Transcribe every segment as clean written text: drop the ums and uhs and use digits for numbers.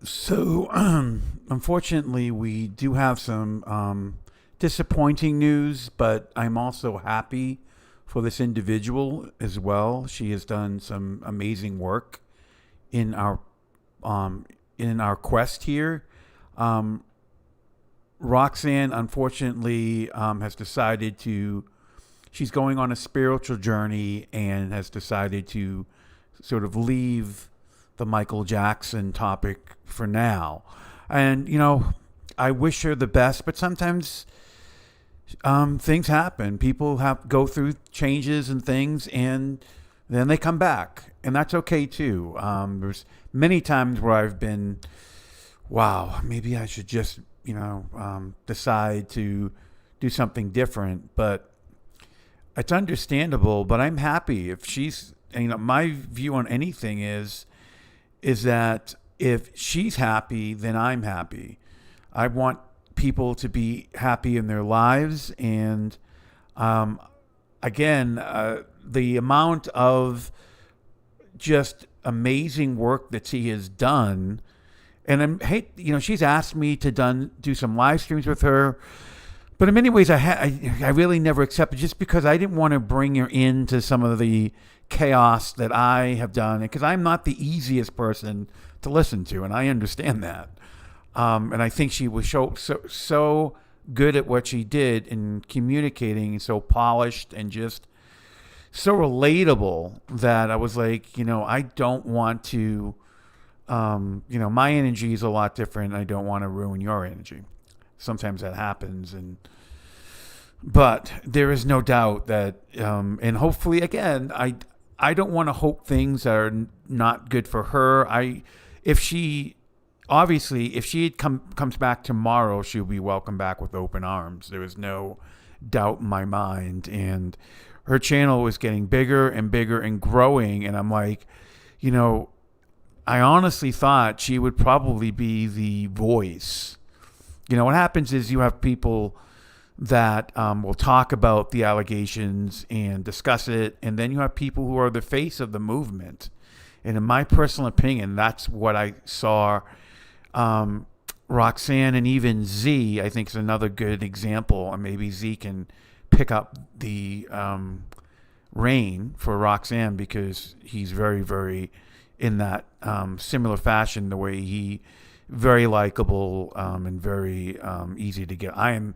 So, unfortunately, we do have some disappointing news, but I'm also happy for this individual as well. She has done some amazing work in our um, in our quest here. Um, Roxanne, unfortunately, has decided to. She's going on a spiritual journey and has decided to sort of leave the Michael Jackson topic for now. And, I wish her the best, but sometimes things happen. People have go through changes and things, and then they come back, and that's okay too. There's many times where I've been, wow, maybe I should just, decide to do something different. But it's understandable. But I'm happy if she's, my view on anything is that if she's happy, then I'm happy. I want people to be happy in their lives. And um, again, the amount of just amazing work that she has done. And she's asked me to do some live streams with her. But in many ways, I really never accepted just because I didn't want to bring her into some of the chaos that I have done, because I'm not the easiest person to listen to, and I understand that. And I think she was so good at what she did in communicating, so polished and just so relatable that I was like, I don't want to, my energy is a lot different. I don't want to ruin your energy. Sometimes that happens, but there is no doubt that, and hopefully, again, I don't want to hope things are not good for her. If she obviously, if she comes back tomorrow, she'll be welcomed back with open arms. There is no doubt in my mind. And her channel was getting bigger and bigger and growing. And I'm like, I honestly thought she would probably be the voice. What happens is you have people that will talk about the allegations and discuss it. And then you have people who are the face of the movement. And in my personal opinion, that's what I saw. Roxanne and even Z, I think, is another good example. And maybe Z can pick up the reign for Roxanne, because he's very, very in that similar fashion, the way he very likable and very easy to get. I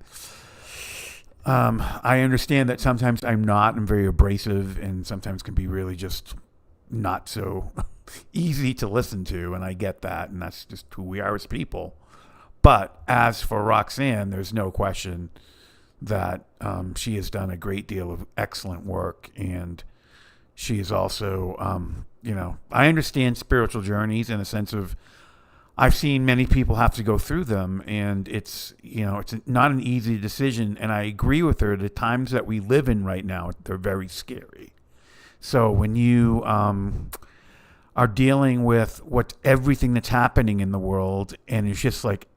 understand that sometimes I'm not. I'm very abrasive and sometimes can be really just not so easy to listen to, and I get that, and that's just who we are as people. But as for Roxanne, there's no question that she has done a great deal of excellent work, and she is also, I understand spiritual journeys in a sense of I've seen many people have to go through them, and it's not an easy decision. And I agree with her. The times that we live in right now, they're very scary. So when you are dealing with everything that's happening in the world, and it's just like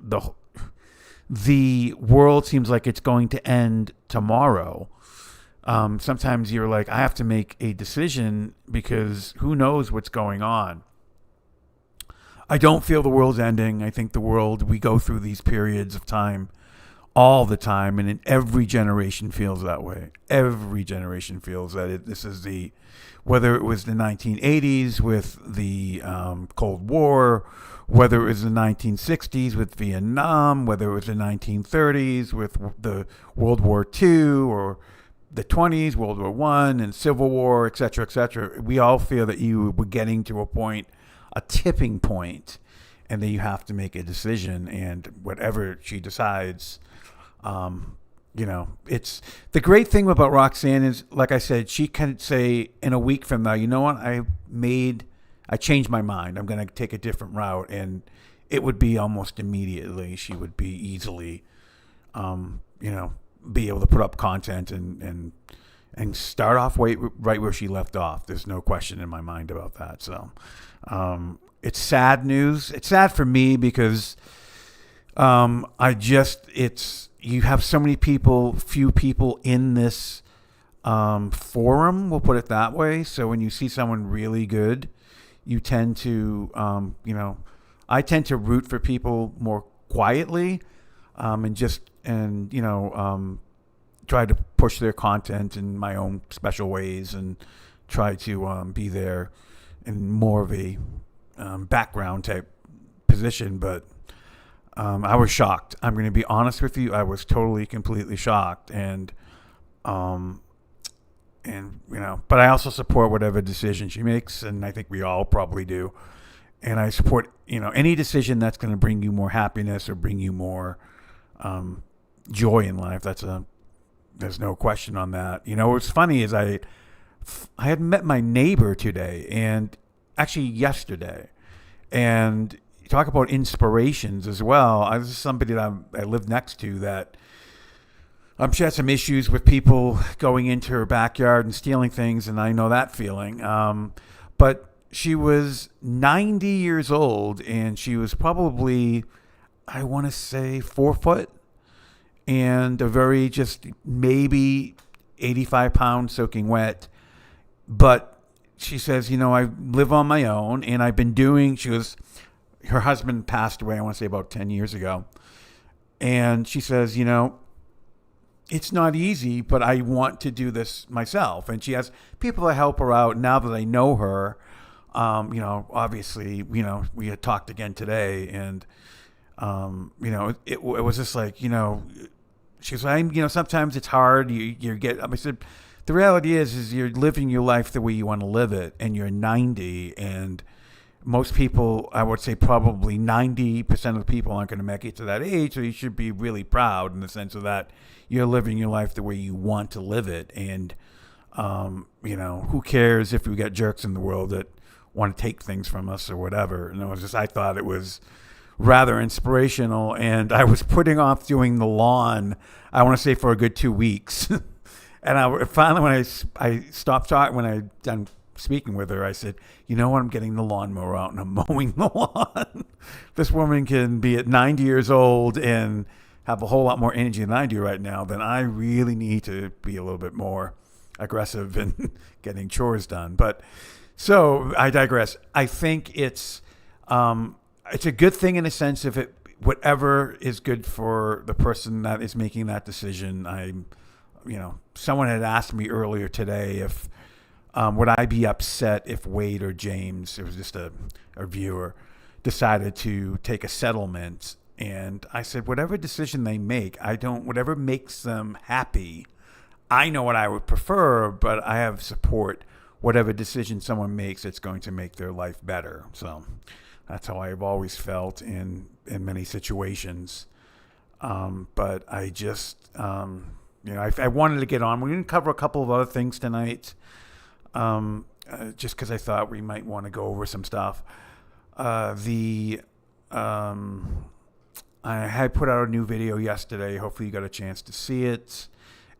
the world seems like it's going to end tomorrow. Sometimes you're like, I have to make a decision because who knows what's going on. I don't feel the world's ending. I think we go through these periods of time all the time, and in every generation feels that way. Every generation feels that this is whether it was the 1980s with the Cold War, whether it was the 1960s with Vietnam, whether it was the 1930s with the World War II, or the 20s, World War One, and Civil War, et cetera, et cetera. We all feel that you were getting to a tipping point, and then you have to make a decision. And whatever she decides, it's the great thing about Roxanne is, like I said, she can say in a week from now, you know what, I changed my mind. I'm going to take a different route, and it would be almost immediately. She would be easily, be able to put up content and start off right where she left off. There's no question in my mind about that. So it's sad news. It's sad for me because you have so many people, few people in this forum, we'll put it that way. So when you see someone really good, you tend to, I tend to root for people more quietly, and try to push their content in my own special ways and try to be there in more of a background type position. But I was shocked. I'm going to be honest with you. I was totally, completely shocked. But I also support whatever decision she makes, and I think we all probably do. And I support, any decision that's going to bring you more happiness or bring you more joy in life. There's no question on that. What's funny is I had met my neighbor today, and actually yesterday, and talk about inspirations as well. This is somebody that I live next to that she had some issues with people going into her backyard and stealing things, and I know that feeling. But she was 90 years old, and she was probably, I want to say, 4 foot, and a very just maybe 85 pounds soaking wet. But she says, I live on my own, and I've been doing, her husband passed away, I want to say about 10 years ago. And she says, it's not easy, but I want to do this myself. And she has people that help her out. Now that I know her, obviously, we had talked again today, and, it was just like, she was like, sometimes it's hard. I said, the reality is you're living your life the way you want to live it, and you're 90, and most people, I would say probably 90% of the people aren't going to make it to that age, so you should be really proud in the sense of that you're living your life the way you want to live it. And, who cares if we got jerks in the world that want to take things from us or whatever. And I thought it was rather inspirational, and I was putting off doing the lawn, I want to say, for a good 2 weeks. And finally, when I stopped talking, when I done speaking with her, I said, you know what, I'm getting the lawnmower out and I'm mowing the lawn. This woman can be at 90 years old and have a whole lot more energy than I do right now. Then I really need to be a little bit more aggressive in getting chores done. But so I digress. I think it's a good thing in a sense if whatever is good for the person that is making that decision. Someone had asked me earlier today if would I be upset if Wade or James, it was just a viewer, decided to take a settlement. And I said, whatever decision they make, whatever makes them happy, I know what I would prefer, but I have support whatever decision someone makes that's going to make their life better. So that's how I've always felt in many situations. But I just, I wanted to get on. We're going to cover a couple of other things tonight, just because I thought we might want to go over some stuff. I had put out a new video yesterday. Hopefully you got a chance to see it.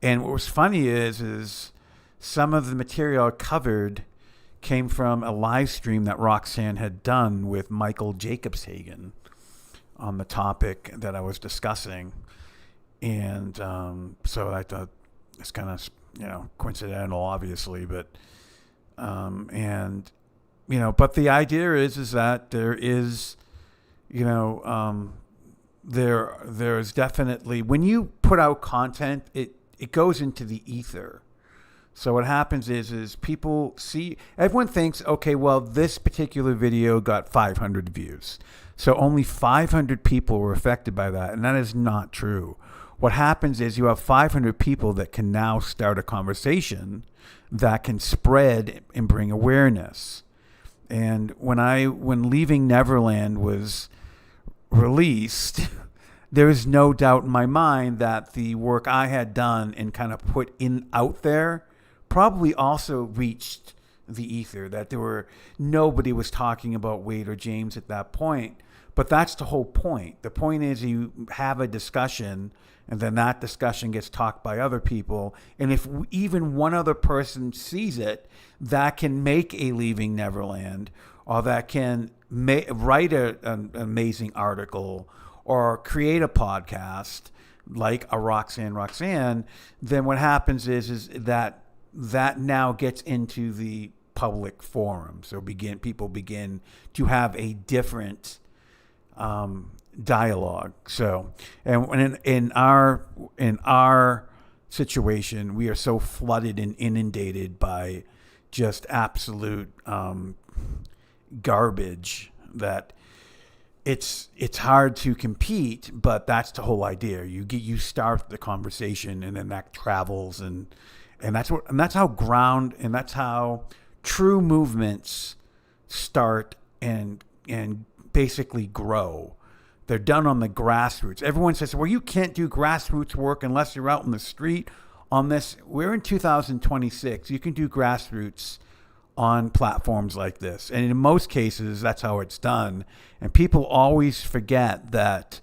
And what was funny is some of the material I covered came from a live stream that Roxanne had done with Michael Jacobshagen on the topic that I was discussing. And so I thought it's kind of, coincidental, obviously, but but the idea is that there is, there's definitely, when you put out content, it goes into the ether. So what happens is people see, everyone thinks, okay, well, this particular video got 500 views. So only 500 people were affected by that. And that is not true. What happens is you have 500 people that can now start a conversation that can spread and bring awareness. And when Leaving Neverland was released, there is no doubt in my mind that the work I had done and kind of put out there probably also reached the ether, that nobody was talking about Wade or James at that point. But that's the whole point. The point is you have a discussion, and then that discussion gets talked by other people. And if even one other person sees it, that can make a Leaving Neverland, or that can write an amazing article, or create a podcast like a Roxanne Roxanne. Then what happens is that now gets into the public forum. So people begin to have a different dialogue. So, and in our situation, we are so flooded and inundated by just absolute garbage that it's hard to compete. But that's the whole idea. You start the conversation, and then that travels, and that's how true movements start and basically grow. They're done on the grassroots. Everyone says, well, you can't do grassroots work unless you're out in the street on this. We're in 2026. You can do grassroots on platforms like this. And in most cases, that's how it's done. And people always forget that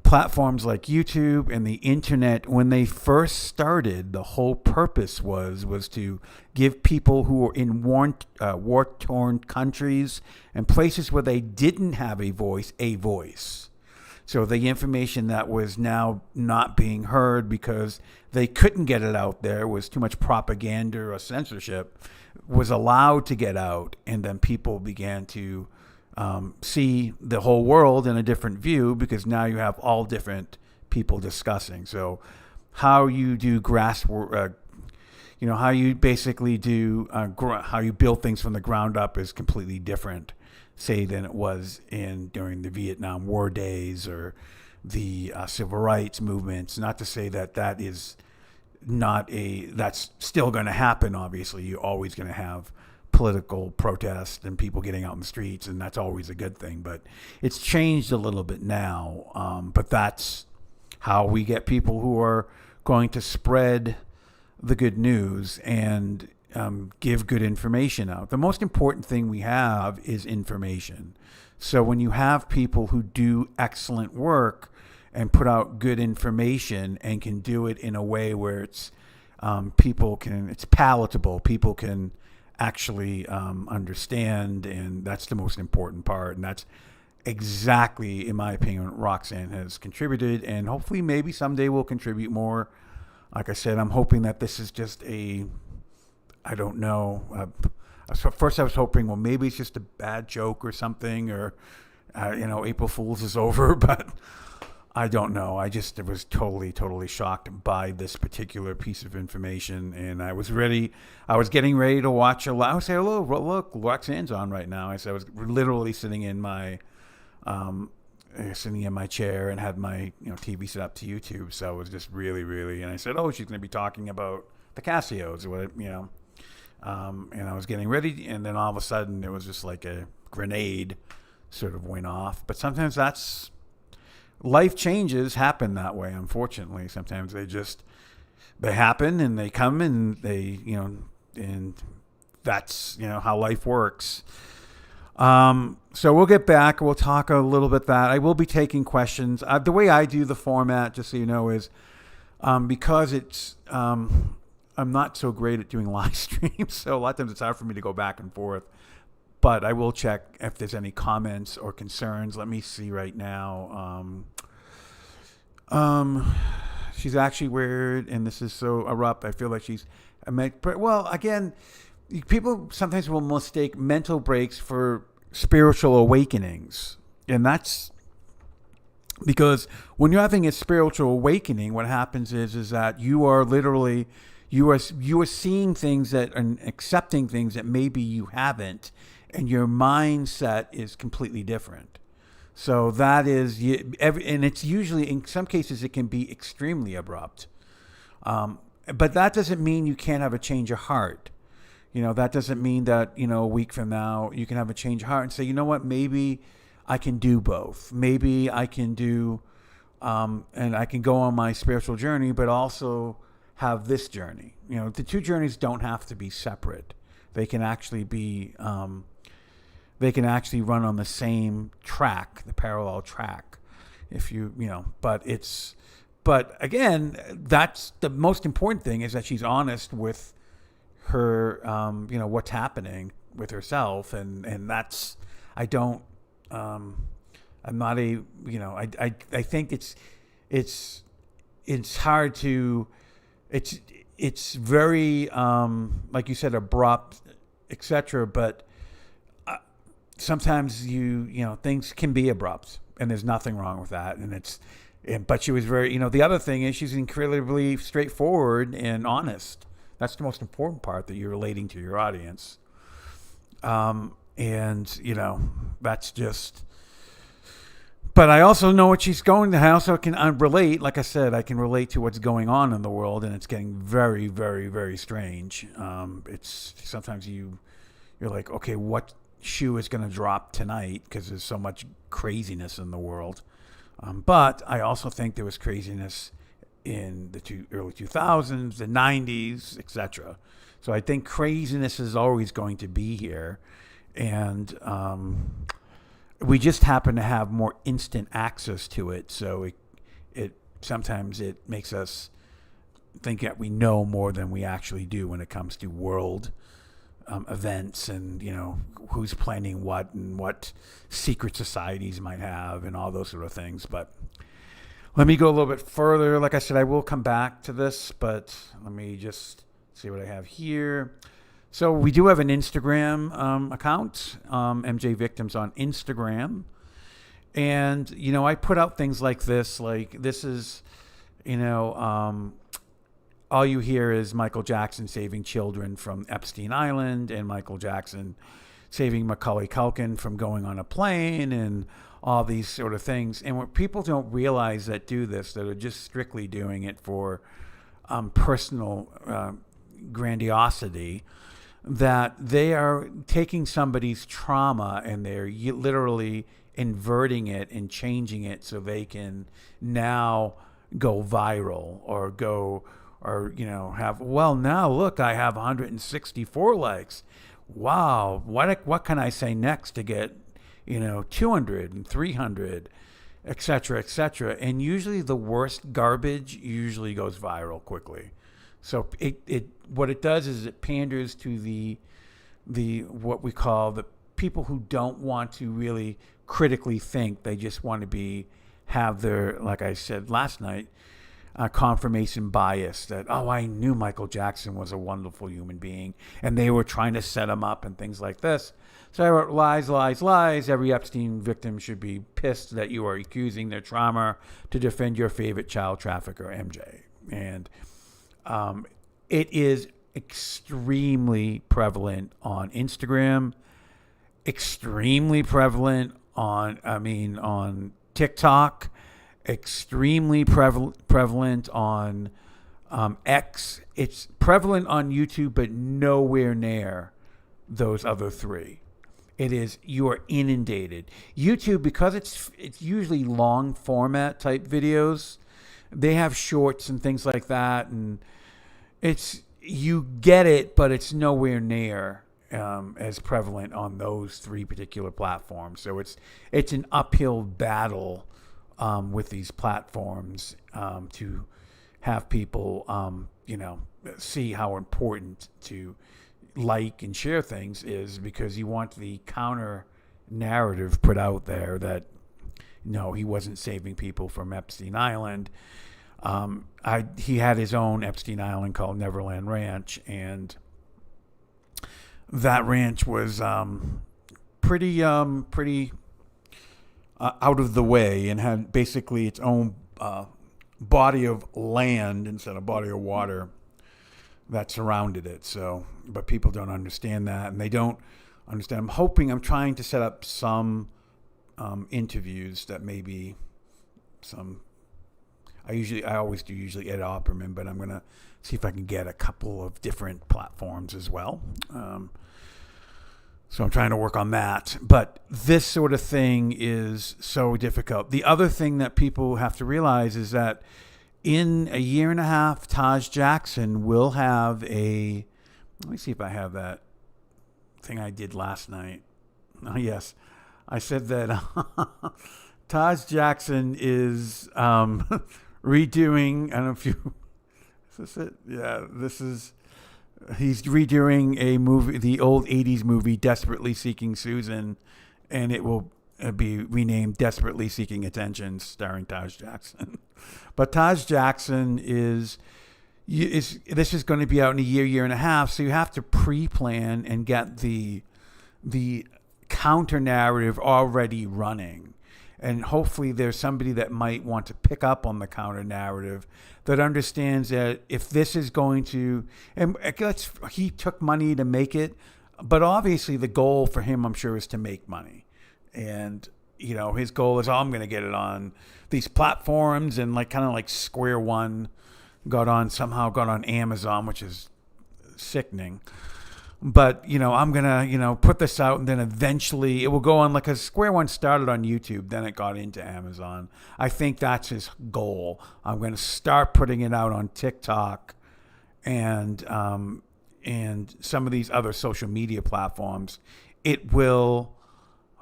platforms like YouTube and the internet, when they first started, the whole purpose was to give people who were in war-torn countries and places where they didn't have a voice. So the information that was now not being heard because they couldn't get it out there, was too much propaganda or censorship, was allowed to get out, and then people began to see the whole world in a different view, because now you have all different people discussing. So how you do how you basically do how you build things from the ground up is completely different, say, than it was during the Vietnam War days or the civil rights movements. Not to say that is that's still going to happen. Obviously, you're always going to have political protest and people getting out in the streets, and that's always a good thing. But it's changed a little bit now. But that's how we get people who are going to spread the good news and give good information out. The most important thing we have is information. So when you have people who do excellent work and put out good information and can do it in a way where it's palatable, people can actually understand, and that's the most important part. And that's exactly, in my opinion, what Roxanne has contributed, and hopefully maybe someday will contribute more. Like I said, I'm hoping that this is just I don't know. First I was hoping, well, maybe it's just a bad joke or something, or, April Fool's is over, but I don't know. I was totally shocked by this particular piece of information, and I was getting ready to watch I would say, oh, look, Roxanne's on right now. I said, I was literally sitting in my chair and had my TV set up to YouTube. So I was just really, and I said, oh, she's going to be talking about the Casios, and I was getting ready, and then all of a sudden it was just like a grenade sort of went off. But sometimes life changes happen that way, unfortunately. Sometimes they happen and they come and they, and that's, how life works. So we'll get back. We'll talk a little bit that I will be taking questions. The way I do the format, just so you know, is because it's I'm not so great at doing live streams, so a lot of times it's hard for me to go back and forth. But I will check if there's any comments or concerns. Let me see right now. She's actually weird, and this is so erupt. I feel like well, again, people sometimes will mistake mental breaks for spiritual awakenings. And that's because when you're having a spiritual awakening, what happens is that you are literally, you are seeing things and accepting things that maybe you haven't, and your mindset is completely different. So that is, and it's usually, in some cases, it can be extremely abrupt. But that doesn't mean you can't have a change of heart. That doesn't mean that, a week from now, you can have a change of heart and say, you know what, maybe I can do both. Maybe I can do, and I can go on my spiritual journey, but also have this journey. The two journeys don't have to be separate. They can actually be, they can actually run on the same track, the parallel track, but again, that's the most important thing, is that she's honest with her, what's happening with herself. And that's, I don't, I'm not I think it's hard to, it's very, like you said, abrupt, etc. But sometimes things can be abrupt, and there's nothing wrong with that. But she was very, the other thing is she's incredibly straightforward and honest. That's the most important part, that you're relating to your audience. That's just. But I also know what she's going to. I also can relate. Like I said, I can relate to what's going on in the world, and it's getting very, very, very strange. It's sometimes you're like, okay, what shoe is going to drop tonight? Because there's so much craziness in the world. But I also think there was craziness in the early 2000s, the 90s, etc. So I think craziness is always going to be here, and we just happen to have more instant access to it. So it sometimes it makes us think that we know more than we actually do when it comes to world events, and who's planning what and what secret societies might have and all those sort of things. But let me go a little bit further. Like I said, I will come back to this, but let me just see what I have here. So we do have an Instagram account, MJ Victims on Instagram. And, I put out things like this. Like, this is, all you hear is Michael Jackson saving children from Epstein Island, and Michael Jackson saving Macaulay Culkin from going on a plane, and all these sort of things. And what people don't realize that do this, that are just strictly doing it for personal grandiosity, that they are taking somebody's trauma and they're literally inverting it and changing it so they can now go viral or now look, I have 164 likes. Wow, what can I say next to get 200 and 300, etc., etc. And usually the worst garbage usually goes viral quickly. So what it does is it panders to the what we call the people who don't want to really critically think. They just want to have their, like I said last night, confirmation bias that, I knew Michael Jackson was a wonderful human being, and they were trying to set him up and things like this. So I wrote lies, lies, lies. Every Epstein victim should be pissed that you are accusing their trauma to defend your favorite child trafficker, MJ. And it is extremely prevalent on Instagram, extremely prevalent on TikTok, extremely prevalent on X. It's prevalent on YouTube, but nowhere near those other three. You are inundated. YouTube, because it's usually long format type videos, they have shorts and things like that, and you get it, but it's nowhere near as prevalent on those three particular platforms. So it's an uphill battle with these platforms to have people see how important to like and share things is, because you want the counter narrative put out there that no, he wasn't saving people from Epstein Island. He had his own Epstein Island called Neverland Ranch, and that ranch was pretty out of the way, and had basically its own body of land instead of body of water that surrounded it. So, but people don't understand that, and they don't understand. I'm trying to set up some interviews that maybe I always do Ed Opperman, but I'm going to see if I can get a couple of different platforms as well. So I'm trying to work on that. But this sort of thing is so difficult. The other thing that people have to realize is that in a year and a half, Taj Jackson will have let me see if I have that thing I did last night. Oh, yes. I said that Taj Jackson is redoing, I don't know if you, is this it? Yeah, he's redoing a movie, the old 80s movie, Desperately Seeking Susan, and it will be renamed Desperately Seeking Attention, starring Taj Jackson. But Taj Jackson this is going to be out in a year and a half, so you have to pre-plan and get the counter narrative already running. And hopefully there's somebody that might want to pick up on the counter narrative that understands that if this is going to, and he took money to make it, but obviously the goal for him, I'm sure, is to make money. And, his goal is, I'm going to get it on these platforms, and kind of like Square One somehow got on Amazon, which is sickening. But, I'm going to, put this out, and then eventually it will go on, because Square One started on YouTube, then it got into Amazon. I think that's his goal. I'm going to start putting it out on TikTok and some of these other social media platforms. It will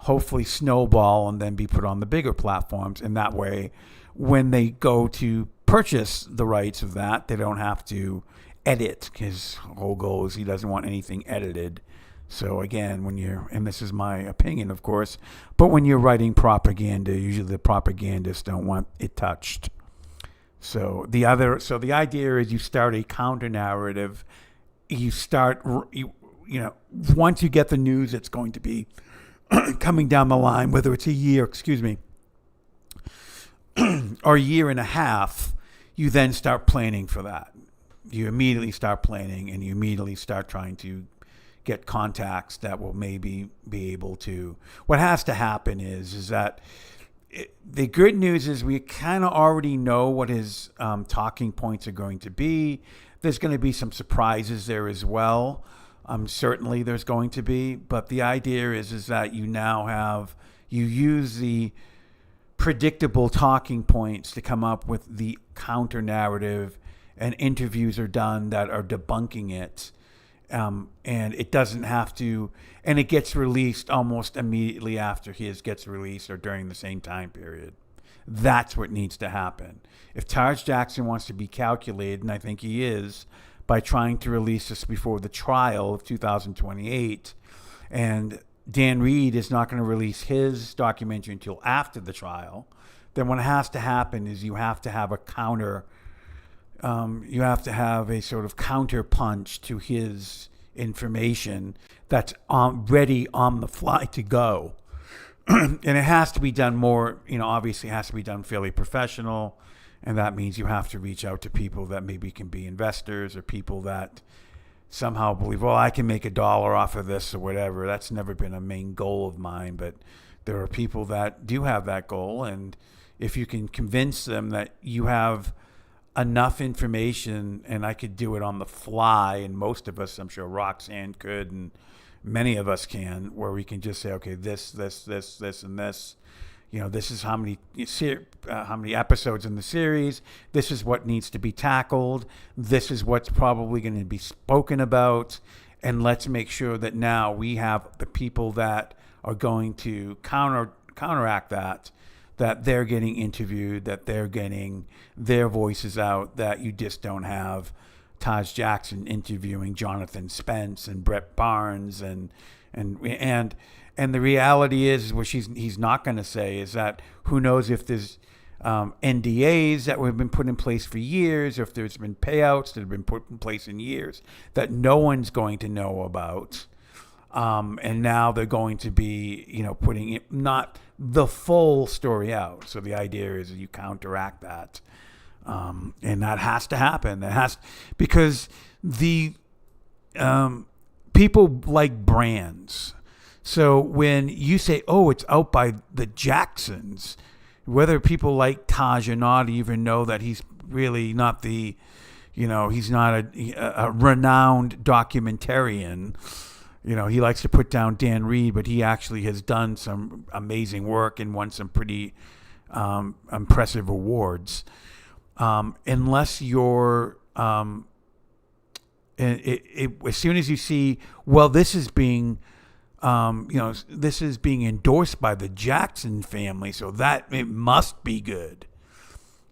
hopefully snowball and then be put on the bigger platforms. And that way, when they go to purchase the rights of that, they don't have to edit. His whole goal is he doesn't want anything edited. So again, and this is my opinion, of course, but when you're writing propaganda, usually the propagandists don't want it touched. So the idea is you start a counter narrative. You start, once you get the news, it's going to be coming down the line, whether it's a year, or a year and a half, you then start planning for that. You immediately start planning, and you immediately start trying to get contacts that will maybe be able to. What has to happen is that the good news is we kind of already know what his talking points are going to be. There's going to be some surprises there as well. Certainly there's going to be, but the idea is that you use the predictable talking points to come up with the counter narrative, and interviews are done that are debunking it. And it doesn't have to, and it gets released almost immediately after his gets released or during the same time period. That's what needs to happen. If Taj Jackson wants to be calculated, and I think he is, by trying to release this before the trial of 2028, and Dan Reed is not going to release his documentary until after the trial, then what has to happen is you have to have a sort of counter punch to his information that's ready on the fly to go. And it has to be done more, obviously it has to be done fairly professional. And that means you have to reach out to people that maybe can be investors, or people that somehow believe, well, I can make $1 off of this or whatever. That's never been a main goal of mine, but there are people that do have that goal. And if you can convince them that you have enough information, and I could do it on the fly, and most of us, I'm sure Roxanne could, and many of us can, where we can just say, okay, this, and this. This is how many episodes in the series. This is what needs to be tackled. This is what's probably going to be spoken about. And let's make sure that now we have the people that are going to counteract that they're getting interviewed, that they're getting their voices out, that you just don't have Taj Jackson interviewing Jonathan Spence and Brett Barnes and the reality is, what he's not going to say is that who knows if there's NDAs that have been put in place for years, or if there's been payouts that have been put in place in years that no one's going to know about. And now they're going to be, putting it, not the full story out. So the idea is you counteract that. And that has to happen. Because the people like brands. So when you say, oh, it's out by the Jacksons, whether people like Taj or not even know that he's really not he's not a renowned documentarian. He likes to put down Dan Reed, but he actually has done some amazing work and won some pretty impressive awards. Unless you're, as soon as you see, well, this is being endorsed by the Jackson family, so that it must be good,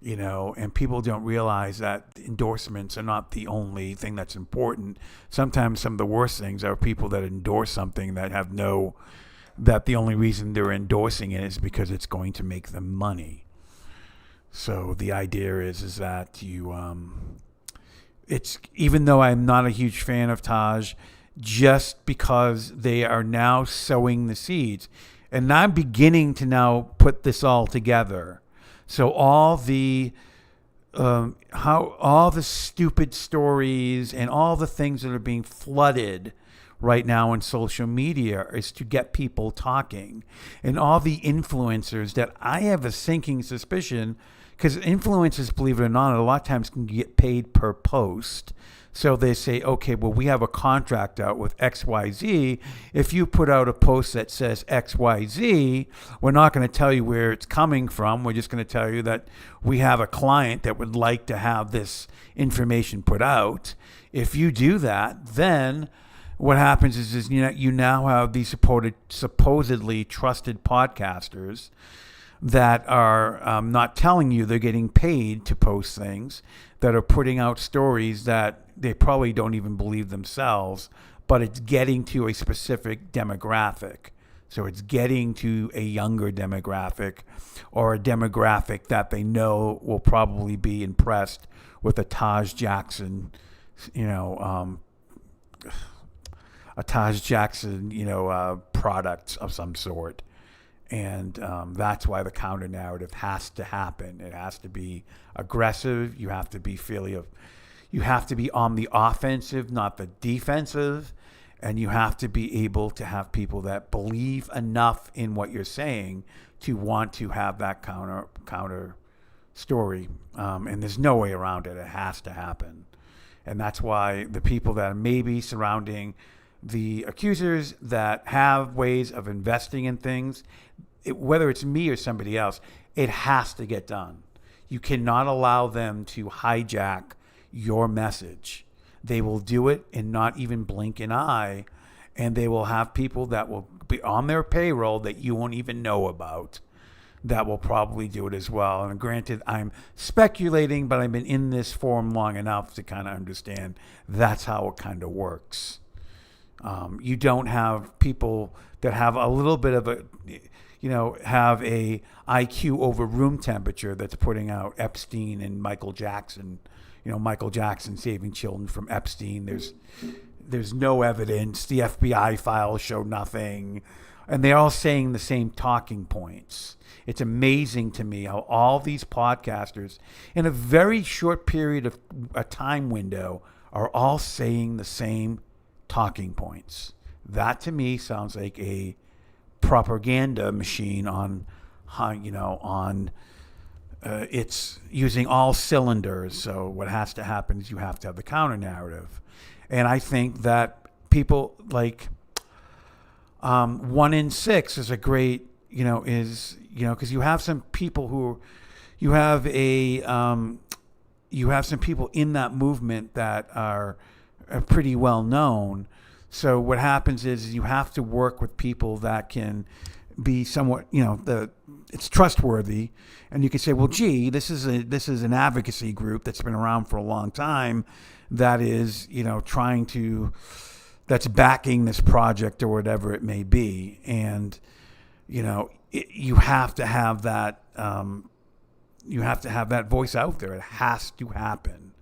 and people don't realize that endorsements are not the only thing that's important. Sometimes some of the worst things are people that endorse something that that the only reason they're endorsing it is because it's going to make them money. So the idea is that you, it's, even though I'm not a huge fan of Taj, just because they are now sowing the seeds. And I'm beginning to now put this all together. So all the how all the stupid stories and all the things that are being flooded right now in social media is to get people talking. And all the influencers that I have a sinking suspicion, because influencers, believe it or not, a lot of times can get paid per post. So they say, okay, well, we have a contract out with XYZ. If you put out a post that says XYZ, we're not going to tell you where it's coming from. We're just going to tell you that we have a client that would like to have this information put out. If you do that, then what happens is you now have these supposedly trusted podcasters that are not telling you they're getting paid to post things, that are putting out stories that they probably don't even believe themselves, but it's getting to a specific demographic. So it's getting to a younger demographic, or a demographic that they know will probably be impressed with a Taj Jackson, product of some sort. And that's why the counter narrative has to happen. It has to be aggressive. You have to be you have to be on the offensive, not the defensive. And you have to be able to have people that believe enough in what you're saying to want to have that counter story. And there's no way around it. It has to happen. And that's why the people that are maybe surrounding the accusers that have ways of investing in things, whether it's me or somebody else, it has to get done. You cannot allow them to hijack your message. They will do it and not even blink an eye, and they will have people that will be on their payroll that you won't even know about that will probably do it as well. And granted, I'm speculating, but I've been in this forum long enough to kind of understand that's how it kind of works. You don't have people that have a little bit of have a IQ over room temperature that's putting out Epstein and Michael Jackson. Michael Jackson saving children from Epstein. There's no evidence. The FBI files show nothing. And they're all saying the same talking points. It's amazing to me how all these podcasters, in a very short period of a time window, are all saying the same talking points. That to me sounds like a propaganda machine it's using all cylinders. So what has to happen is you have to have the counter narrative. And I think that people like 1 in 6 is a great, because you have some people you have some people in that movement that are pretty well known. So what happens is you have to work with people that can be somewhat, it's trustworthy, and you can say, well, gee, this is an advocacy group that's been around for a long time, that is, that's backing this project or whatever it may be, and you have to have that, voice out there. It has to happen.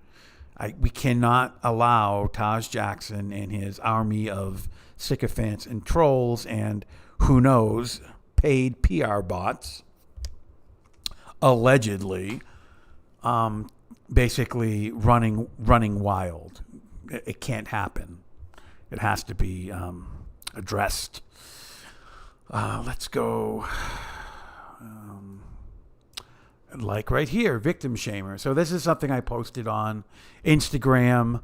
We cannot allow Taj Jackson and his army of sycophants and trolls and, who knows, paid PR bots, allegedly, basically running wild. It can't happen. It has to be addressed. Let's go. Like right here, victim shamer. So this is something I posted on Instagram,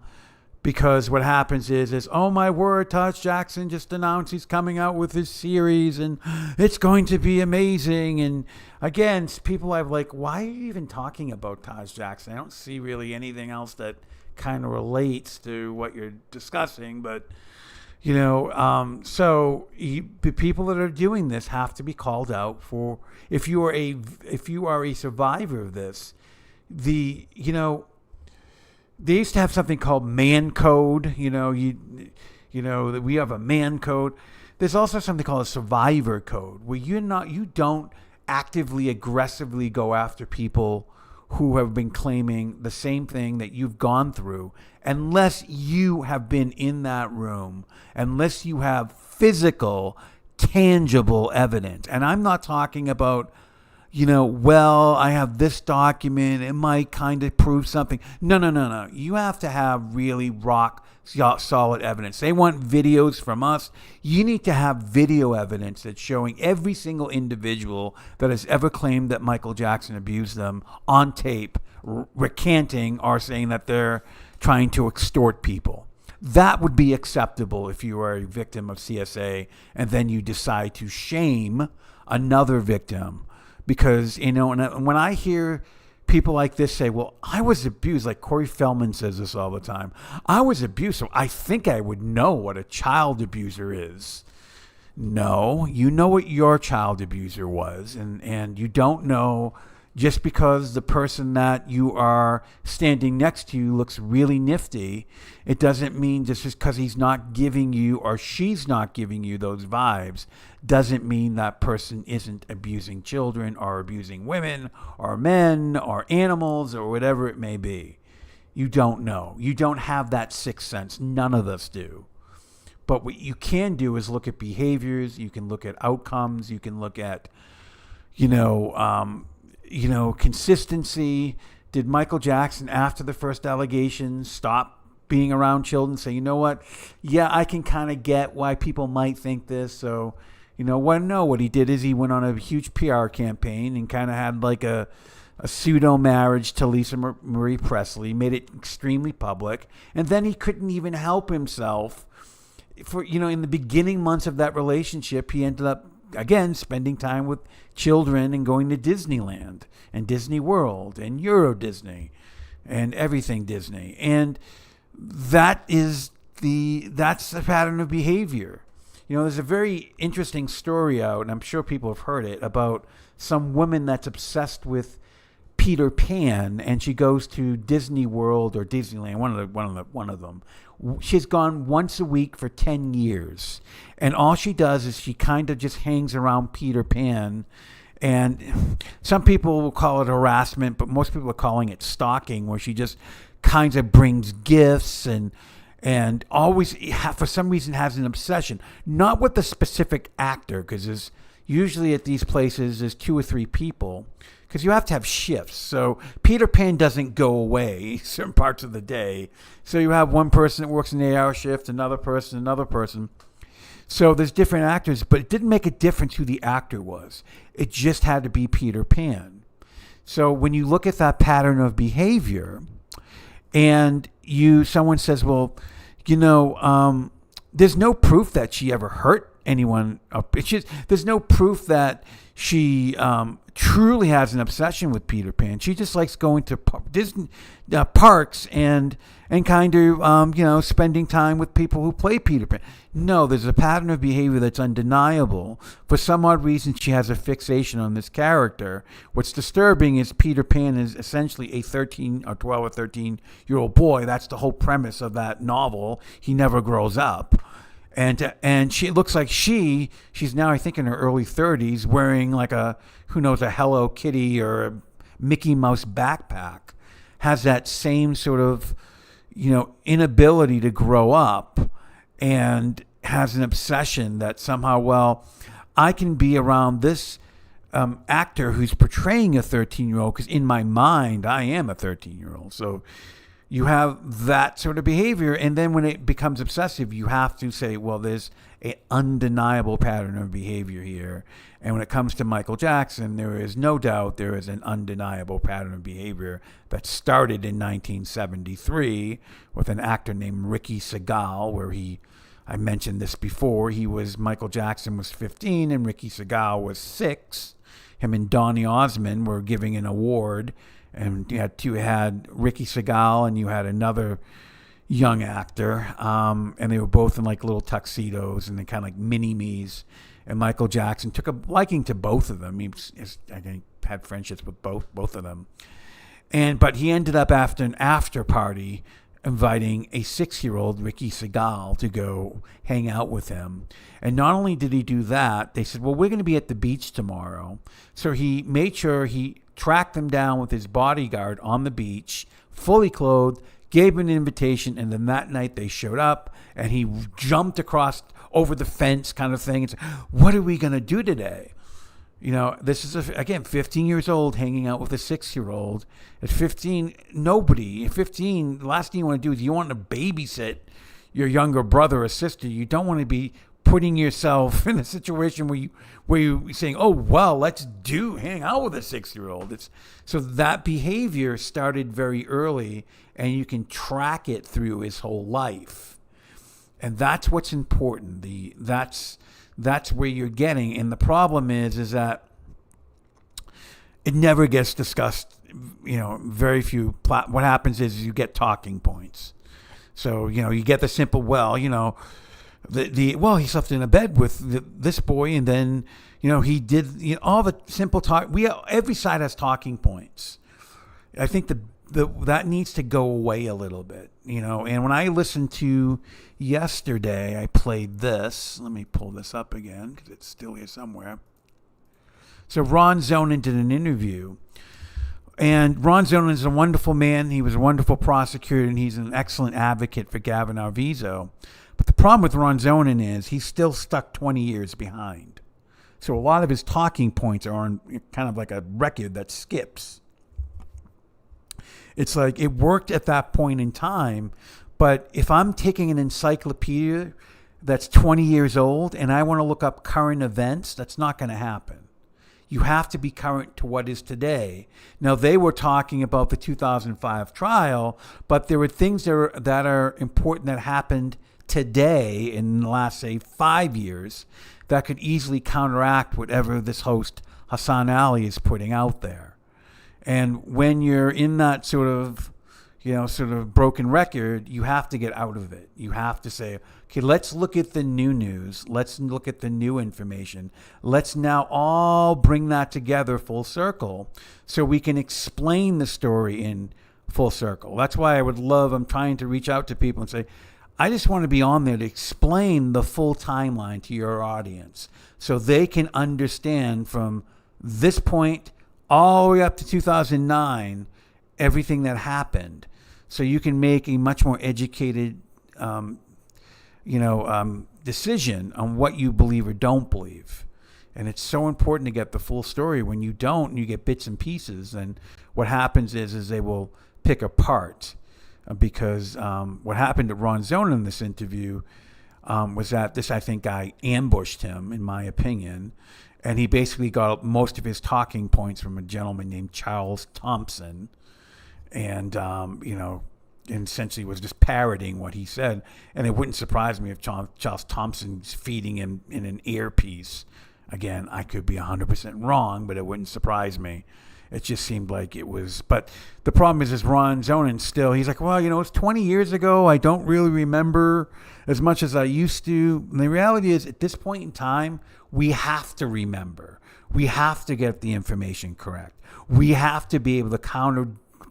because what happens is, oh my word, Taj Jackson just announced he's coming out with his series and it's going to be amazing. And again, people are like, why are you even talking about Taj Jackson? I don't see really anything else that kind of relates to what you're discussing. But, so the people that are doing this have to be called out for, if you are a survivor of this, they used to have something called man code. That we have a man code. There's also something called a survivor code, where you don't actively, aggressively go after people who have been claiming the same thing that you've gone through, unless you have been in that room, unless you have physical, tangible evidence. And I'm not talking about, well, I have this document, it might kind of prove something. No. You have to have really rock solid evidence. They want videos from us. You need to have video evidence that's showing every single individual that has ever claimed that Michael Jackson abused them on tape, recanting or saying that they're trying to extort people. That would be acceptable if you are a victim of CSA and then you decide to shame another victim. Because, and when I hear people like this say, well, I was abused, like Corey Feldman says this all the time. I was abused, so I think I would know what a child abuser is. No, you know what your child abuser was, and you don't know just because the person that you are standing next to you looks really nifty. It doesn't mean just because he's not giving you or she's not giving you those vibes doesn't mean that person isn't abusing children or abusing women or men or animals or whatever it may be. You don't know. You don't have that sixth sense. None of us do. But what you can do is look at behaviors. You can look at outcomes. You can look at, consistency. Did Michael Jackson, after the first allegations, stop being around children? Say, you know what? Yeah, I can kind of get why people might think this. So, what he did is he went on a huge PR campaign and kind of had like a pseudo marriage to Lisa Marie Presley, made it extremely public, and then he couldn't even help himself. For in the beginning months of that relationship, he ended up again spending time with children and going to Disneyland and Disney World and Euro Disney and everything Disney, and that's the pattern of behavior. There's a very interesting story out, and I'm sure people have heard it, about some woman that's obsessed with Peter Pan, and she goes to Disney World or Disneyland, one of them. She's gone once a week for 10 years, and all she does is she kind of just hangs around Peter Pan. And some people will call it harassment, but most people are calling it stalking, where she just kind of brings gifts and always, for some reason, has an obsession. Not with the specific actor, because there's usually at these places there's 2 or 3 people, because you have to have shifts. So Peter Pan doesn't go away certain parts of the day. So you have one person that works an 8-hour shift, another person. So there's different actors, but it didn't make a difference who the actor was. It just had to be Peter Pan. So when you look at that pattern of behavior, and someone says, well, there's no proof that she ever hurt anyone. There's no proof that she truly has an obsession with Peter Pan. She just likes going to Disney parks and kind of spending time with people who play Peter Pan. No, there's a pattern of behavior that's undeniable. For some odd reason, she has a fixation on this character. What's disturbing is Peter Pan is essentially a 13 or 12 or 13-year-old boy. That's the whole premise of that novel. He never grows up. And she looks like she's now, I think, in her early 30s, wearing like a Hello Kitty or a Mickey Mouse backpack. Has that same sort of, inability to grow up, and has an obsession that somehow, well, I can be around this actor who's portraying a 13-year-old, because in my mind, I am a 13-year-old. So you have that sort of behavior, and then when it becomes obsessive, you have to say, well, there's an undeniable pattern of behavior here. And when it comes to Michael Jackson, there is no doubt there is an undeniable pattern of behavior that started in 1973 with an actor named Ricky Segal, where I mentioned this before, Michael Jackson was 15 and Ricky Segal was 6. Him and Donny Osmond were giving an award, and you had Ricky Segal and you had another young actor, and they were both in like little tuxedos and they kind of like mini-me's. And Michael Jackson took a liking to both of them. I think had friendships with both of them. But he ended up after an after party inviting a 6-year-old Ricky Segal to go hang out with him. And not only did he do that, they said, well, we're going to be at the beach tomorrow. So he made sure he tracked them down with his bodyguard on the beach, fully clothed, gave him an invitation, and then that night they showed up, and he jumped across over the fence kind of thing. It's, what are we going to do today? This is, again, 15 years old hanging out with a 6-year-old. At 15, nobody. At 15, the last thing you want to do is you want to babysit your younger brother or sister. You don't want to be putting yourself in a situation where you're saying, oh, well, let's hang out with a 6-year-old. So that behavior started very early, and you can track it through his whole life. And that's what's important. That's where you're getting. And the problem is that it never gets discussed. Very few. What happens is you get talking points. So, you get the simple, he slept in a bed with this boy, and then, he did, all the simple talk. Every side has talking points. I think that needs to go away a little bit, and when I listened to yesterday, I played this. Let me pull this up again because it's still here somewhere. So Ron Zonen did an interview, and Ron Zonen is a wonderful man. He was a wonderful prosecutor, and he's an excellent advocate for Gavin Arvizo. But the problem with Ron Zonen is he's still stuck 20 years behind. So a lot of his talking points are on kind of like a record that skips. It's like it worked at that point in time, but if I'm taking an encyclopedia that's 20 years old and I want to look up current events, that's not going to happen. You have to be current to what is today. Now, they were talking about the 2005 trial, but there were things that are important that happened today in the last, say, 5 years that could easily counteract whatever this host Hassan Ali is putting out there. And when you're in that sort of broken record, you have to get out of it. You have to say, okay, let's look at the new news. Let's look at the new information. Let's now all bring that together full circle so we can explain the story in full circle. That's why I'm trying to reach out to people and say, I just want to be on there to explain the full timeline to your audience so they can understand from this point all the way up to 2009 everything that happened, so you can make a much more educated decision on what you believe or don't believe. And it's so important to get the full story. When you don't, and you get bits and pieces, then what happens is they will pick apart. Because what happened to Ron Zonen in this interview was that this, I think, guy ambushed him, in my opinion. And he basically got most of his talking points from a gentleman named Charles Thompson. And, and essentially was just parroting what he said. And it wouldn't surprise me if Charles Thompson's feeding him in an earpiece. Again, I could be 100% wrong, but it wouldn't surprise me. It just seemed like it was. But the problem is Ron Zonen still, he's like, well, it's 20 years ago. I don't really remember as much as I used to. And the reality is, at this point in time, we have to remember. We have to get the information correct. We have to be able to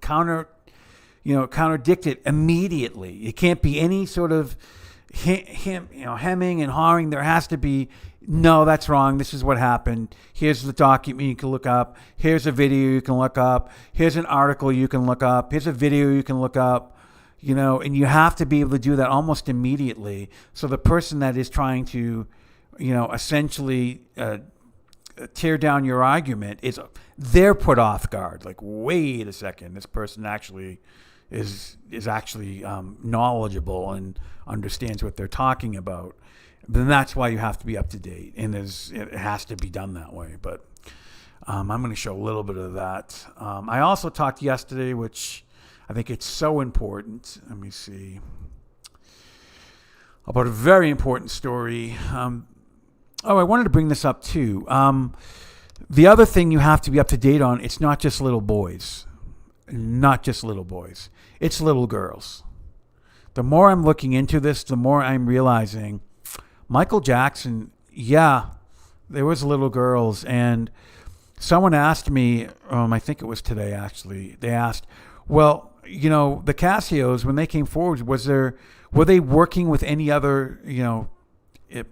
contradict it immediately. It can't be any sort of hemming and hawing. There has to be, no, that's wrong. This is what happened. Here's the document you can look up. Here's a video you can look up. Here's an article you can look up. Here's a video you can look up. And you have to be able to do that almost immediately. So the person that is trying to, essentially tear down your argument they're put off guard. Like, wait a second, this person actually is actually knowledgeable and understands what they're talking about. Then that's why you have to be up to date, and it has to be done that way. But I'm going to show a little bit of that. I also talked yesterday, which I think it's so important. Let me see. About a very important story. I wanted to bring this up too. The other thing you have to be up to date on, it's not just little boys. Not just little boys. It's little girls. The more I'm looking into this, the more I'm realizing Michael Jackson, there was little girls. And someone asked me, I think it was today actually, they asked, well, the Casios, when they came forward, were they working with any other,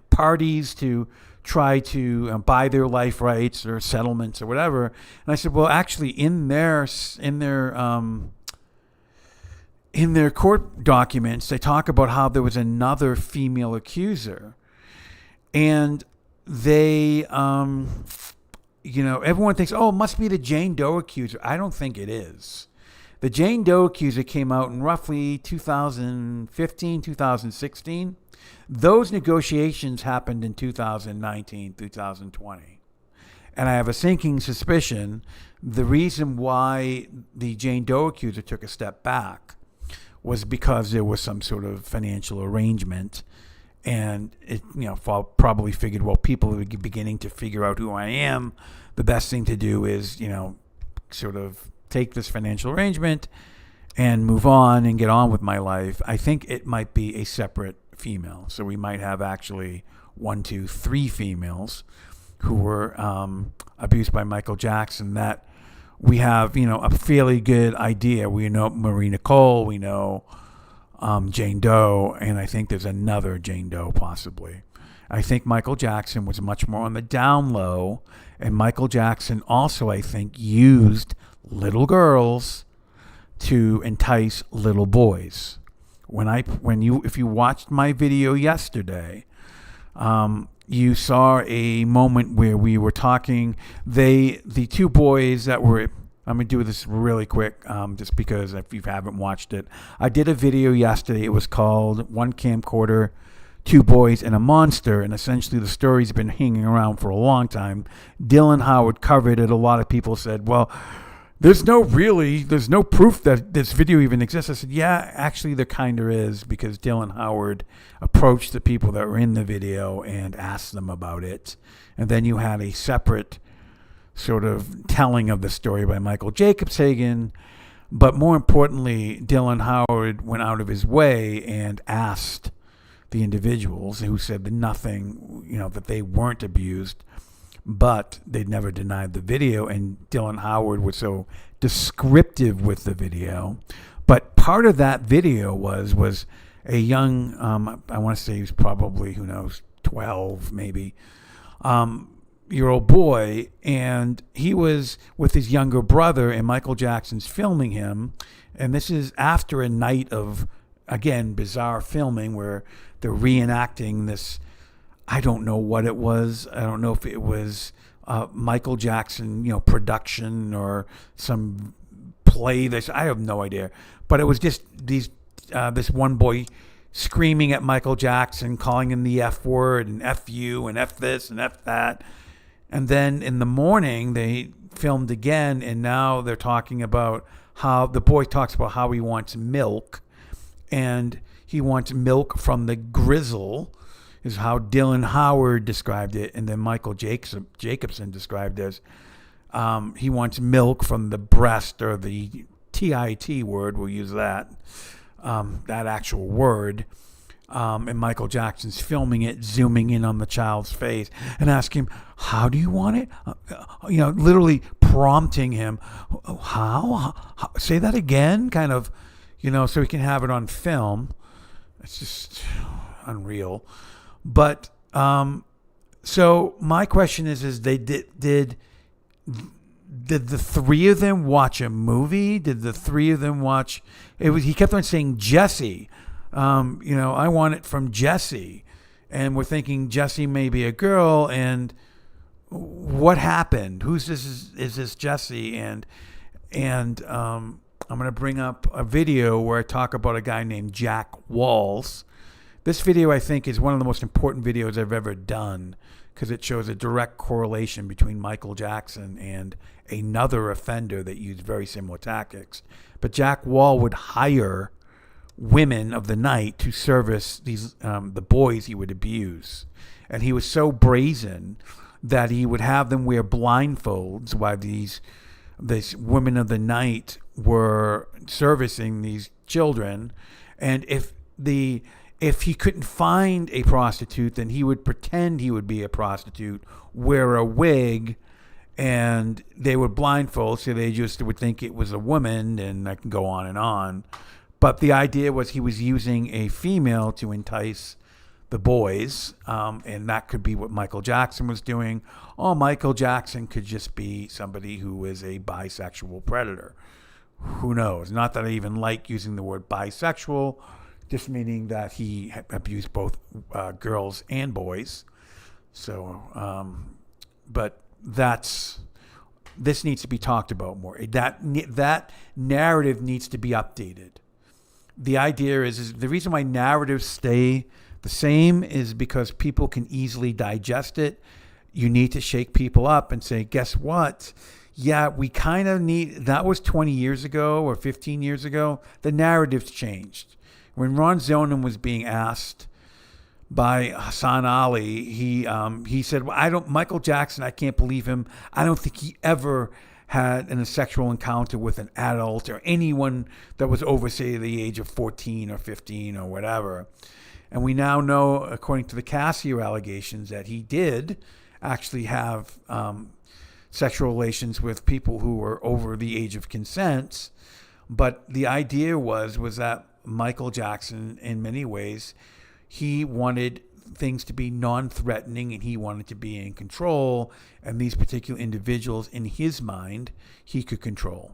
parties to try to buy their life rights or settlements or whatever? And I said, well, actually, in their court documents, they talk about how there was another female accuser, And they, everyone thinks, oh, it must be the Jane Doe accuser. I don't think it is. The Jane Doe accuser came out in roughly 2015, 2016. Those negotiations happened in 2019, 2020. And I have a sinking suspicion the reason why the Jane Doe accuser took a step back was because there was some sort of financial arrangement. And it, probably figured, well, people are beginning to figure out who I am. The best thing to do is, sort of take this financial arrangement and move on and get on with my life. I think it might be a separate female. So we might have actually 1, 2, 3 females who were abused by Michael Jackson. That we have, a fairly good idea. We know Marie Nicole, we know Jane Doe, and I think there's another Jane Doe possibly. I think Michael Jackson was much more on the down low, and Michael Jackson also, I think, used little girls to entice little boys. If you watched my video yesterday, you saw a moment where we were talking. The 2 boys that were, I'm going to do this really quick, just because if you haven't watched it. I did a video yesterday. It was called One Camcorder, 2 Boys and a Monster. And essentially the story's been hanging around for a long time. Dylan Howard covered it. A lot of people said, well, there's no proof that this video even exists. I said, yeah, actually there kind of is, because Dylan Howard approached the people that were in the video and asked them about it. And then you had a separate sort of telling of the story by Michael Jacobs-Hagan. But more importantly, Dylan Howard went out of his way and asked the individuals who said that nothing, that they weren't abused, but they'd never denied the video. And Dylan Howard was so descriptive with the video. But part of that video was a young, I want to say he was probably, 12 maybe, year old boy, and he was with his younger brother, and Michael Jackson's filming him. And this is after a night of, again, bizarre filming where they're reenacting this. I don't know what it was. I don't know if it was Michael Jackson, production or some play. I have no idea. But it was just this one boy screaming at Michael Jackson, calling him the F word and F you and F this and F that. And then in the morning they filmed again, and now they're talking about how the boy talks about how he wants milk, and he wants milk from the grizzle, is how Dylan Howard described it, and then Michael Jacobson described it as he wants milk from the breast, or the TIT word, we'll use that actual word. And Michael Jackson's filming it, zooming in on the child's face and asking him, how do you want it? Literally prompting him, how? Say that again, kind of, so he can have it on film. It's just unreal. But so my question is they did the 3 of them watch a movie? Did the 3 of them watch? He kept on saying Jesse. I want it from Jesse, and we're thinking Jesse may be a girl. And what happened? Who's this? Is this Jesse? And I'm going to bring up a video where I talk about a guy named Jack Walls. This video, I think, is one of the most important videos I've ever done, because it shows a direct correlation between Michael Jackson and another offender that used very similar tactics. But Jack Wall would hire women of the night to service these the boys he would abuse. And he was so brazen that he would have them wear blindfolds while these women of the night were servicing these children. And if he couldn't find a prostitute, then he would pretend he would be a prostitute, wear a wig, and they would blindfold, so they just would think it was a woman, and I can go on and on. But the idea was he was using a female to entice the boys, and that could be what Michael Jackson was doing. Or Michael Jackson could just be somebody who is a bisexual predator. Who knows? Not that I even like using the word bisexual, just meaning that he abused both girls and boys. So, but this needs to be talked about more. That narrative needs to be updated. The idea is the reason why narratives stay the same is because people can easily digest it. You need to shake people up and say, guess what? Yeah, we kind of need, that was 20 years ago or 15 years ago. The narrative's changed. When Ron Zonen was being asked by Hassan Ali, he said, well, Michael Jackson, I can't believe him. I don't think he ever had a sexual encounter with an adult or anyone that was over, say, the age of 14 or 15 or whatever. And we now know, according to the Casio allegations, that he did actually have sexual relations with people who were over the age of consent. But the idea was that Michael Jackson, in many ways, he wanted things to be non-threatening and he wanted to be in control. And these particular individuals, in his mind, he could control.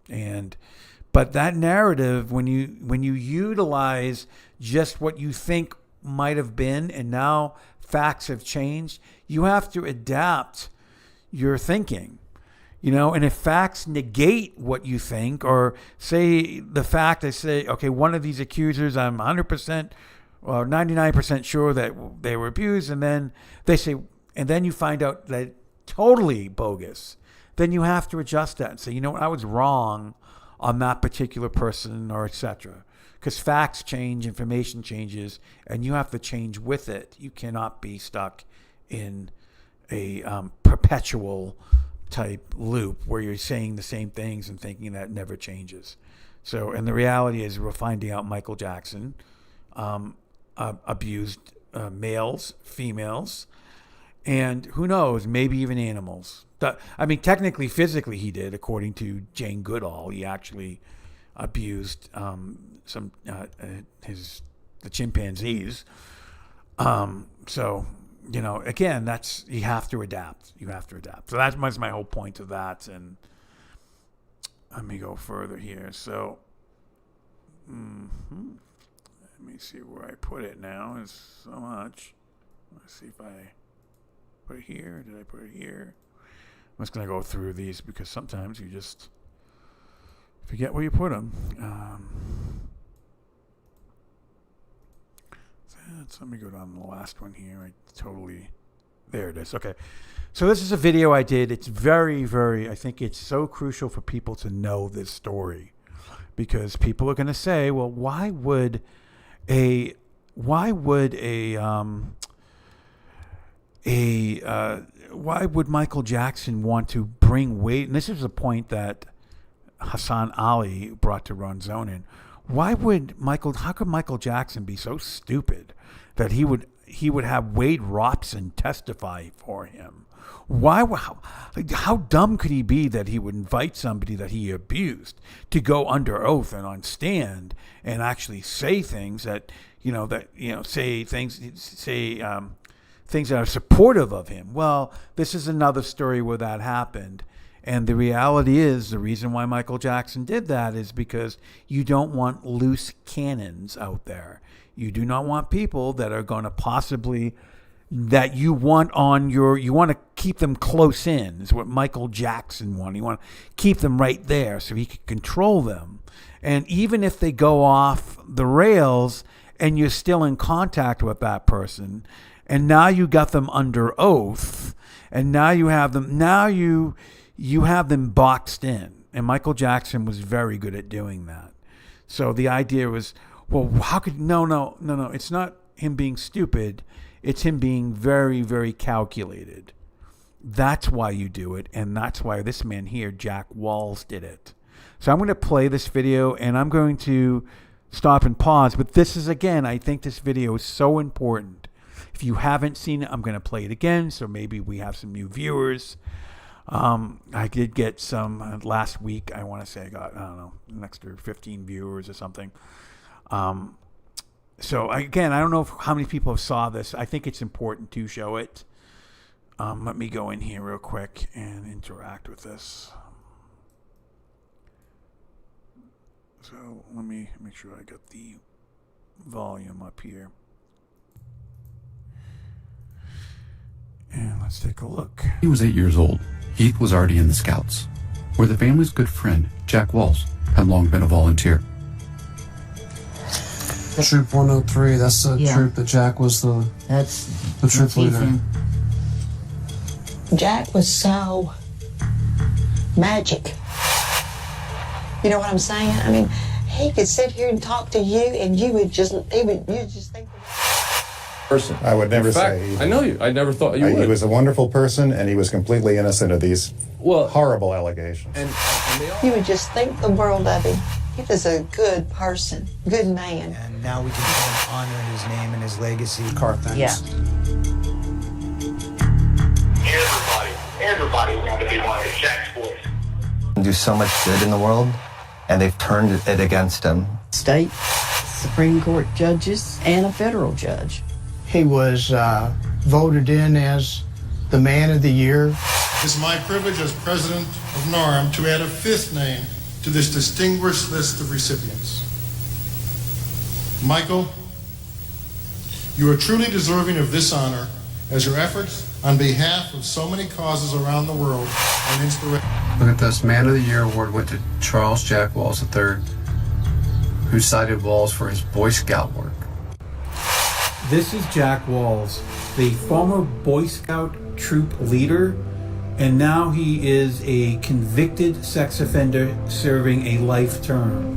But that narrative, when you utilize just what you think might have been, and now facts have changed, you have to adapt your thinking. And if facts negate what you think, or say the fact, I say, okay, one of these accusers, I'm 100% or 99% sure that they were abused, and then they say, and then you find out that totally bogus, then you have to adjust that and say, I was wrong on that particular person, or etc. Because facts change, information changes, and you have to change with it. You cannot be stuck in a perpetual type loop where you're saying the same things and thinking that never changes. So, and the reality is we're finding out Michael Jackson abused males, females, and who knows, maybe even animals. Technically, physically he did, according to Jane Goodall. He actually abused the chimpanzees. So, again, you have to adapt. You have to adapt. So that's my whole point of that. And let me go further here. So, let me see where I put it now. It's so much. Let's see if I put it here. Did I put it here? I'm just going to go through these because sometimes you just forget where you put them. Let me go down to the last one here. There it is. Okay. So this is a video I did. It's very, very, I think it's so crucial for people to know this story, because people are going to say, well, why would Michael Jackson want to bring weight? And this is a point that Hassan Ali brought to Ron Zonen. How could Michael Jackson be so stupid that he would have Wade Robson testify for him? How dumb could he be that he would invite somebody that he abused to go under oath and on stand and actually say things that things that are supportive of him? Well, this is another story where that happened. And the reality is, the reason why Michael Jackson did that is because you don't want loose cannons out there. You do not want people that are going to possibly, that you want to keep them close in, is what Michael Jackson wanted. You want to keep them right there so he could control them. And even if they go off the rails and you're still in contact with that person, and now you got them under oath, and now you have them boxed in. And Michael Jackson was very good at doing that. So the idea was, well, no, it's not him being stupid. It's him being very, very calculated. That's why you do it. And that's why this man here, Jack Walls, did it. So I'm going to play this video and I'm going to stop and pause. But this is, again, I think this video is so important. If you haven't seen it, I'm going to play it again. So maybe we have some new viewers. I did get some last week. I want to say I got, an extra 15 viewers or something. So again, I don't know how many people saw this. I think it's important to show it. Let me go in here real quick and interact with this. So let me make sure I got the volume up here. Let's take a look. He was 8 years old. Heath was already in the Scouts, where the family's good friend, Jack Walls, had long been a volunteer. Troop 103, that's the troop that Jack was the troop leader. Jack was so magic. You know what I'm saying? I mean, he could sit here and talk to you, and you would just think. Person. I would never say. I know you. I never thought you would. He was a wonderful person, and he was completely innocent of these horrible allegations. And you would just think the world of him. He was a good person, good man. And now we can honor his name and his legacy. Car things. Yeah. Everybody wanted to be one of Jack's boys. Do so much good in the world, and they've turned it against him. State Supreme Court judges and a federal judge. He was voted in as the Man of the Year. It's my privilege as president of NARM to add a fifth name to this distinguished list of recipients. Michael, you are truly deserving of this honor, as your efforts on behalf of so many causes around the world are an inspiration. Look at this. Man of the Year award went to Charles Jack Walls III, who cited Walls for his Boy Scout work. This is Jack Walls, the former Boy Scout troop leader, and now he is a convicted sex offender serving a life term.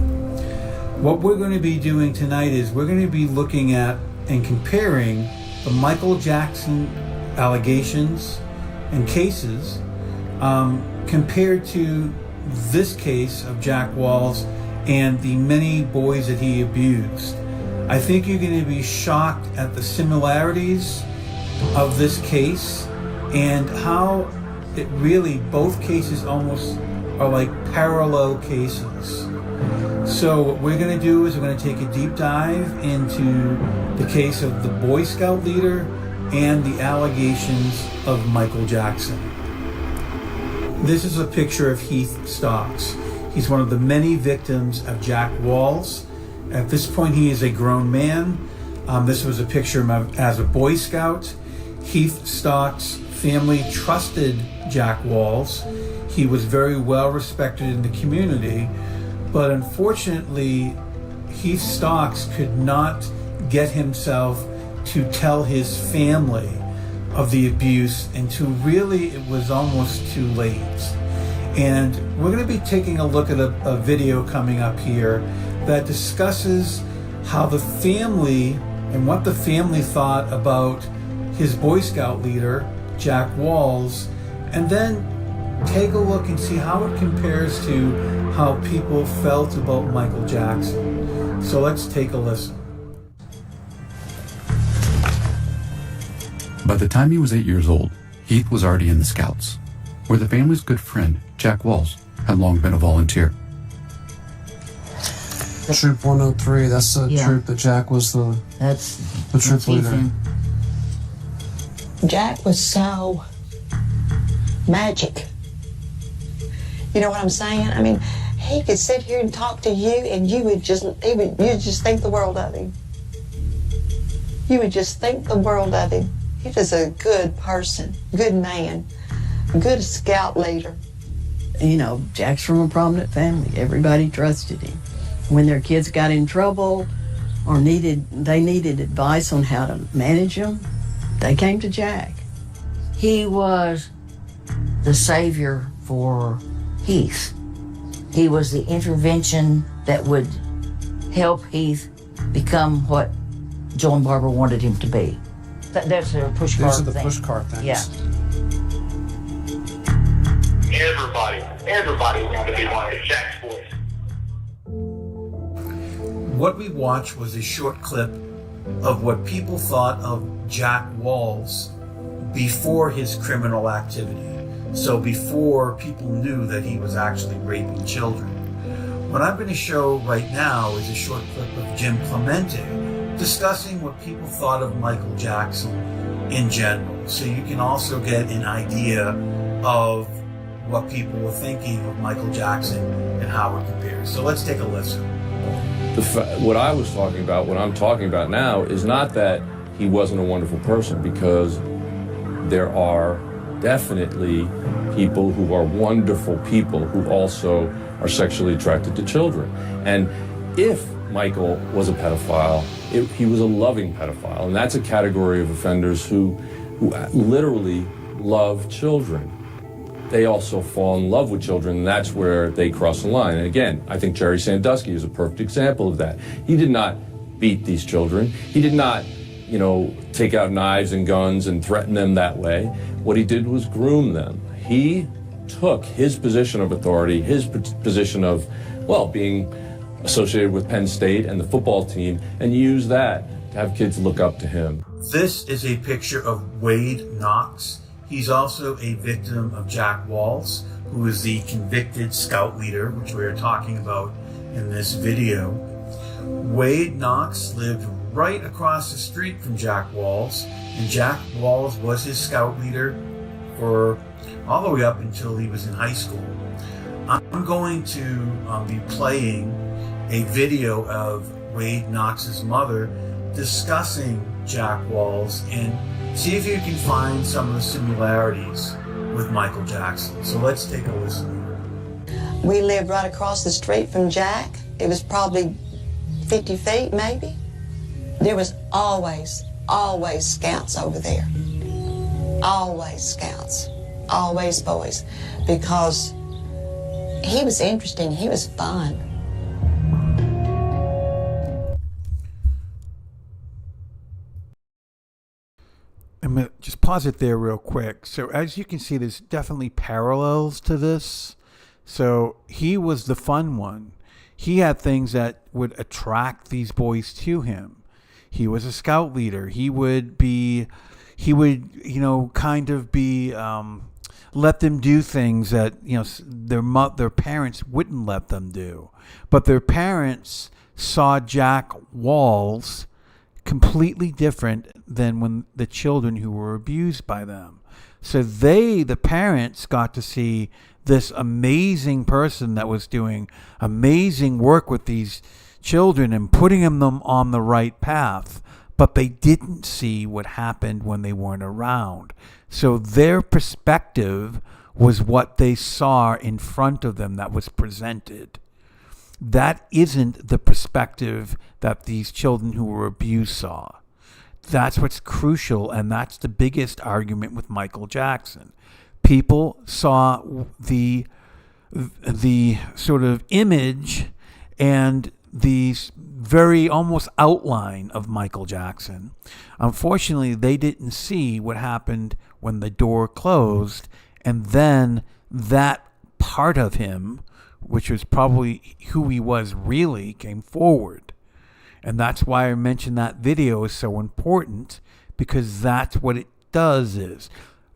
What we're going to be doing tonight is we're going to be looking at and comparing the Michael Jackson allegations and cases compared to this case of Jack Walls and the many boys that he abused. I think you're going to be shocked at the similarities of this case and how it really, both cases almost are like parallel cases. So what we're going to do is we're going to take a deep dive into the case of the Boy Scout leader and the allegations of Michael Jackson. This is a picture of Heath Stocks. He's one of the many victims of Jack Walls. At this point, he is a grown man. This was a picture of him as a Boy Scout. Heath Stocks' family trusted Jack Walls. He was very well respected in the community, but unfortunately, Heath Stocks could not get himself to tell his family of the abuse until really it was almost too late. And we're going to be taking a look at a video coming up here that discusses how the family and what the family thought about his Boy Scout leader, Jack Walls, and then take a look and see how it compares to how people felt about Michael Jackson. So let's take a listen. By the time he was 8 years old, Heath was already in the Scouts, where the family's good friend, Jack Walls, had long been a volunteer. Troop 103, that's the troop that Jack was the troop leader. Jack was so magic. You know what I'm saying? I mean, he could sit here and talk to you, and you'd just think the world of him. You would just think the world of him. He was a good person, good man, good scout leader. You know, Jack's from a prominent family. Everybody trusted him. When their kids got in trouble or they needed advice on how to manage them, they came to Jack. He was the savior for Heath. He was the intervention that would help Heath become what Joe and Barbara wanted him to be. That's a push car thing. Those are the push car things. Yeah. Everybody wanted to be one of Jack's boys. What we watched was a short clip of what people thought of Jack Walls before his criminal activity. So before people knew that he was actually raping children. What I'm going to show right now is a short clip of Jim Clemente discussing what people thought of Michael Jackson in general. So you can also get an idea of what people were thinking of Michael Jackson and how it compares. So let's take a listen. What I was talking about, what I'm talking about now, is not that he wasn't a wonderful person, because there are definitely people who are wonderful people who also are sexually attracted to children. And if Michael was a pedophile, he was a loving pedophile. And that's a category of offenders who literally love children. They also fall in love with children, and that's where they cross the line. And again, I think Jerry Sandusky is a perfect example of that. He did not beat these children. He did not, take out knives and guns and threaten them that way. What he did was groom them. He took his position of authority, his position of, being associated with Penn State and the football team, and used that to have kids look up to him. This is a picture of Wade Knox. He's also a victim of Jack Walls, who is the convicted scout leader, which we are talking about in this video. Wade Knox lived right across the street from Jack Walls, and Jack Walls was his scout leader for all the way up until he was in high school. I'm going to be playing a video of Wade Knox's mother discussing Jack Walls and see if you can find some of the similarities with Michael Jackson. So let's take a listen. We lived right across the street from Jack. It was probably 50 feet, maybe. There was always scouts over there. Always scouts. Always boys. Because he was interesting. He was fun. I'm going to just pause it there real quick. So as you can see, there's definitely parallels to this. So he was the fun one. He had things that would attract these boys to him. He was a scout leader. He would, kind of be, let them do things that, their parents wouldn't let them do. But their parents saw Jack Walls completely different than when the children who were abused by them. So the parents got to see this amazing person that was doing amazing work with these children and putting them on the right path, but they didn't see what happened when they weren't around. So their perspective was what they saw in front of them that was presented. That isn't the perspective that these children who were abused saw. That's what's crucial, and that's the biggest argument with Michael Jackson. People saw the sort of image and the very almost outline of Michael Jackson. Unfortunately, they didn't see what happened when the door closed, and then that part of him, which was probably who he was really, came forward. And that's why I mentioned that video is so important, because that's what it does is,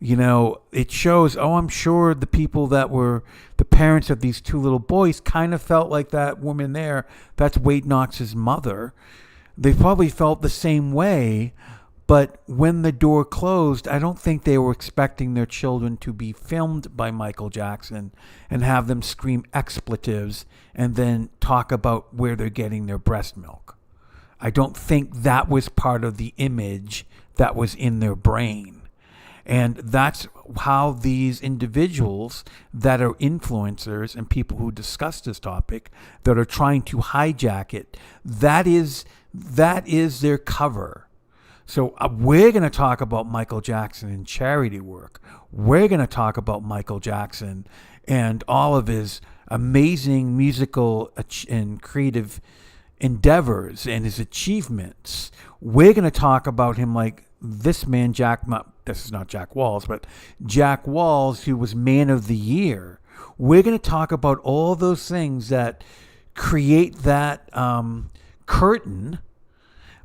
it shows, I'm sure the people that were the parents of these two little boys kind of felt like that woman there. That's Wade Knox's mother. They probably felt the same way, but when the door closed, I don't think they were expecting their children to be filmed by Michael Jackson and have them scream expletives and then talk about where they're getting their breast milk. I don't think that was part of the image that was in their brain. And that's how these individuals that are influencers and people who discuss this topic that are trying to hijack it, that is their cover. So we're going to talk about Michael Jackson and charity work. We're going to talk about Michael Jackson and all of his amazing musical and creative endeavors and his achievements. We're going to talk about him like this man, this is not Jack Walls, but Jack Walls, who was Man of the Year. We're going to talk about all those things that create that curtain,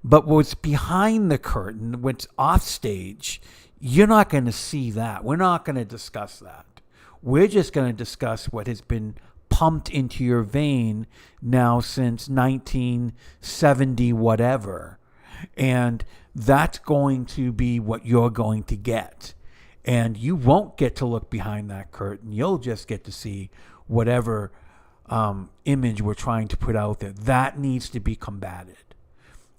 but what's behind the curtain, what's off stage, you're not going to see that. We're not going to discuss that. We're just going to discuss what has been pumped into your vein now since 1970 whatever. And that's going to be what you're going to get. And you won't get to look behind that curtain. You'll just get to see whatever image we're trying to put out there. That needs to be combated.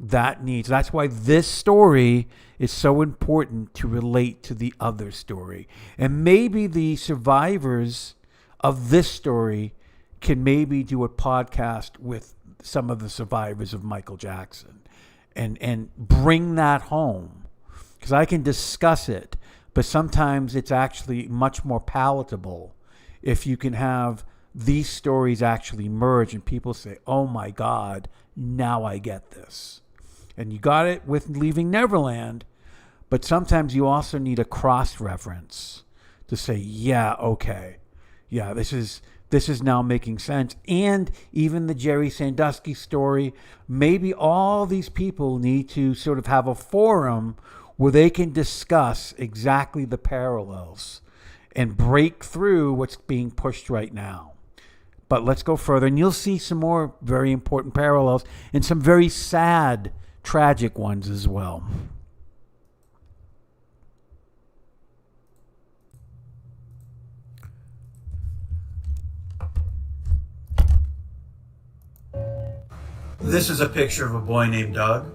That's why this story is so important to relate to the other story. And maybe the survivors of this story can maybe do a podcast with some of the survivors of Michael Jackson and bring that home. Because I can discuss it, but sometimes it's actually much more palatable if you can have these stories actually merge and people say, oh my God, now I get this. And you got it with Leaving Neverland, but sometimes you also need a cross-reference to say, yeah, okay. Yeah, this is now making sense. And even the Jerry Sandusky story, maybe all these people need to sort of have a forum where they can discuss exactly the parallels and break through what's being pushed right now. But let's go further, and you'll see some more very important parallels and some very sad, tragic ones as well. This is a picture of a boy named Doug.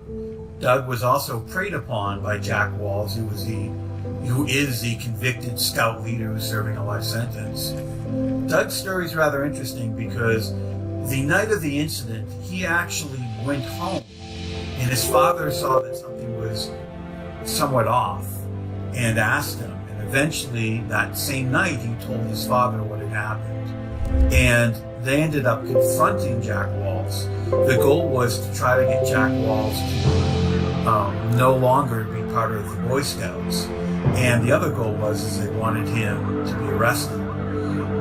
Doug was also preyed upon by Jack Walls, who is the convicted scout leader who's serving a life sentence. Doug's story is rather interesting because the night of the incident, he actually went home, and his father saw that something was somewhat off and asked him. And eventually, that same night, he told his father what had happened. And they ended up confronting Jack Walls. The goal was to try to get Jack Walls to no longer be part of the Boy Scouts. And the other goal was they wanted him to be arrested.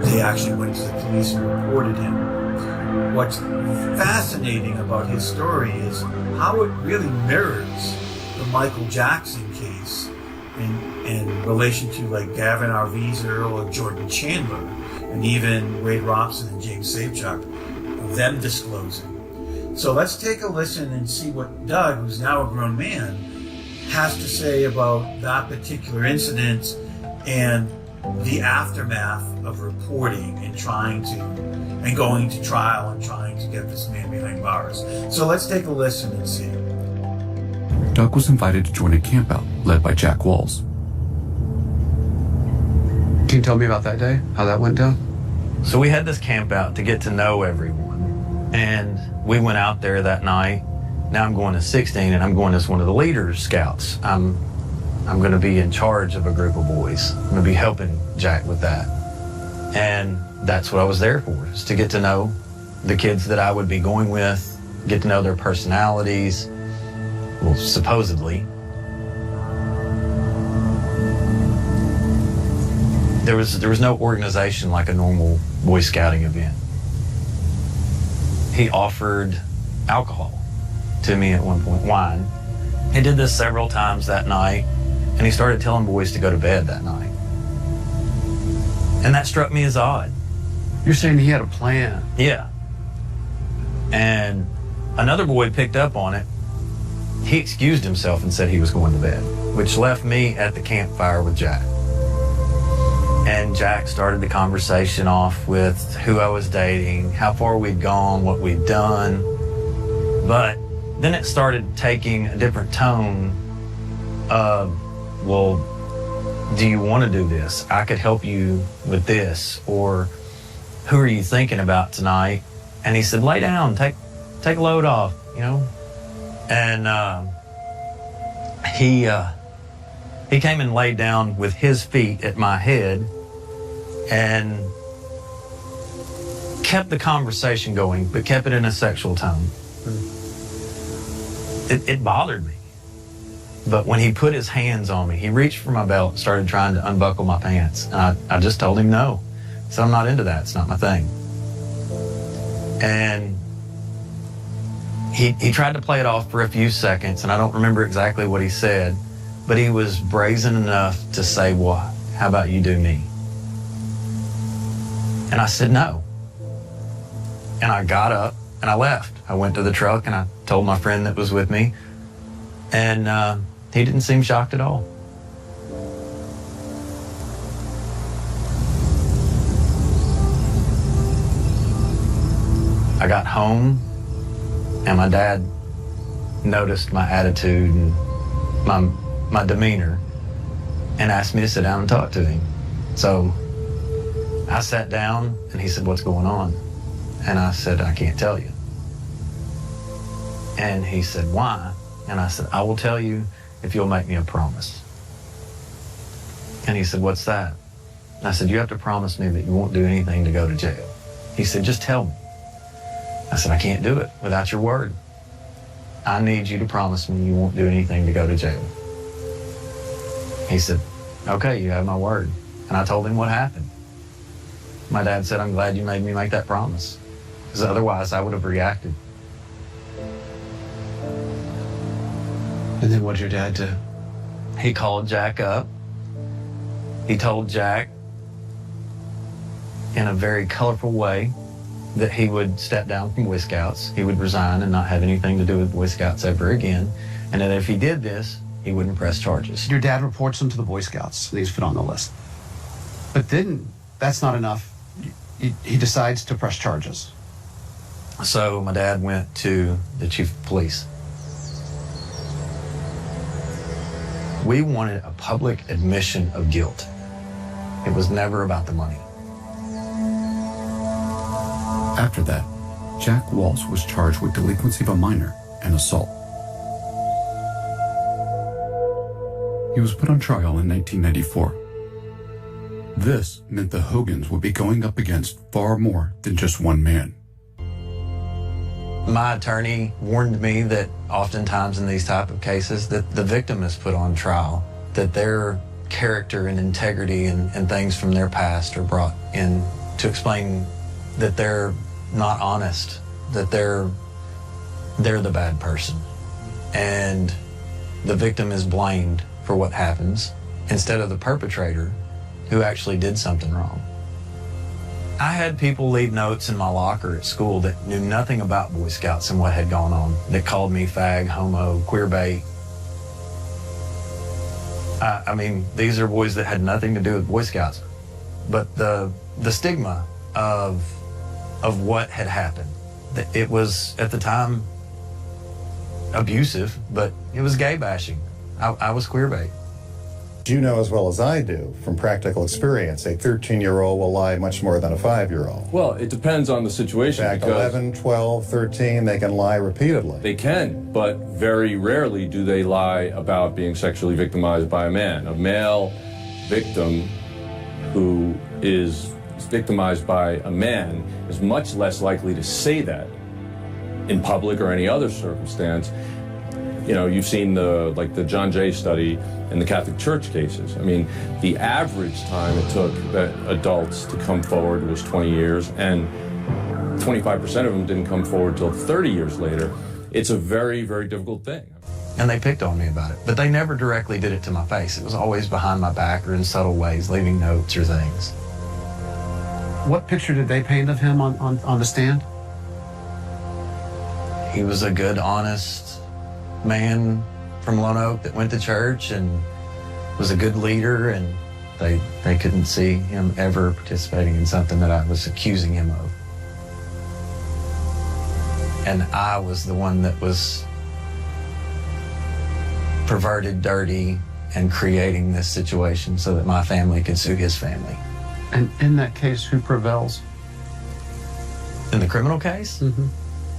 They actually went to the police and reported him. What's fascinating about his story is how it really mirrors the Michael Jackson case in relation to like Gavin Arvizu or Jordan Chandler, and even Wade Robson and James Safechuck, of them disclosing. So let's take a listen and see what Doug, who's now a grown man, has to say about that particular incident and the aftermath of reporting and going to trial and trying to get this man behind bars. So let's take a listen and see. Doug was invited to join a campout led by Jack Walls. Can you tell me about that day? How that went down? So we had this campout to get to know everyone. And we went out there that night. Now I'm going to 16 and I'm going as one of the leaders, scouts. I'm going to be in charge of a group of boys. I'm going to be helping Jack with that. And that's what I was there for, is to get to know the kids that I would be going with, get to know their personalities, well, supposedly. There was no organization like a normal Boy Scouting event. He offered alcohol to me at one point, wine. He did this several times that night, and he started telling boys to go to bed that night. And that struck me as odd. You're saying he had a plan? Yeah. And another boy picked up on it. He excused himself and said he was going to bed, which left me at the campfire with Jack. And Jack started the conversation off with who I was dating, how far we'd gone, what we'd done. But then it started taking a different tone of, well, do you want to do this? I could help you with this. Or who are you thinking about tonight? And he said, lay down, take a load off, you know? And he came and laid down with his feet at my head and kept the conversation going, but kept it in a sexual tone. It bothered me. But when he put his hands on me, he reached for my belt and started trying to unbuckle my pants. And I just told him no. I said, I'm not into that. It's not my thing. And he tried to play it off for a few seconds, and I don't remember exactly what he said, but he was brazen enough to say, well, how about you do me? And I said no. And I got up and I left. I went to the truck and I told my friend that was with me, and he didn't seem shocked at all. I got home and my dad noticed my attitude and my demeanor and asked me to sit down and talk to him. So I sat down and he said, "What's going on?" And I said, "I can't tell you." And he said, "Why?" And I said, "I will tell you if you'll make me a promise." And he said, "What's that?" And I said, "You have to promise me that you won't do anything to go to jail." He said, "Just tell me." I said, "I can't do it without your word. I need you to promise me you won't do anything to go to jail." He said, "Okay, you have my word." And I told him what happened. My dad said, "I'm glad you made me make that promise, because otherwise I would have reacted." And then what did your dad do? He called Jack up. He told Jack in a very colorful way that he would step down from Boy Scouts, he would resign and not have anything to do with Boy Scouts ever again, and that if he did this, he wouldn't press charges. Your dad reports him to the Boy Scouts, and he's put on the list. But then, that's not enough. He decides to press charges. So my dad went to the chief of police. We wanted a public admission of guilt. It was never about the money. After that, Jack Walsh was charged with delinquency of a minor and assault. He was put on trial in 1994. This meant the Hogans would be going up against far more than just one man. My attorney warned me that oftentimes in these type of cases that the victim is put on trial, that their character and integrity and things from their past are brought in to explain that they're not honest, that they're the bad person. And the victim is blamed for what happens instead of the perpetrator who actually did something wrong. I had people leave notes in my locker at school that knew nothing about Boy Scouts and what had gone on, that called me fag, homo, queer bait. I mean, these are boys that had nothing to do with Boy Scouts. But the stigma of what had happened, it was, at the time, abusive, but it was gay bashing. I was queer bait. You know as well as I do, from practical experience, a 13-year-old will lie much more than a 5-year-old. Well, it depends on the situation. In fact, because 11, 12, 13, they can lie repeatedly. They can, but very rarely do they lie about being sexually victimized by a man. A male victim who is victimized by a man is much less likely to say that in public or any other circumstance. You know, you've seen the John Jay study in the Catholic Church cases. I mean, the average time it took adults to come forward was 20 years, and 25% of them didn't come forward till 30 years later. It's a very, very difficult thing. And they picked on me about it, but they never directly did it to my face. It was always behind my back or in subtle ways, leaving notes or things. What picture did they paint of him on the stand? He was a good, honest man from Lone Oak that went to church and was a good leader, and they couldn't see him ever participating in something that I was accusing him of. And I was the one that was perverted, dirty, and creating this situation so that my family could sue his family. And in that case, who prevails? In the criminal case? Mm-hmm.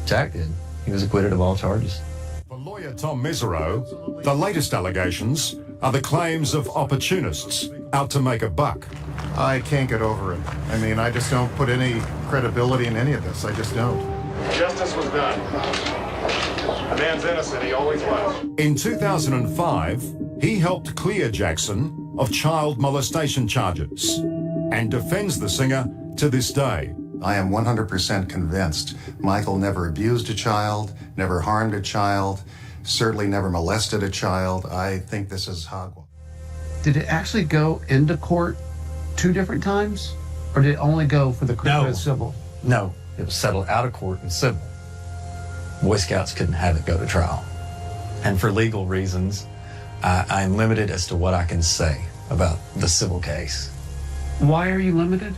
Jack did. He was acquitted of all charges. For lawyer Tom Mesereau, the latest allegations are the claims of opportunists out to make a buck. I can't get over it. I mean, I just don't put any credibility in any of this. I just don't. Justice was done. The man's innocent. He always was. In 2005, he helped clear Jackson of child molestation charges and defends the singer to this day. I am 100% convinced Michael never abused a child, never harmed a child, certainly never molested a child. I think this is hogwash. Did it actually go into court 2 different times? Or did it only go for the criminal and civil? No, it was settled out of court in civil. Boy Scouts couldn't have it go to trial. And for legal reasons, I'm limited as to what I can say about the civil case. Why are you limited?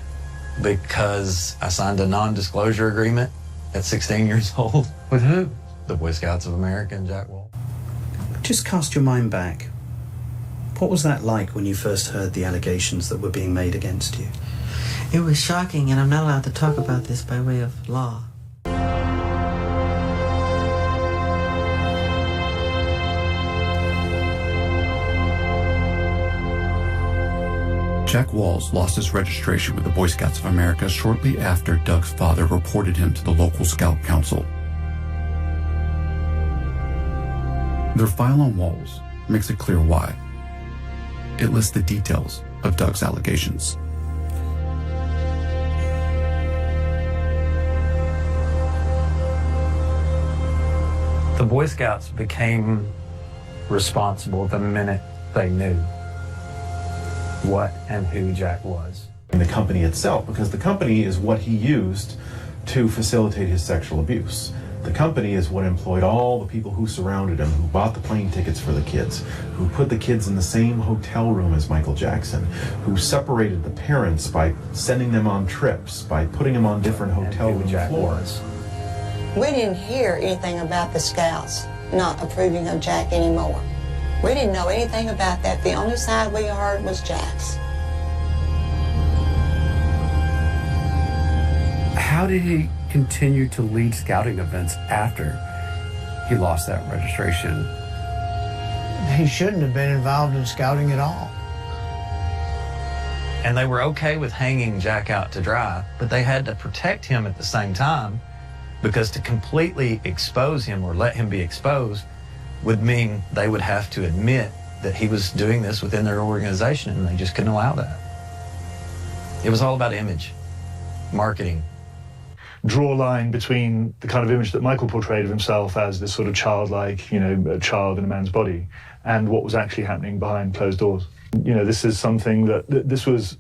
Because I signed a non-disclosure agreement at 16 years old. With who? the Boy Scouts of America and Jack Wall. Just cast your mind back. What was that like when you first heard the allegations that were being made against you? It was shocking, and I'm not allowed to talk about this by way of law. Jack Walls lost his registration with the Boy Scouts of America shortly after Doug's father reported him to the local Scout Council. Their file on Walls makes it clear why. It lists the details of Doug's allegations. The Boy Scouts became responsible the minute they knew what and who Jack was. In the company itself, because the company is what he used to facilitate his sexual abuse. The company is what employed all the people who surrounded him, who bought the plane tickets for the kids, who put the kids in the same hotel room as Michael Jackson, who separated the parents by sending them on trips, by putting them on different hotel room floors. We didn't hear anything about the Scouts not approving of Jack anymore. We didn't know anything about that. The only side we heard was Jack's. How did he continue to lead scouting events after he lost that registration? He shouldn't have been involved in scouting at all. And they were okay with hanging Jack out to dry, but they had to protect him at the same time, because to completely expose him or let him be exposed would mean they would have to admit that he was doing this within their organization, and they just couldn't allow that. It was all about image, marketing. Draw a line between the kind of image that Michael portrayed of himself as this sort of childlike, a child in a man's body, and what was actually happening behind closed doors. This is something this was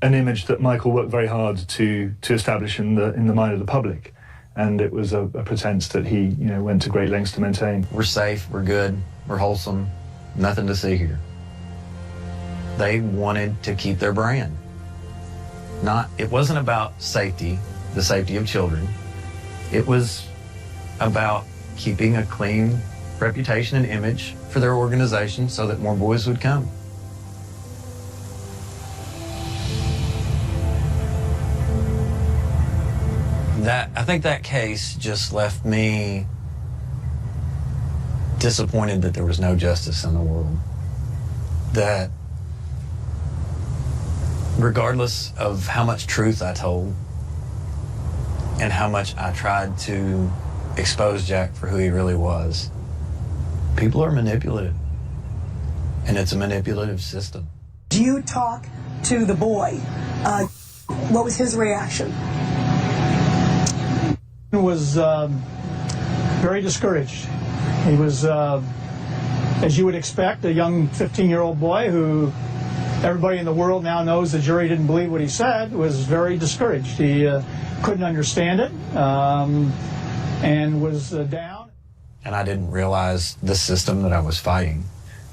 an image that Michael worked very hard to establish in the mind of the public. And it was a pretense that he, went to great lengths to maintain. We're safe, we're good, we're wholesome, nothing to see here. They wanted to keep their brand. It wasn't about safety, the safety of children. It was about keeping a clean reputation and image for their organization so that more boys would come. I think that case just left me disappointed that there was no justice in the world. That regardless of how much truth I told and how much I tried to expose Jack for who he really was, people are manipulative, and it's a manipulative system. Do you talk to the boy? What was his reaction? He was very discouraged. He was, as you would expect, a young 15-year-old boy who everybody in the world now knows the jury didn't believe what he said, was very discouraged. He couldn't understand it and was down. And I didn't realize the system that I was fighting.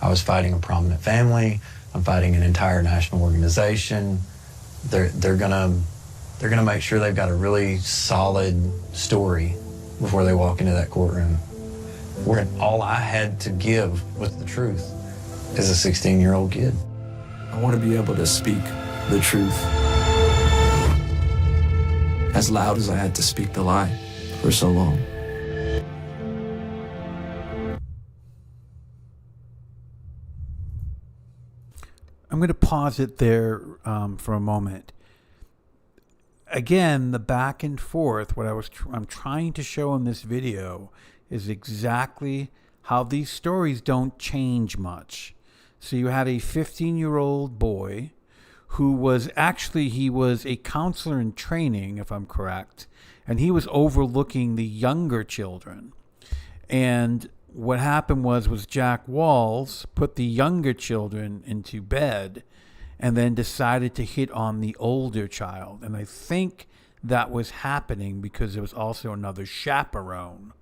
I was fighting a prominent family. I'm fighting an entire national organization. They're gonna make sure they've got a really solid story before they walk into that courtroom. Where all I had to give was the truth as a 16-year-old kid. I want to be able to speak the truth as loud as I had to speak the lie for so long. I'm going to pause it there for a moment. Again, the back and forth, what I'm trying to show in this video is exactly how these stories don't change much. So you had a 15-year-old boy who was he was a counselor in training, if I'm correct, and he was overlooking the younger children. And what happened was Jack Walls put the younger children into bed and then decided to hit on the older child. And I think that was happening because there was also another chaperone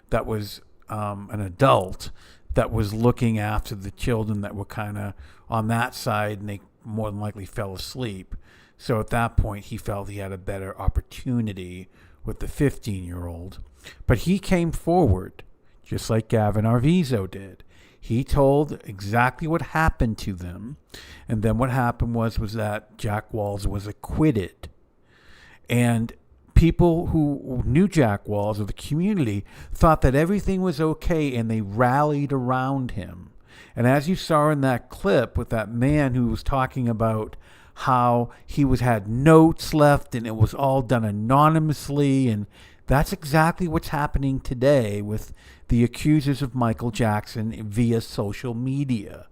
that was an adult that was looking after the children that were kind of on that side, and they more than likely fell asleep. So at that point, he felt he had a better opportunity with the 15-year-old. But he came forward just like Gavin Arvizo did. He told exactly what happened to them, and then what happened was that Jack Walls was acquitted. And people who knew Jack Walls, or the community, thought that everything was okay, and they rallied around him. And as you saw in that clip with that man who was talking about how he had notes left and it was all done anonymously, and that's exactly what's happening today with the accusers of Michael Jackson via social media.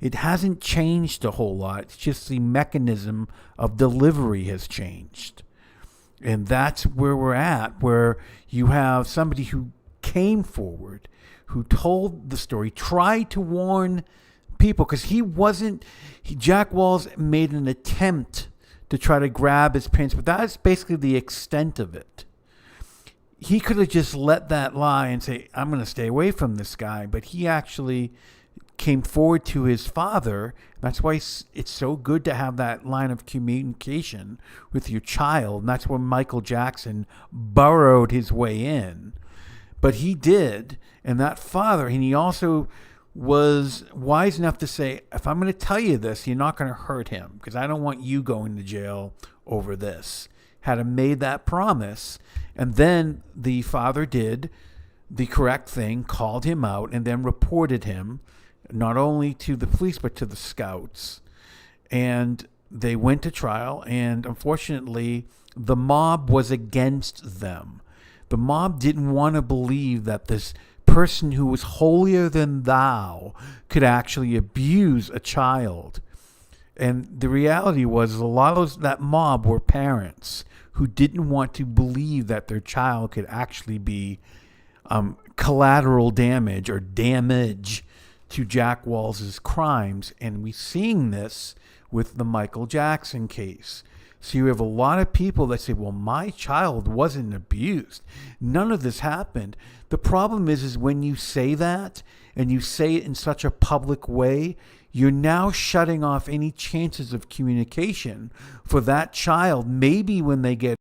It hasn't changed a whole lot. It's just the mechanism of delivery has changed. And that's where we're at, where you have somebody who came forward, who told the story, tried to warn people, because Jack Walls made an attempt to try to grab his parents, but that's basically the extent of it. He could have just let that lie and say, I'm going to stay away from this guy, but he actually came forward to his father. That's why it's so good to have that line of communication with your child. And that's where Michael Jackson burrowed his way in. But he did. And that father, and he also was wise enough to say, if I'm going to tell you this, you're not going to hurt him, because I don't want you going to jail over this. Had made that promise. And then the father did the correct thing, called him out, and then reported him not only to the police but to the scouts. And they went to trial, and unfortunately the mob was against them. The mob didn't want to believe that this person who was holier than thou could actually abuse a child. And the reality was a lot of that mob were parents who didn't want to believe that their child could actually be collateral damage or damage to Jack Walls' crimes. And we're seeing this with the Michael Jackson case. So you have a lot of people that say, well, my child wasn't abused. None of this happened. The problem is when you say that, and you say it in such a public way, you're now shutting off any chances of communication for that child. Maybe when they get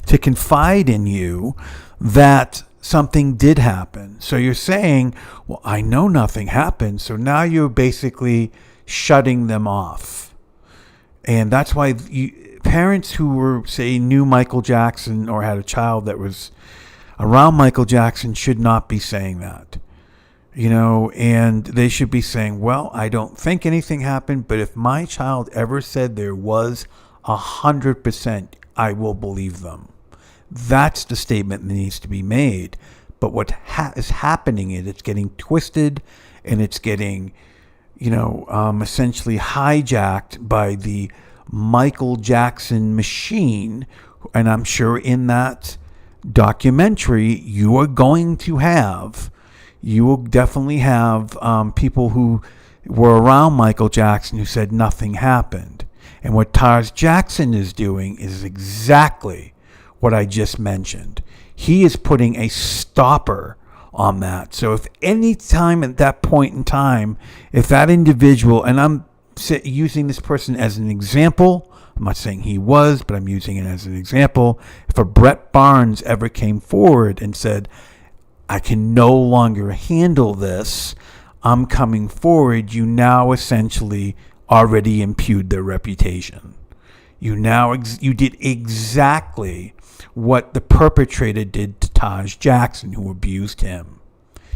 to confide in you that something did happen. So you're saying, well, I know nothing happened. So now you're basically shutting them off. And that's why parents who were, say, knew Michael Jackson or had a child that was around Michael Jackson should not be saying that. And they should be saying, well, I don't think anything happened, but if my child ever said there was, 100%, I will believe them. That's the statement that needs to be made. But what is happening is it's getting twisted, and it's getting, essentially hijacked by the Michael Jackson machine. And I'm sure in that documentary, you will definitely have people who were around Michael Jackson who said nothing happened. And what Taj Jackson is doing is exactly what I just mentioned. He is putting a stopper on that. So if any time at that point in time, if that individual, and I'm using this person as an example, I'm not saying he was, but I'm using it as an example. If a Brett Barnes ever came forward and said, I can no longer handle this, I'm coming forward, you now essentially already impugned their reputation. You did exactly what the perpetrator did to Taj Jackson, who abused him.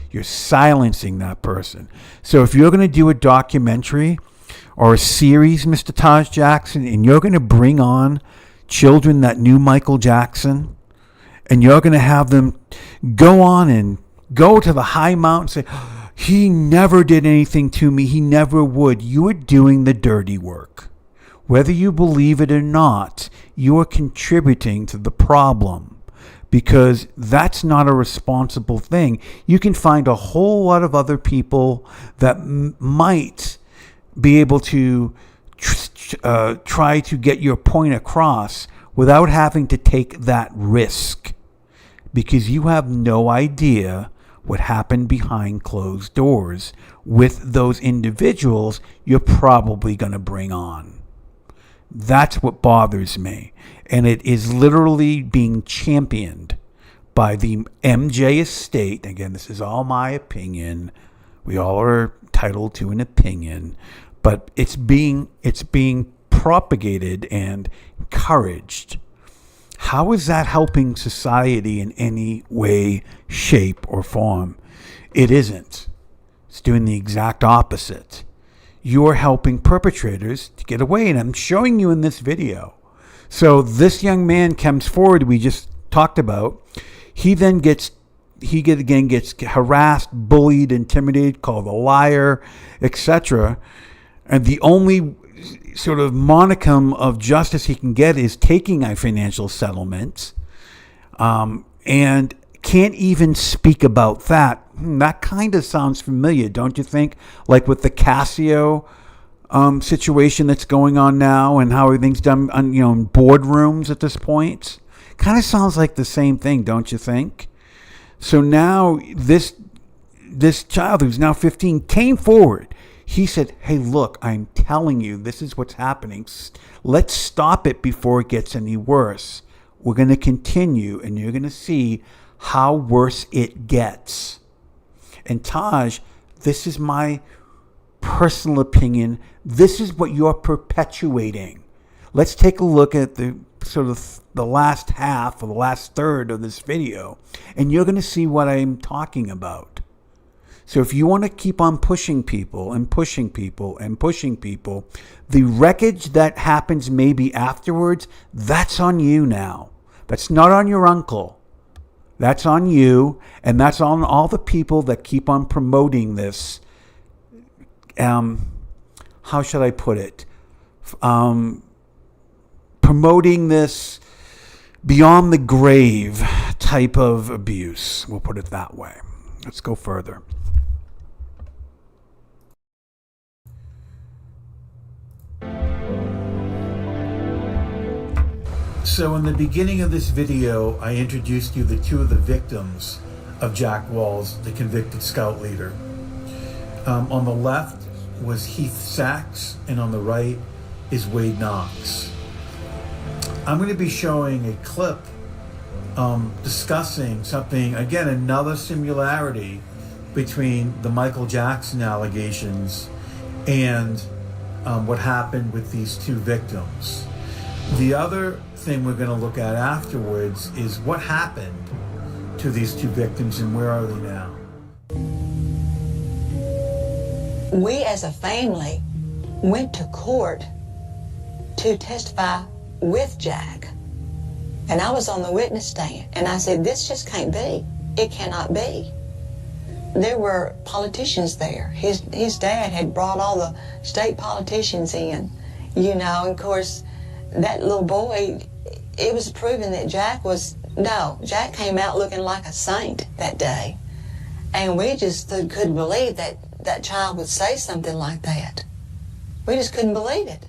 You're silencing that person. So if you're going to do a documentary or a series, Mr. Taj Jackson, and you're going to bring on children that knew Michael Jackson, and you're going to have them go on and go to the high mountain and say, he never did anything to me, he never would. You are doing the dirty work. Whether you believe it or not, you are contributing to the problem, because that's not a responsible thing. You can find a whole lot of other people that might be able to try to get your point across without having to take that risk, because you have no idea what happened behind closed doors with those individuals you're probably going to bring on. That's what bothers me. And it is literally being championed by the MJ estate. Again, this is all my opinion. We all are entitled to an opinion, but it's being propagated and encouraged. How is that helping society in any way, shape, or form? It isn't. It's doing the exact opposite. You're helping perpetrators to get away, and I'm showing you in this video. So this young man comes forward, we just talked about. He then gets harassed, bullied, intimidated, called a liar, etc. And the only sort of monicum of justice he can get is taking a financial settlement, and can't even speak about that. That kind of sounds familiar, don't you think? Like with the Casio situation that's going on now, and how everything's done, in boardrooms at this point. Kind of sounds like the same thing, don't you think? So now this child who's now 15 came forward. He said, hey, look, I'm telling you, this is what's happening. Let's stop it before it gets any worse. We're going to continue, and you're going to see how worse it gets. And Taj, this is my personal opinion. This is what you're perpetuating. Let's take a look at the sort of the last half or the last third of this video, and you're going to see what I'm talking about. So if you want to keep on pushing people and pushing people and pushing people, the wreckage that happens maybe afterwards, that's on you now. That's not on your uncle. That's on you, and that's on all the people that keep on promoting this. How should I put it? Promoting this beyond the grave type of abuse. We'll put it that way. Let's go further. So in the beginning of this video, I introduced you to two of the victims of Jack Walls, the convicted scout leader. On the left was Heath Sachs, and on the right is Wade Knox. I'm going to be showing a clip discussing something, again, another similarity between the Michael Jackson allegations and what happened with these two victims. The other thing we're going to look at afterwards is what happened to these two victims and where are they now. We as a family went to court to testify with Jack. And I was on the witness stand, and I said, this just can't be. It cannot be. There were politicians there. His dad had brought all the state politicians in, and of course, that little boy, it was proven that Jack came out looking like a saint that day. And we just couldn't believe that that child would say something like that. We just couldn't believe it.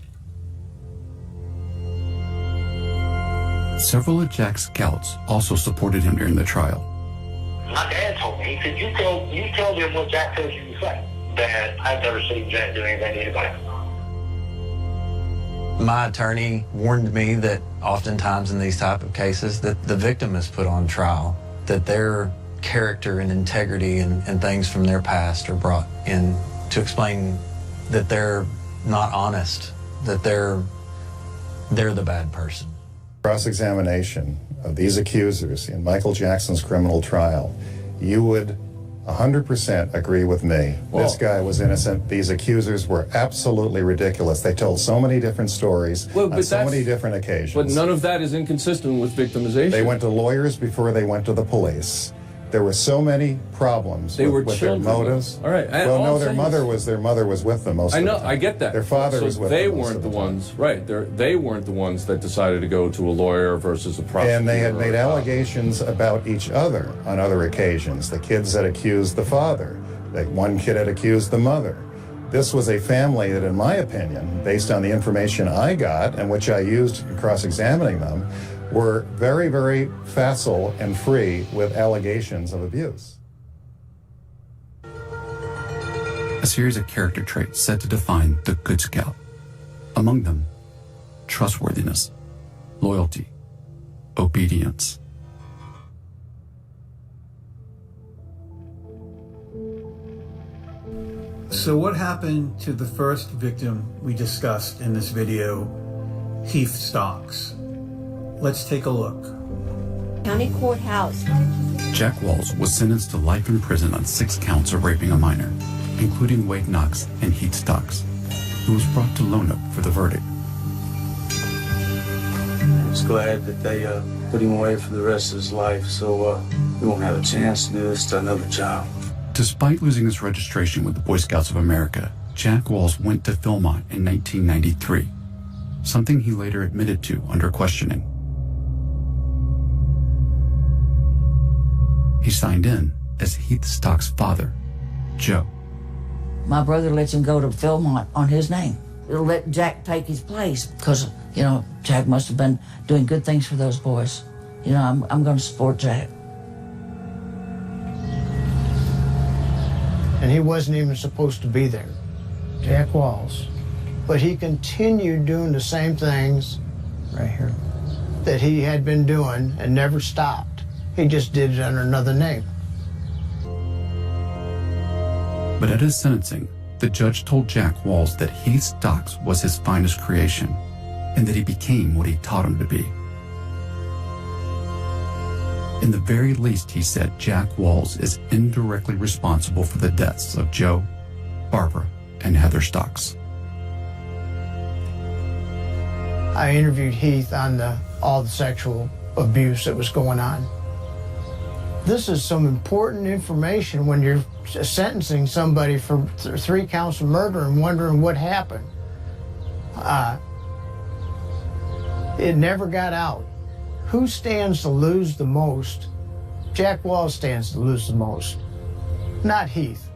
Several of Jack's scouts also supported him during the trial. My dad told me, he said, you tell them what Jack tells you to say, that I've never seen Jack do anything to anybody. My attorney warned me that oftentimes in these type of cases that the victim is put on trial, that their character and integrity and things from their past are brought in to explain that they're not honest, that they're the bad person. Cross-examination of these accusers in Michael Jackson's criminal trial, you would 100% agree with me. Well, this guy was innocent. These accusers were absolutely ridiculous. They told so many different stories on so many different occasions. But none of that is inconsistent with victimization. They went to lawyers before they went to the police. There were so many problems with their motives. All right. Well, no, their mother was with them most of the time. I get that. Their father so was with they them most weren't of the the time. ones, right? They weren't the ones that decided to go to a lawyer versus a prosecutor. And they had made allegations about each other on other occasions. The kids had accused the father. One kid had accused the mother. This was a family that, in my opinion, based on the information I got and which I used in cross-examining them, were very, very facile and free with allegations of abuse. A series of character traits said to define the good scout. Among them, trustworthiness, loyalty, obedience. So what happened to the first victim we discussed in this video, Heath Stocks? Let's take a look. County Courthouse. Jack Walls was sentenced to life in prison on 6 counts of raping a minor, including Wade Knox and Heath Stocks, who was brought to Lone Oak for the verdict. I'm just glad that they put him away for the rest of his life, so he won't have a chance to do this to another child. Despite losing his registration with the Boy Scouts of America, Jack Walls went to Philmont in 1993, something he later admitted to under questioning. He signed in as Heath Stocks' father, Joe. My brother lets him go to Philmont on his name. It'll let Jack take his place because, Jack must have been doing good things for those boys. I'm going to support Jack. And he wasn't even supposed to be there, Jack Walls. But he continued doing the same things right here that he had been doing and never stopped. He just did it under another name. But at his sentencing, the judge told Jack Walls that Heath Stocks was his finest creation and that he became what he taught him to be. In the very least, he said, Jack Walls is indirectly responsible for the deaths of Joe, Barbara, and Heather Stocks. I interviewed Heath on all the sexual abuse that was going on. This is some important information when you're sentencing somebody for 3 counts of murder and wondering what happened. It never got out. Who stands to lose the most? Jack Walls stands to lose the most, not Heath.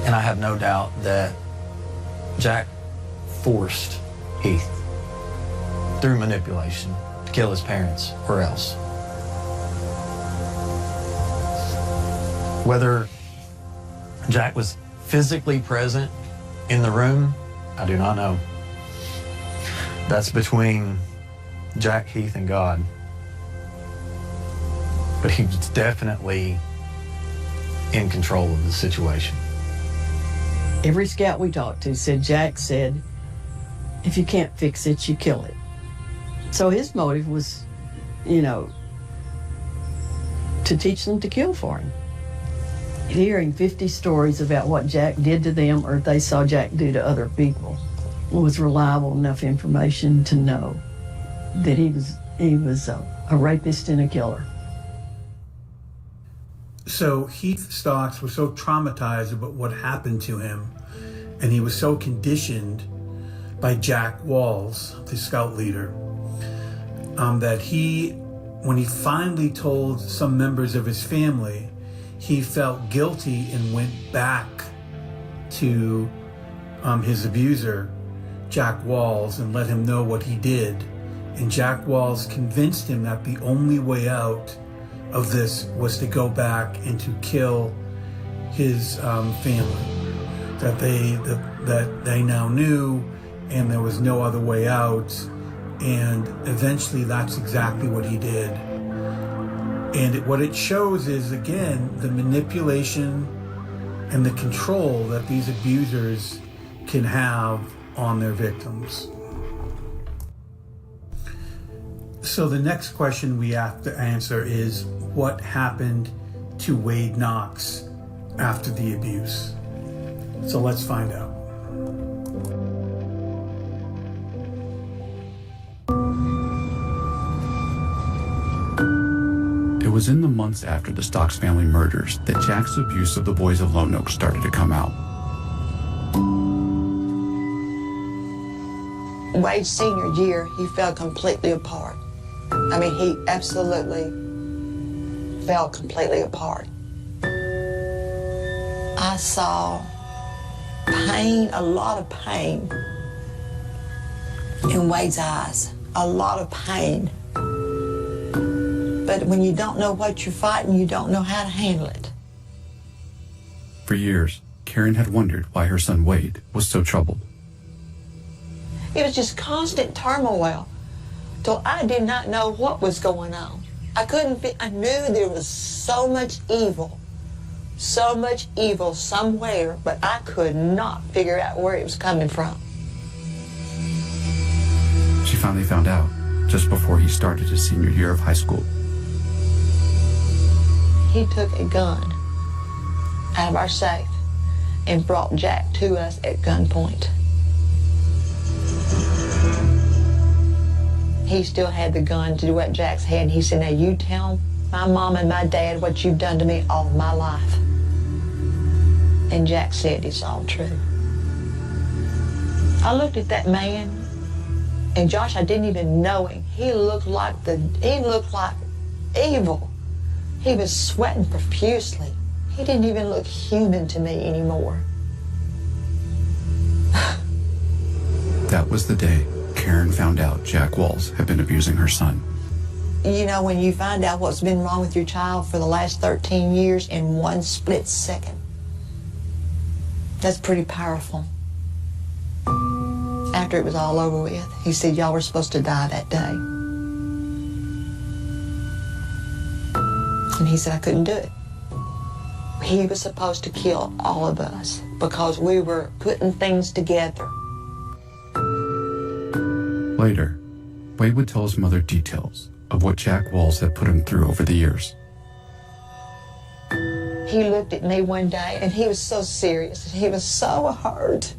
And I have no doubt that Jack forced Heath through manipulation to kill his parents or else. Whether Jack was physically present in the room, I do not know. That's between Jack, Heath, and God. But he was definitely in control of the situation. Every scout we talked to said, Jack said, if you can't fix it, you kill it. So his motive was, to teach them to kill for him. Hearing 50 stories about what Jack did to them or they saw Jack do to other people was reliable enough information to know that he was a rapist and a killer. So Heath Stocks was so traumatized about what happened to him, and he was so conditioned by Jack Walls, the scout leader, that when he finally told some members of his family, he felt guilty and went back to his abuser, Jack Walls, and let him know what he did. And Jack Walls convinced him that the only way out of this was to go back and to kill his family, that they now knew, and there was no other way out. And eventually that's exactly what he did. And what it shows is, again, the manipulation and the control that these abusers can have on their victims. So the next question we have to answer is, what happened to Wade Knox after the abuse? So let's find out. It was in the months after the Stocks family murders that Jack's abuse of the boys of Lone Oak started to come out. Wade's senior year, he fell completely apart. I mean, he absolutely fell completely apart. I saw pain, a lot of pain in Wade's eyes, a lot of pain. But when you don't know what you're fighting, you don't know how to handle it. For years, Karen had wondered why her son Wade was so troubled. It was just constant turmoil. Till I did not know what was going on. I knew there was so much evil somewhere, but I could not figure out where it was coming from. She finally found out just before he started his senior year of high school. He took a gun out of our safe and brought Jack to us at gunpoint. He still had the gun to what Jack's had, and he said, now you tell my mom and my dad what you've done to me all my life. And Jack said it's all true. I looked at that man, and Josh, I didn't even know him. He looked like evil. He was sweating profusely. He didn't even look human to me anymore. That was the day Karen found out Jack Walls had been abusing her son. You know, when you find out what's been wrong with your child for the last 13 years in one split second, that's pretty powerful. After it was all over with, he said, y'all were supposed to die that day. And he said, I couldn't do it. He was supposed to kill all of us because we were putting things together. Later, Wade would tell his mother details of what Jack Walls had put him through over the years. He looked at me one day, and he was so serious, and he was so hurt.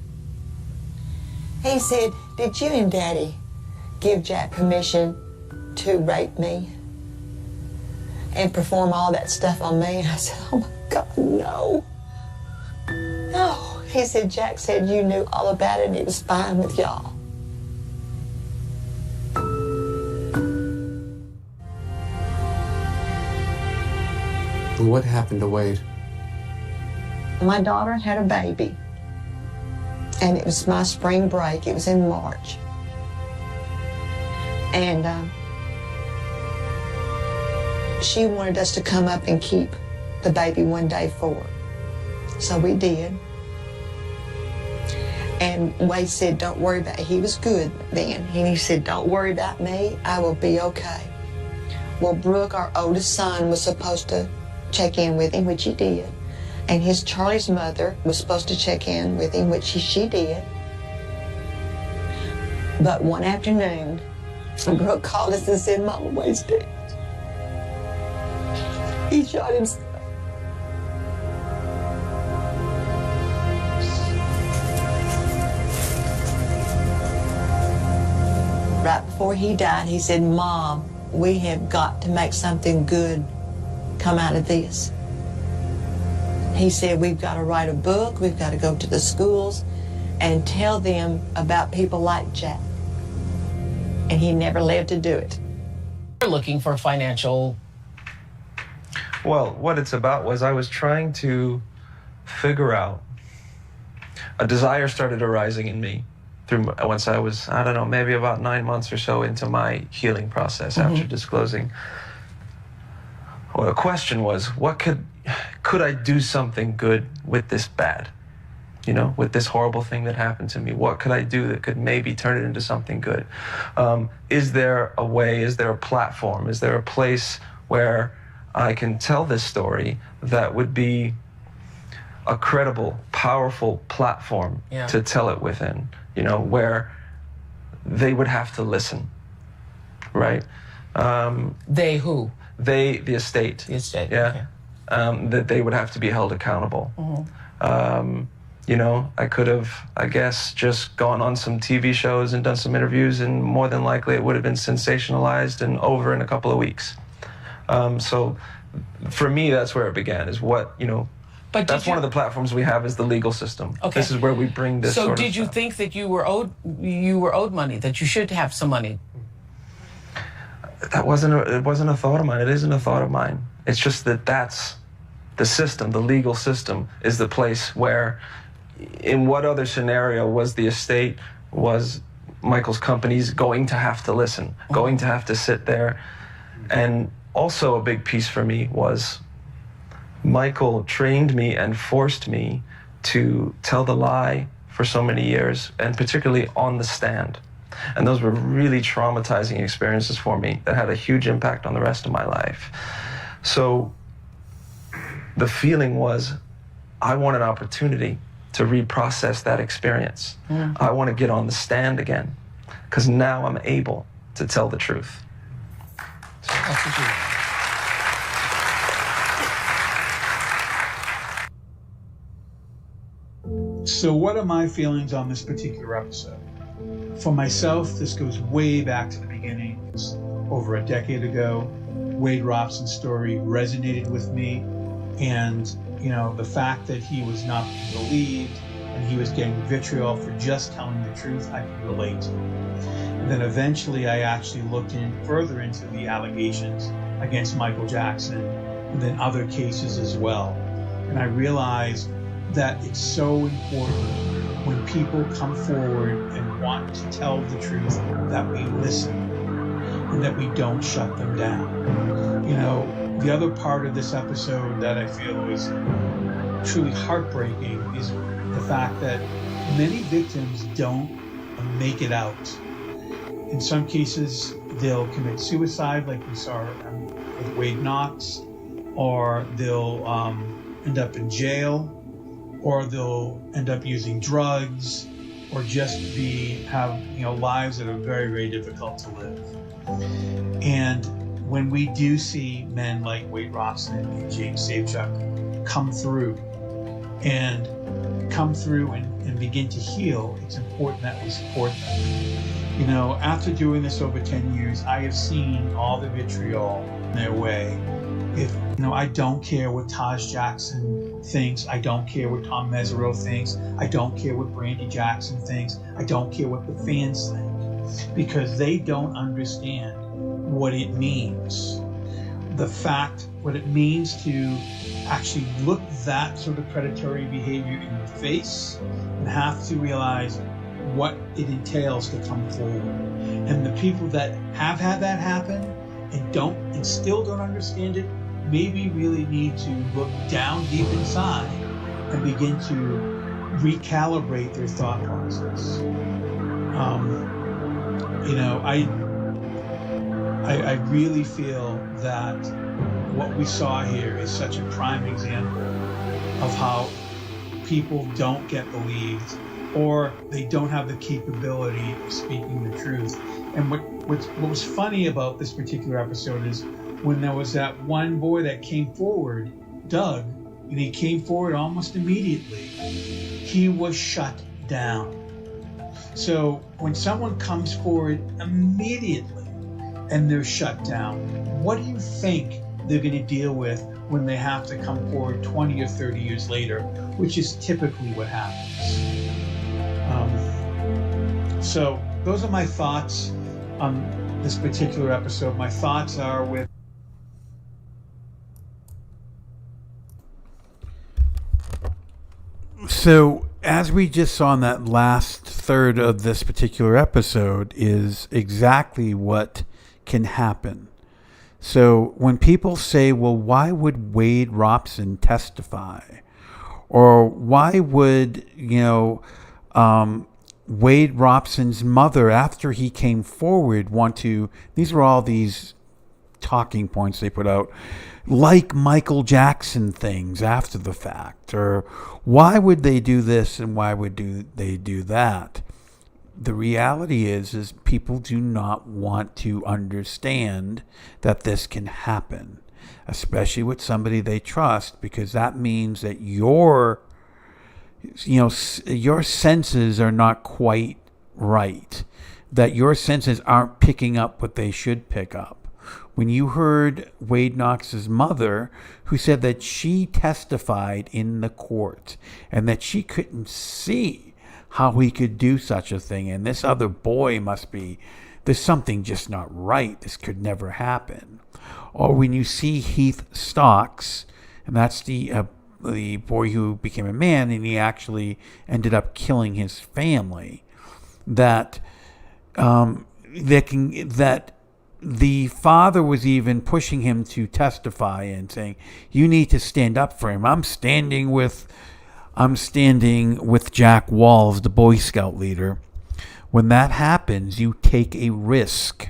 He said, did you and Daddy give Jack permission to rape me and perform all that stuff on me? And I said, oh my God, no. No. He said, Jack said you knew all about it and it was fine with y'all. What happened to Wade? My daughter had a baby, and it was my spring break. It was in March. And she wanted us to come up and keep the baby one day for her. So we did. And Wade said, don't worry about it. He was good then. And he said, don't worry about me. I will be okay. Well, Brooke, our oldest son, was supposed to check in with him, which he did. And his Charlie's mother was supposed to check in with him, which she did. But one afternoon, Brooke called us and said, Mama, Wade's dead. He shot himself. Right before he died, he said, Mom, we have got to make something good come out of this. He said, we've got to write a book, we've got to go to the schools and tell them about people like Jack. And he never lived to do it. We're looking for financial. Well, what it's about was I was trying to figure out, a desire started arising in me once I was, I don't know, maybe about 9 months or so into my healing process after disclosing. Well, the question was, what could I do something good with this bad? You know, with this horrible thing that happened to me? What could I do that could maybe turn it into something good? Is there a way, is there a platform, is there a place where I can tell this story that would be a credible, powerful platform to tell it within? You know, where they would have to listen, right? They who? They, the estate. The estate, yeah. Okay. That they would have to be held accountable. You know, I could have, I guess, just gone on some TV shows and done some interviews, and more than likely it would have been sensationalized and over in a couple of weeks. So for me, that's where it began, is what, you know, but that's one of the platforms we have, is the legal system. Okay. This is where we bring this sort of So did you think that you were owed money, that you should have some money? It wasn't a thought of mine. It isn't a thought of mine. It's just that that's the system. The legal system is the place where, in what other scenario was the estate, was Michael's companies going to have to listen, going to have to sit there? And also a big piece for me was Michael trained me and forced me to tell the lie for so many years, and particularly on the stand. And those were really traumatizing experiences for me that had a huge impact on the rest of my life. So the feeling was, I want an opportunity to reprocess that experience. I want to get on the stand again, because now I'm able to tell the truth. So what are my feelings on this particular episode? For myself, this goes way back to the beginning. It's over a decade ago. Wade Robson's story resonated with me, and the fact that he was not believed and he was getting vitriol for just telling the truth, I could relate to. And then eventually I actually looked further into the allegations against Michael Jackson and then other cases as well. And I realized that it's so important when people come forward and want to tell the truth that we listen and that we don't shut them down. The other part of this episode that I feel is truly heartbreaking is the fact that many victims don't make it out. In some cases, they'll commit suicide, like we saw with Wade Knox, or they'll end up in jail, or they'll end up using drugs, or just have lives that are very, very difficult to live. And when we do see men like Wade Robson and James Safechuck come through and begin to heal, it's important that we support them. After doing this over 10 years, I have seen all the vitriol in their way. I don't care what Taj Jackson thinks. I don't care what Tom Mesereau thinks. I don't care what Brandy Jackson thinks. I don't care what the fans think, because they don't understand what it means. What it means to actually look that sort of predatory behavior in the face and have to realize what it entails to come forward. And the people that have had that happen and still don't understand it, maybe really need to look down deep inside and begin to recalibrate their thought process. I really feel that what we saw here is such a prime example of how people don't get believed, or they don't have the capability of speaking the truth. And what was funny about this particular episode is when there was that one boy that came forward, Doug, and he came forward almost immediately, he was shut down. So when someone comes forward immediately and they're shut down, what do you think they're going to deal with when they have to come forward 20 or 30 years later, which is typically what happens. So those are my thoughts on this particular episode. My thoughts are with So, as we just saw in that last third of this particular episode, is exactly what can happen. So, when people say, well, why would Wade Robson testify? Or why would, Wade Robson's mother, after he came forward, want to... These are all these talking points they put out, like Michael Jackson things after the fact, or why would they do this and why would they do that? The reality is people do not want to understand that this can happen, especially with somebody they trust, because that means that your senses are not quite right, that your senses aren't picking up what they should pick up. When you heard Wade Knox's mother, who said that she testified in the court and that she couldn't see how he could do such a thing, and this other boy there's something just not right, this could never happen. Or when you see Heath Stocks, and that's the boy who became a man and he actually ended up killing his family, that the father was even pushing him to testify and saying, you need to stand up for him. I'm standing with I'm standing with Jack Walls, the Boy Scout leader. When that happens, you take a risk.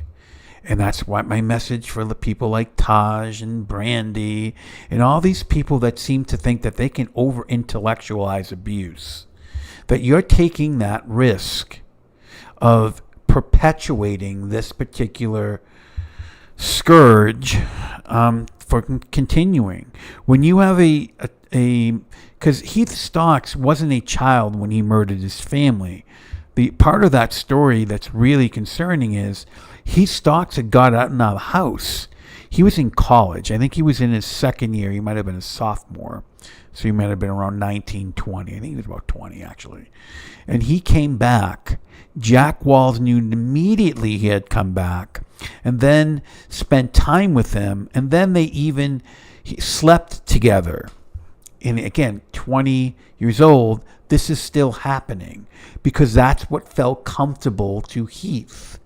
And that's what my message for the people like Taj and Brandy and all these people that seem to think that they can over-intellectualize abuse. That you're taking that risk of perpetuating this particular scourge for continuing. When you have because Heath Stocks wasn't a child when he murdered his family. The part of that story that's really concerning is Heath Stocks had got out of the house. He was in college. I think he was in his second year. He might have been a sophomore. So he might have been around 19, 20. I think he was about 20, actually. And he came back. Jack Walls knew immediately he had come back and then spent time with him. And then they even slept together. And again, 20 years old, this is still happening because that's what felt comfortable to Heath.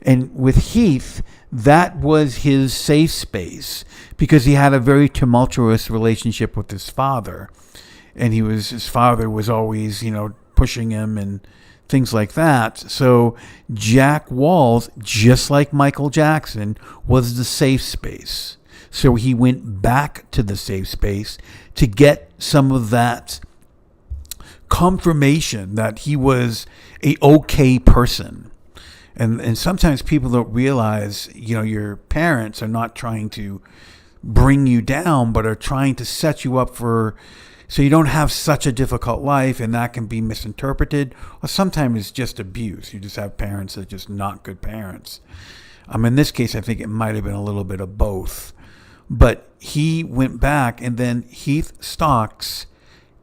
And with Heath, that was his safe space because he had a very tumultuous relationship with his father. And his father was always, pushing him and things like that. So Jack Walls, just like Michael Jackson, was the safe space. So he went back to the safe space to get some of that confirmation that he was a okay person. And sometimes people don't realize, your parents are not trying to bring you down, but are trying to set you up so you don't have such a difficult life, and that can be misinterpreted. Or sometimes it's just abuse. You just have parents that are just not good parents. In this case, I think it might have been a little bit of both. But he went back, and then Heath Stocks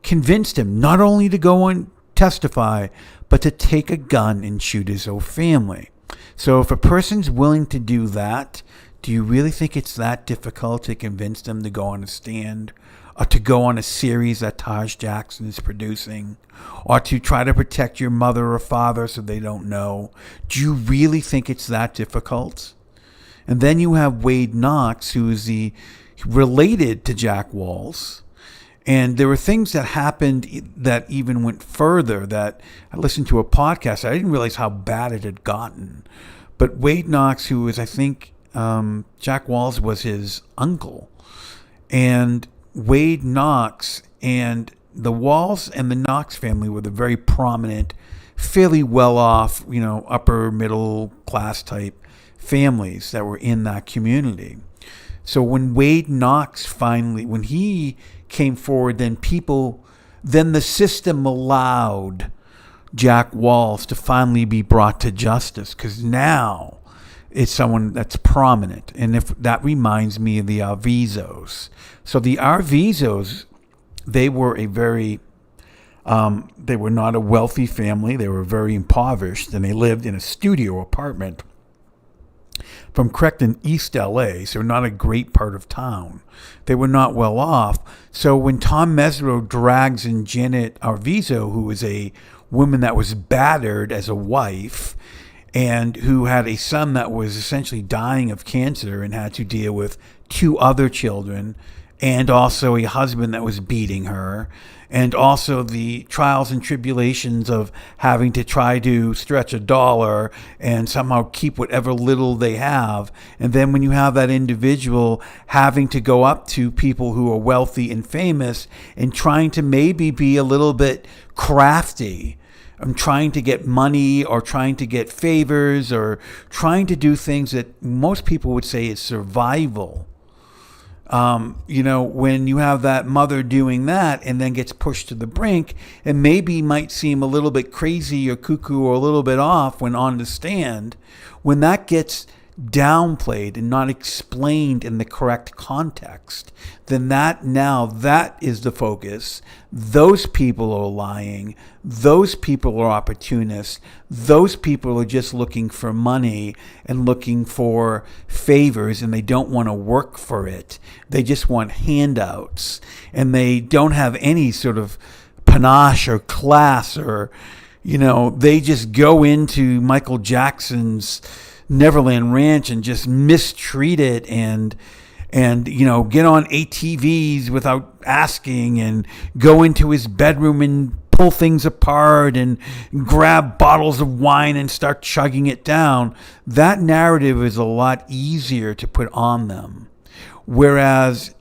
convinced him not only to go and testify, but to take a gun and shoot his own family. So if a person's willing to do that, do you really think it's that difficult to convince them to go on a stand, or to go on a series that Taj Jackson is producing, or to try to protect your mother or father so they don't know? Do you really think it's that difficult? And then you have Wade Knox, who is related to Jack Walls. And there were things that happened that even went further, that I listened to a podcast. I didn't realize how bad it had gotten. But Wade Knox, who was, I think, Jack Walls was his uncle. And Wade Knox and the Walls and the Knox family were the very prominent, fairly well-off, upper middle class type families that were in that community. So when Wade Knox when he came forward, then the system allowed Jack Walls to finally be brought to justice, because now it's someone that's prominent. And if that reminds me of the Arvizos. So the Arvizos, they were they were not a wealthy family. They were very impoverished, and they lived in a studio apartment from Crecton, East LA, so not a great part of town. They were not well off. So when Tom Mesereau drags in Janet Arvizo, who was a woman that was battered as a wife and who had a son that was essentially dying of cancer and had to deal with 2 other children, and also a husband that was beating her, and also the trials and tribulations of having to try to stretch $1 and somehow keep whatever little they have. And then when you have that individual having to go up to people who are wealthy and famous and trying to maybe be a little bit crafty, trying to get money or trying to get favors or trying to do things that most people would say is survival. When you have that mother doing that and then gets pushed to the brink, and maybe might seem a little bit crazy or cuckoo or a little bit off when on the stand, when that gets downplayed and not explained in the correct context, then that is the focus. Those people are lying. Those people are opportunists. Those people are just looking for money and looking for favors, and they don't want to work for it. They just want handouts, and they don't have any sort of panache or class, or they just go into Michael Jackson's Neverland Ranch and just mistreat it and and, get on ATVs without asking and go into his bedroom and pull things apart and grab bottles of wine and start chugging it down. That narrative is a lot easier to put on them. Whereas,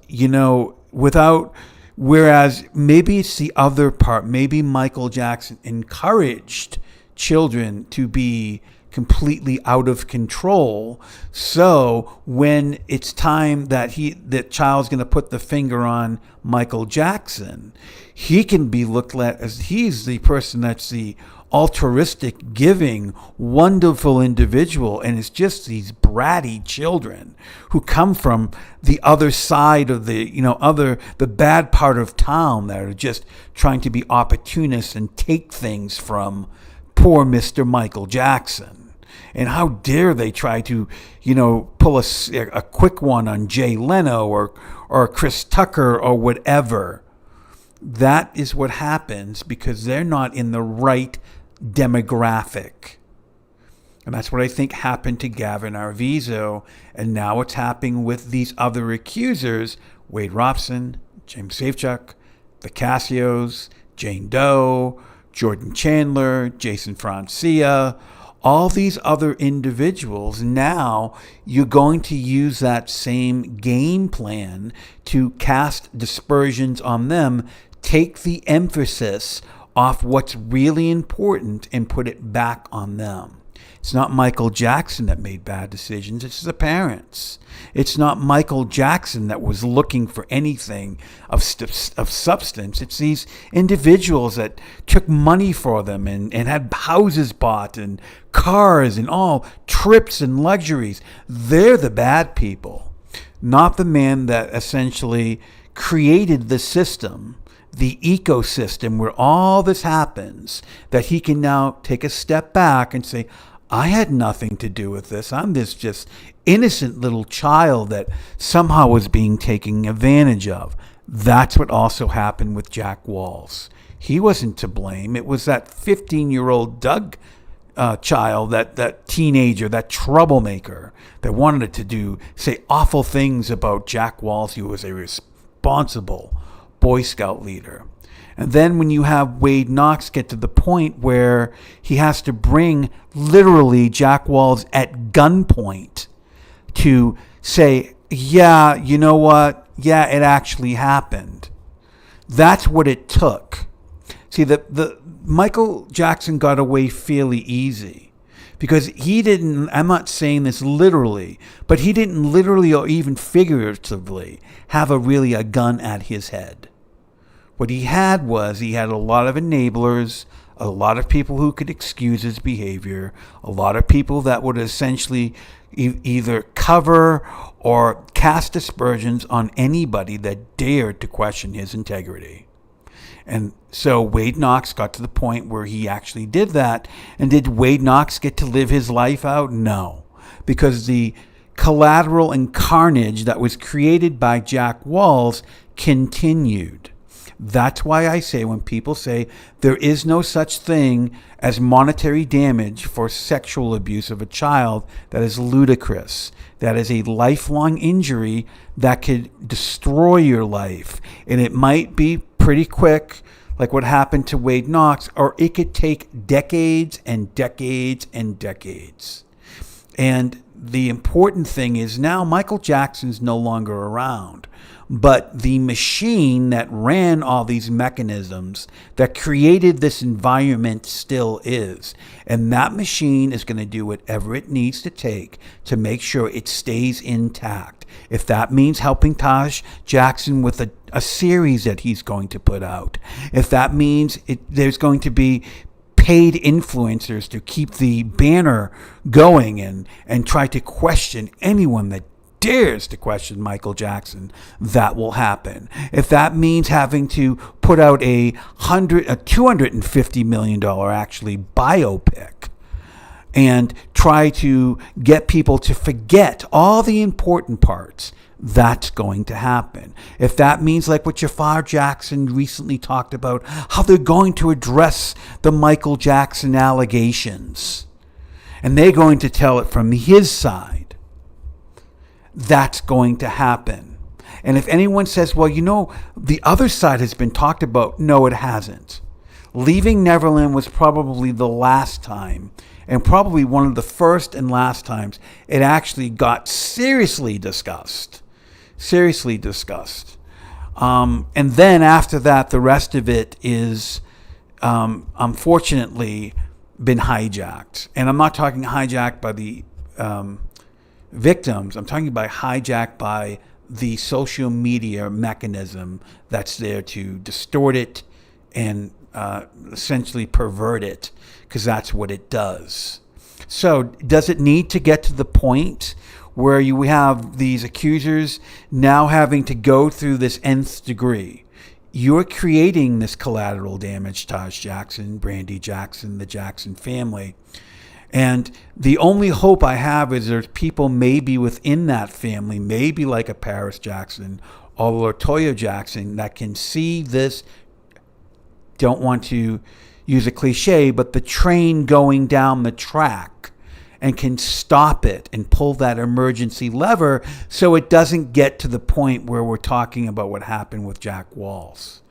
whereas maybe it's the other part. Maybe Michael Jackson encouraged children to be completely out of control. So when it's time that child's going to put the finger on Michael Jackson, he can be looked at as he's the person that's the altruistic, giving, wonderful individual, and it's just these bratty children who come from the other side of the bad part of town that are just trying to be opportunists and take things from poor Mr. Michael Jackson. And how dare they try to, pull a quick one on Jay Leno or Chris Tucker or whatever. That is what happens because they're not in the right demographic. And that's what I think happened to Gavin Arvizo. And now it's happening with these other accusers, Wade Robson, James Safechuck, the Cassios, Jane Doe, Jordan Chandler, Jason Francia, all these other individuals. Now you're going to use that same game plan to cast dispersions on them, take the emphasis off what's really important and put it back on them. It's not Michael Jackson that made bad decisions. It's the parents. It's not Michael Jackson that was looking for anything of substance. It's these individuals that took money for them and had houses bought and cars and all trips and luxuries. They're the bad people, not the man that essentially created the system, the ecosystem where all this happens, that he can now take a step back and say, I had nothing to do with this. I'm this just innocent little child that somehow was being taken advantage of. That's what also happened with Jack Walls. He wasn't to blame. It was that 15-year-old Doug child, that teenager, that troublemaker that wanted to say awful things about Jack Walls. He was a responsible Boy Scout leader. And then when you have Wade Knox get to the point where he has to bring literally Jack Walls at gunpoint to say, yeah, you know what? Yeah, it actually happened. That's what it took. See, the Michael Jackson got away fairly easy because he didn't, I'm not saying this literally, but he didn't literally or even figuratively have a gun at his head. What he had was he had a lot of enablers, a lot of people who could excuse his behavior, a lot of people that would essentially either cover or cast aspersions on anybody that dared to question his integrity. And so Wade Knox got to the point where he actually did that. And did Wade Knox get to live his life out? No, because the collateral and carnage that was created by Jack Walls continued. That's why I say when people say there is no such thing as monetary damage for sexual abuse of a child, that is ludicrous. That is a lifelong injury that could destroy your life. And it might be pretty quick, like what happened to Wade Knox, or it could take decades and decades and decades. And the important thing is now Michael Jackson's no longer around. But the machine that ran all these mechanisms that created this environment still is. And that machine is going to do whatever it needs to take to make sure it stays intact. If that means helping Taj Jackson with a series that he's going to put out. If that means there's going to be paid influencers to keep the banner going and try to question anyone that dares to question Michael Jackson, that will happen. If that means having to put out a $250 million actually biopic and try to get people to forget all the important parts, that's going to happen. If that means like what Jafar Jackson recently talked about, how they're going to address the Michael Jackson allegations, and they're going to tell it from his side. that's going to happen. And if anyone says, well, the other side has been talked about, no, it hasn't. Leaving Neverland was probably the last time, and probably one of the first and last times it actually got seriously discussed. And then after that, the rest of it is, unfortunately, been hijacked. And I'm not talking hijacked by the victims. I'm talking about hijacked by the social media mechanism that's there to distort it and essentially pervert it, because that's what it does. So does it need to get to the point where you have these accusers now having to go through this nth degree? You're creating this collateral damage, Taj Jackson, Brandy Jackson, the Jackson family. And the only hope I have is there's people maybe within that family, maybe like a Paris Jackson or Latoya Jackson, that can see this, don't want to use a cliche, but the train going down the track, and can stop it and pull that emergency lever so it doesn't get to the point where we're talking about what happened with Jack Walls.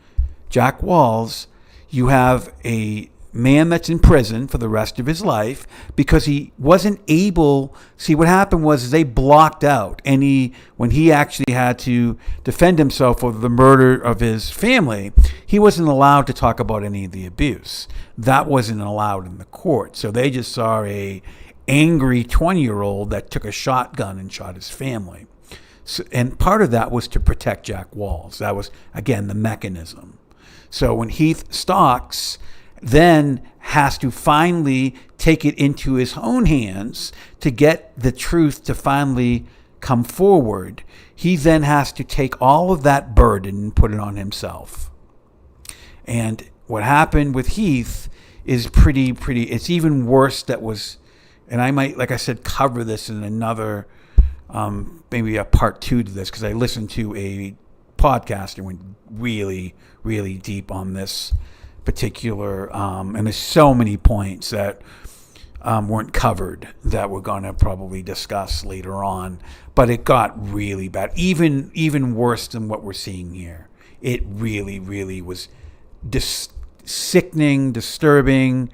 Jack Walls, you have a man that's in prison for the rest of his life because he wasn't able. See, what happened was they blocked out when he actually had to defend himself for the murder of his family, he wasn't allowed to talk about any of the abuse. That wasn't allowed in the court. So they just saw a angry 20-year-old that took a shotgun and shot his family. So, and part of that was to protect Jack Walls. That was, again, the mechanism. So when Heath Stocks then has to finally take it into his own hands to get the truth to finally come forward, he then has to take all of that burden and put it on himself. And what happened with Heath is pretty, it's even worse. And I might, like I said, cover this in another, maybe a part 2 to this, because I listened to a podcast and went really, really deep on this particular, and there's so many points that weren't covered that we're going to probably discuss later on. But it got really bad, even worse than what we're seeing here. It really, really was sickening, disturbing,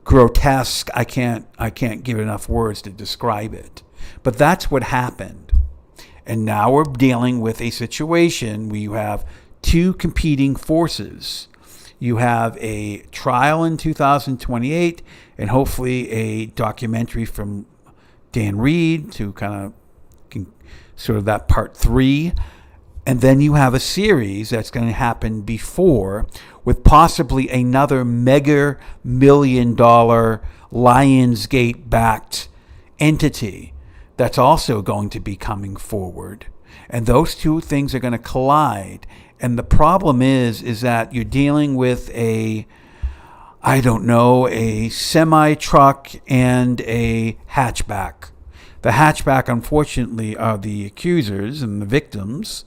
grotesque. I can't give enough words to describe it. But that's what happened. And now we're dealing with a situation where you have two competing forces. You have a trial in 2028 and hopefully a documentary from Dan Reed to kind of sort of that part 3. And then you have a series that's going to happen before with possibly another mega $1 million Lionsgate-backed entity that's also going to be coming forward. And those two things are going to collide. And the problem is that you're dealing with a semi-truck and a hatchback. The hatchback, unfortunately, are the accusers and the victims.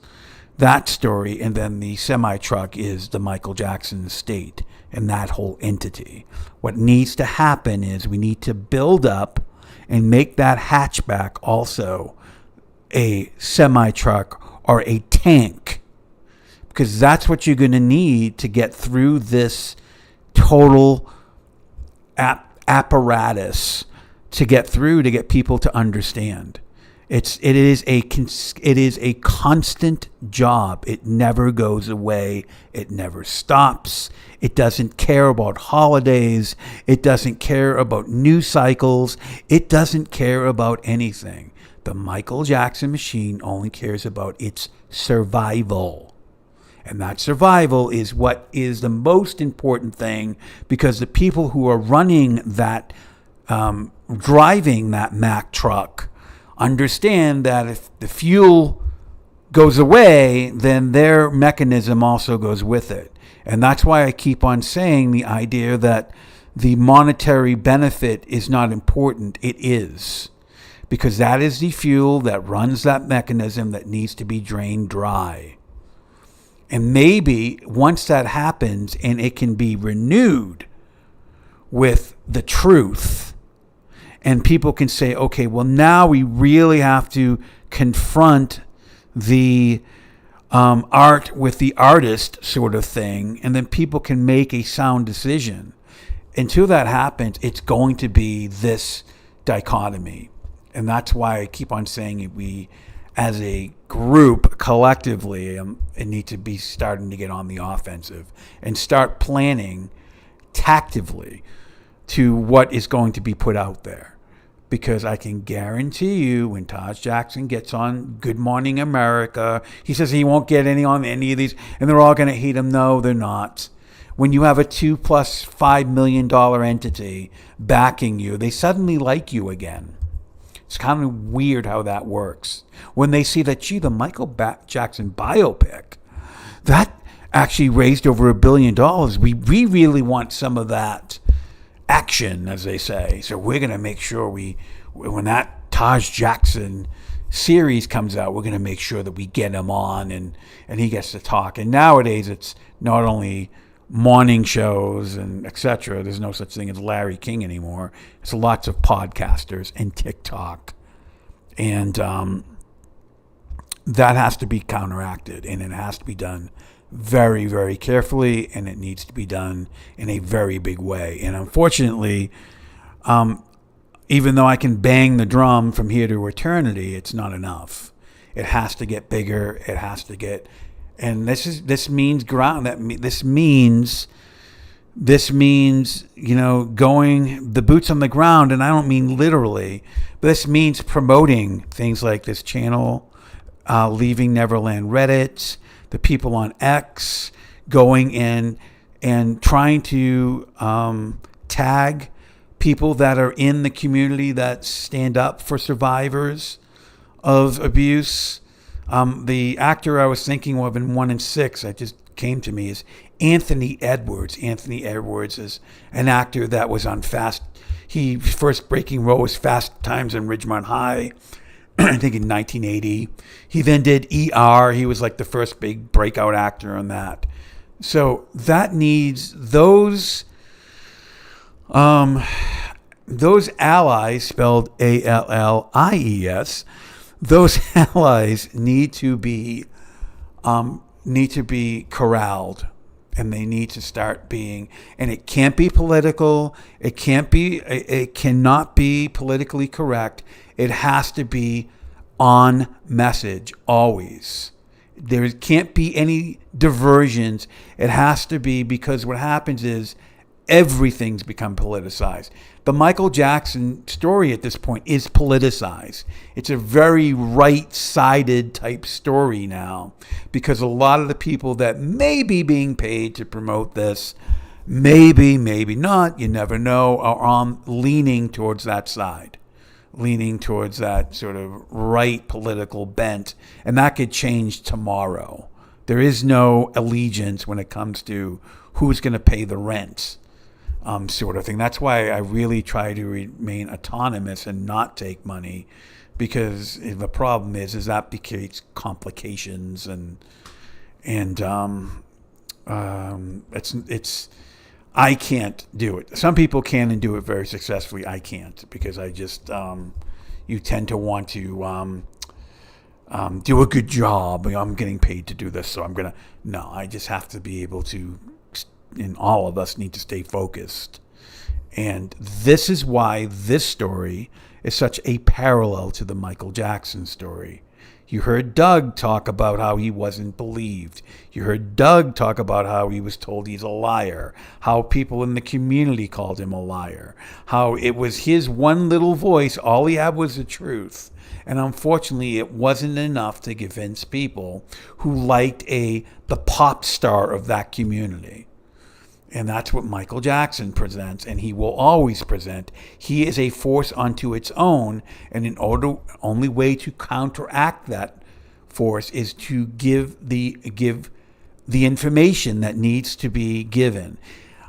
That story, and then the semi-truck is the Michael Jackson estate and that whole entity. What needs to happen is we need to build up and make that hatchback also a semi-truck or a tank, because that's what you're going to need to get through this total apparatus to get people to understand. It is a constant job. It never goes away. It never stops. It doesn't care about holidays. It doesn't care about news cycles. It doesn't care about anything. The Michael Jackson machine only cares about its survival. And that survival is what is the most important thing, because the people who are running that, driving that Mack truck, understand that if the fuel goes away, then their mechanism also goes with it. And that's why I keep on saying the idea that the monetary benefit is not important. It is. Because that is the fuel that runs that mechanism that needs to be drained dry. And maybe once that happens and it can be renewed with the truth, and people can say, okay, well, now we really have to confront the art with the artist sort of thing, and then people can make a sound decision. Until that happens, it's going to be this dichotomy. And that's why I keep on saying it, we, as a group, collectively, need to be starting to get on the offensive and start planning tactively to what is going to be put out there. Because I can guarantee you, when Taj Jackson gets on Good Morning America, he says he won't get on any of these, and they're all going to hate him. No, they're not. When you have a $2 plus $5 million entity backing you, they suddenly like you again. It's kind of weird how that works. When they see that, gee, the Michael Jackson biopic, that actually raised over $1 billion. We really want some of that action, as they say. So we're going to make sure when that Taj Jackson series comes out, we're going to make sure that we get him on and he gets to talk. And nowadays, it's not only morning shows and etc. There's no such thing as Larry King anymore. It's lots of podcasters and TikTok. And that has to be counteracted, and it has to be done very, very carefully, and it needs to be done in a very big way. And unfortunately, even though I can bang the drum from here to eternity, it's not enough. It has to get bigger. It has to get, and this means ground. This means going the boots on the ground, and I don't mean literally, but this means promoting things like this channel, Leaving Neverland Reddit, the people on X, going in and trying to tag people that are in the community that stand up for survivors of abuse. The actor I was thinking of in 1 and 6, that just came to me, is Anthony Edwards. Anthony Edwards is an actor that was on his first breaking role was Fast Times in Ridgemont High, I think in 1980. He then did ER. He was like the first big breakout actor on that. So that needs those allies, spelled ALLIES, those allies need to be corralled, and they need to start being, and it can't be political. It cannot be politically correct. It has to be on message always. There can't be any diversions. It has to be, because what happens is everything's become politicized. The Michael Jackson story at this point is politicized. It's a very right-sided type story now, because a lot of the people that may be being paid to promote this, maybe not, you never know, are leaning towards that side, leaning towards that sort of right political bent, and that could change tomorrow. There is no allegiance when it comes to who's going to pay the rent. Sort of thing. That's why I really try to remain autonomous and not take money, because the problem is that creates complications and it's I can't do it. Some people can and do it very successfully. I can't, because I just you tend to want to do a good job. I'm getting paid to do this, so I just have to be able to. And all of us need to stay focused. And this is why this story is such a parallel to the Michael Jackson story. You heard Doug talk about how he wasn't believed. You heard Doug talk about how he was told he's a liar, how people in the community called him a liar, how it was his one little voice, all he had was the truth. And unfortunately, it wasn't enough to convince people who liked the pop star of that community. And that's what Michael Jackson presents, and he will always present. He is a force unto its own, and only way to counteract that force is to give the information that needs to be given.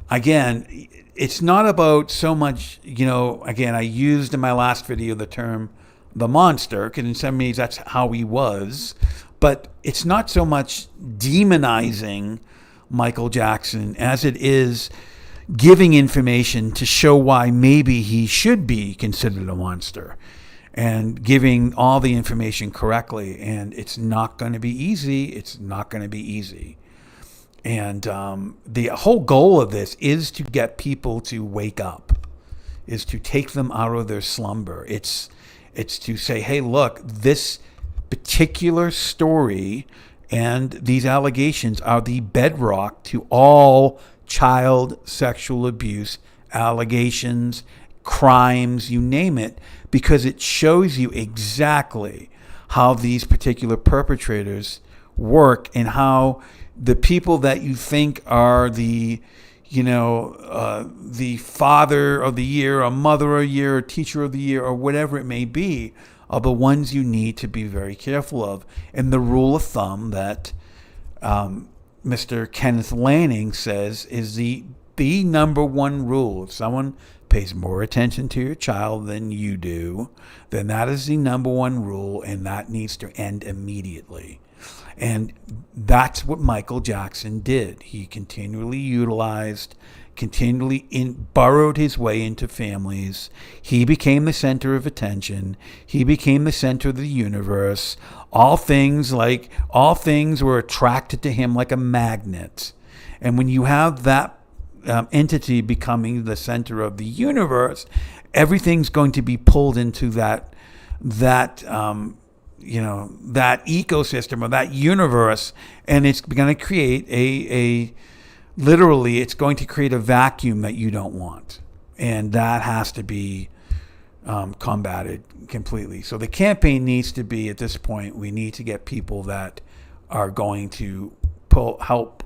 Again, it's not about so much, again, I used in my last video the term the monster, because in some ways that's how he was, but it's not so much demonizing Michael Jackson as it is, giving information to show why maybe he should be considered a monster, and giving all the information correctly. And it's not going to be easy. It's not going to be easy. And the whole goal of this is to get people to wake up, is to take them out of their slumber. It's to say, hey, look, this particular story and these allegations are the bedrock to all child sexual abuse allegations, crimes, you name it, because it shows you exactly how these particular perpetrators work, and how the people that you think are the father of the year, or mother of the year, or teacher of the year, or whatever it may be, are the ones you need to be very careful of. And the rule of thumb that Mr. Kenneth Lanning says is the number one rule. If someone pays more attention to your child than you do, then that is the number one rule, and that needs to end immediately. And that's what Michael Jackson did. He continually burrowed his way into families. He became the center of attention. He became the center of the universe. All things were attracted to him like a magnet. And when you have that entity becoming the center of the universe, everything's going to be pulled into that ecosystem or that universe, and it's going to create literally it's going to create a vacuum that you don't want, and that has to be combated completely. So the campaign needs to be, at this point, we need to get people that are going to help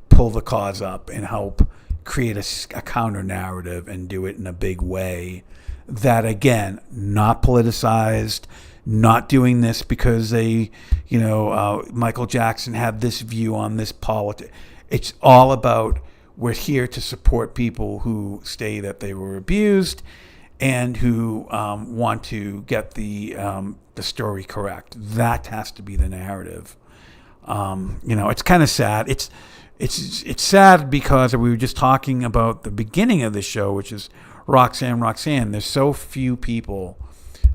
pull the cause up and help create a counter narrative, and do it in a big way that, again, not politicized, not doing this because Michael Jackson had this view on this politics. It's all about, we're here to support people who say that they were abused and who want to get the story correct. That has to be the narrative. It's kind of sad. It's sad because we were just talking about the beginning of the show, which is Roxanne Roxanne. There's so few people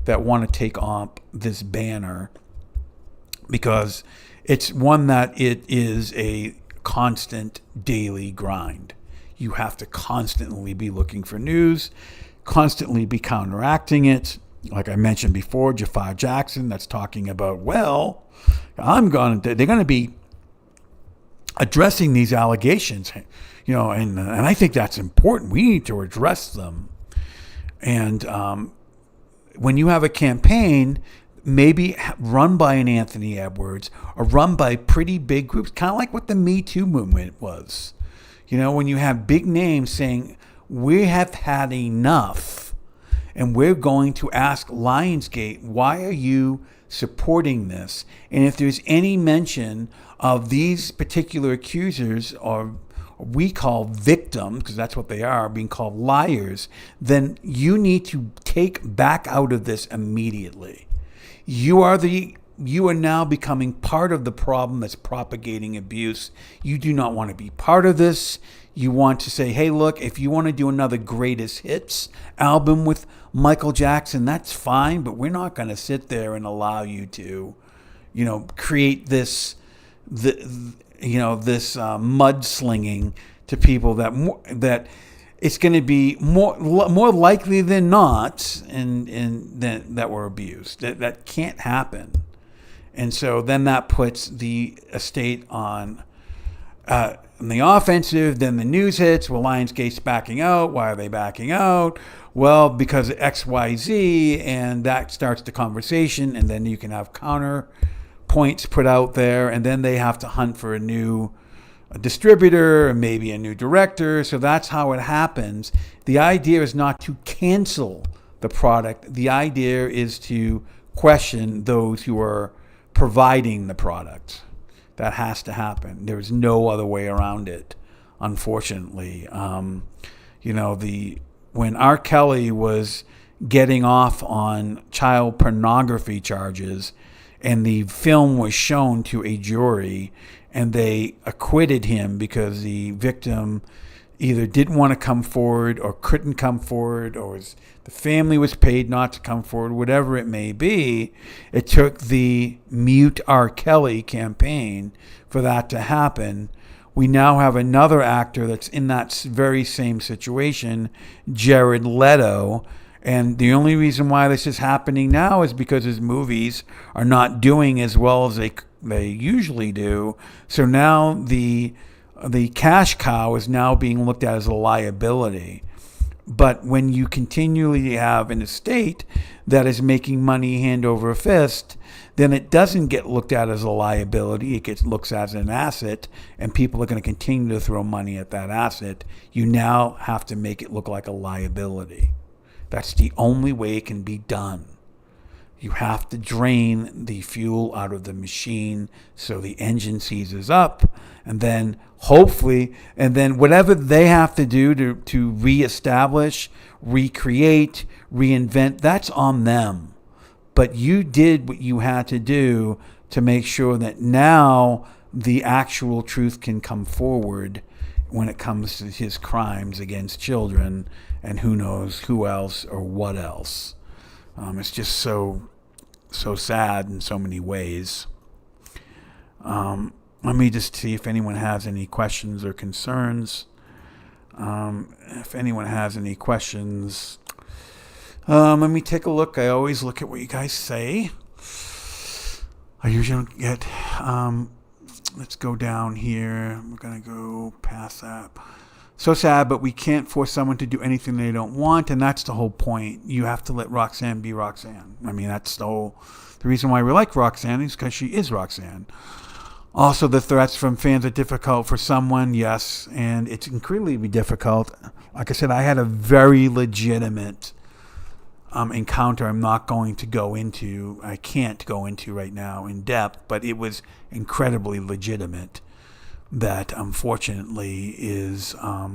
that want to take up this banner, because it's one that it is a constant daily grind. You have to constantly be looking for news, constantly be counteracting it. Like I mentioned before, Jafar Jackson, that's talking about, well, they're going to be addressing these allegations, and I think that's important. We need to address them. And when you have a campaign, maybe run by an Anthony Edwards or run by pretty big groups, kind of like what the Me Too movement was. When you have big names saying, we have had enough, and we're going to ask Lionsgate, why are you supporting this? And if there's any mention of these particular accusers, or we call victims, because that's what they are, being called liars, then you need to take back out of this immediately. You are now becoming part of the problem that's propagating abuse. You do not want to be part of this. You want to say, hey, look, if you want to do another greatest hits album with Michael Jackson, that's fine, but we're not going to sit there and allow you to, create this mudslinging to people that it's going to be more likely than not, and that were abused. That can't happen, and so then that puts the estate on the offensive. Then the news hits. Well, Lionsgate's backing out. Why are they backing out? Well, because of XYZ, and that starts the conversation, and then you can have counter points put out there, and then they have to hunt for a new distributor and maybe a new director. So that's how it happens. The idea is not to cancel the product. The idea is to question those who are providing the product. That has to happen. There's no other way around it, unfortunately. When R. Kelly was getting off on child pornography charges, and the film was shown to a jury, and they acquitted him because the victim either didn't want to come forward or couldn't come forward, or the family was paid not to come forward, whatever it may be. It took the Mute R. Kelly campaign for that to happen. We now have another actor that's in that very same situation, Jared Leto. And the only reason why this is happening now is because his movies are not doing as well as they usually do. So now the cash cow is now being looked at as a liability. But when you continually have an estate that is making money hand over fist, then it doesn't get looked at as a liability. It gets looked at as an asset, and people are going to continue to throw money at that asset. You now have to make it look like a liability. That's the only way it can be done. You have to drain the fuel out of the machine so the engine seizes up, and then hopefully, and then whatever they have to do to reestablish, recreate, reinvent, that's on them. But you did what you had to do to make sure that now the actual truth can come forward when it comes to his crimes against children and who knows who else or what else. It's just so sad in so many ways. Let me just see if anyone has any questions or concerns. If anyone has any questions, let me take a look. I always look at what you guys say. I usually don't get... let's go down here. We're going to go past that. So sad, but we can't force someone to do anything they don't want, and that's the whole point. You have to let Roxanne be Roxanne. I mean, that's the reason why we like Roxanne is because she is Roxanne. Also, the threats from fans are difficult for someone, yes, and it's incredibly difficult. Like I said, I had a very legitimate encounter I'm not going to go into. I can't go into right now in depth, but it was incredibly legitimate. That unfortunately is when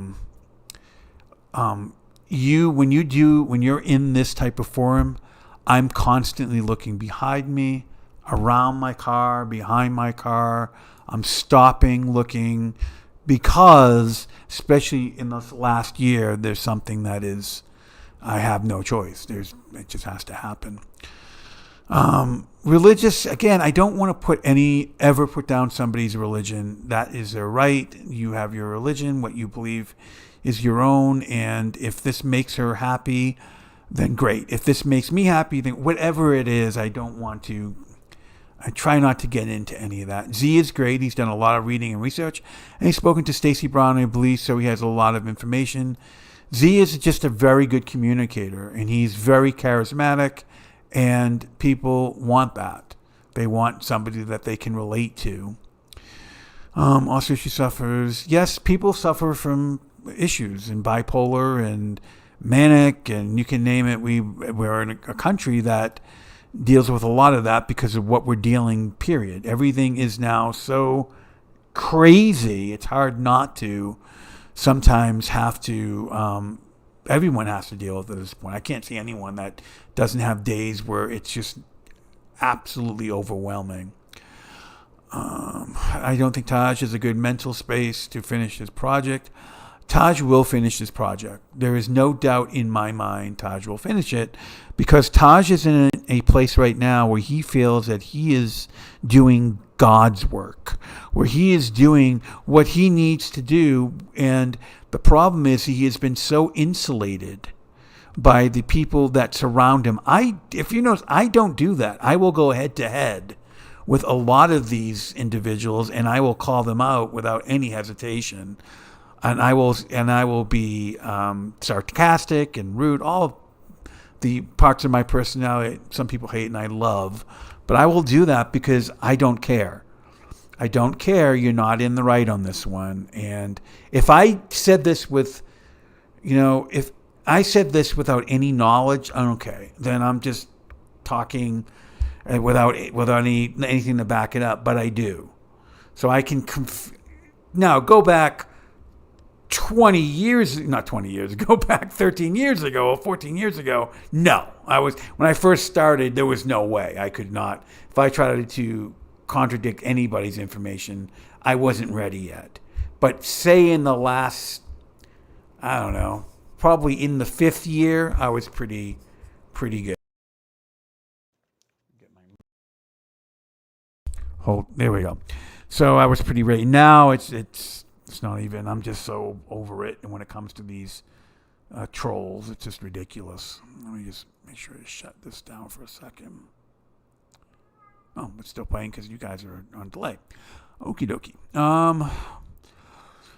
you're in this type of forum, I'm constantly looking behind me, around my car, behind my car. I'm stopping, looking, because especially in this last year, there's something that is, I have no choice. It just has to happen. Religious, again, I don't want to ever put down somebody's religion. That is their right. You have your religion. What you believe is your own. And if this makes her happy, then great. If this makes me happy, then whatever it is, I try not to get into any of that. Z is great. He's done a lot of reading and research. And he's spoken to Stacey Brown, I believe, so he has a lot of information. Z is just a very good communicator, and he's very charismatic. And people want that. They want somebody that they can relate to. Also, she suffers. Yes, people suffer from issues and bipolar and manic, and you can name it. We're in a country that deals with a lot of that because of what we're dealing, period. Everything is now so crazy. It's hard not to sometimes have to... everyone has to deal with it at this point. I can't see anyone that doesn't have days where it's just absolutely overwhelming. I don't think Taj is a good mental space to finish his project. Taj will finish this project. There is no doubt in my mind Taj will finish it, because Taj is in a place right now where he feels that he is doing God's work, where he is doing what he needs to do. And the problem is he has been so insulated by the people that surround him. If you notice, I don't do that. I will go head to head with a lot of these individuals, and I will call them out without any hesitation. And I will be sarcastic and rude, all the parts of my personality some people hate and I love. But I will do that because I don't care. I don't care. You're not in the right on this one. And if I said this if I said this without any knowledge, okay, then I'm just talking without anything to back it up. But I do. So I can now go back 20 years, not 20 years, go back 13 years ago or 14 years ago. No, when I first started, there was no way I could not. If I tried to contradict anybody's information, I wasn't ready yet. But say in the last I don't know, probably in the 5th year, I was pretty good. There we go. So I was pretty ready. Now it's not even. I'm just so over it. And when it comes to these trolls, it's just ridiculous. Let me just make sure to shut this down for a second. Oh, it's still playing because you guys are on delay. Okie dokie.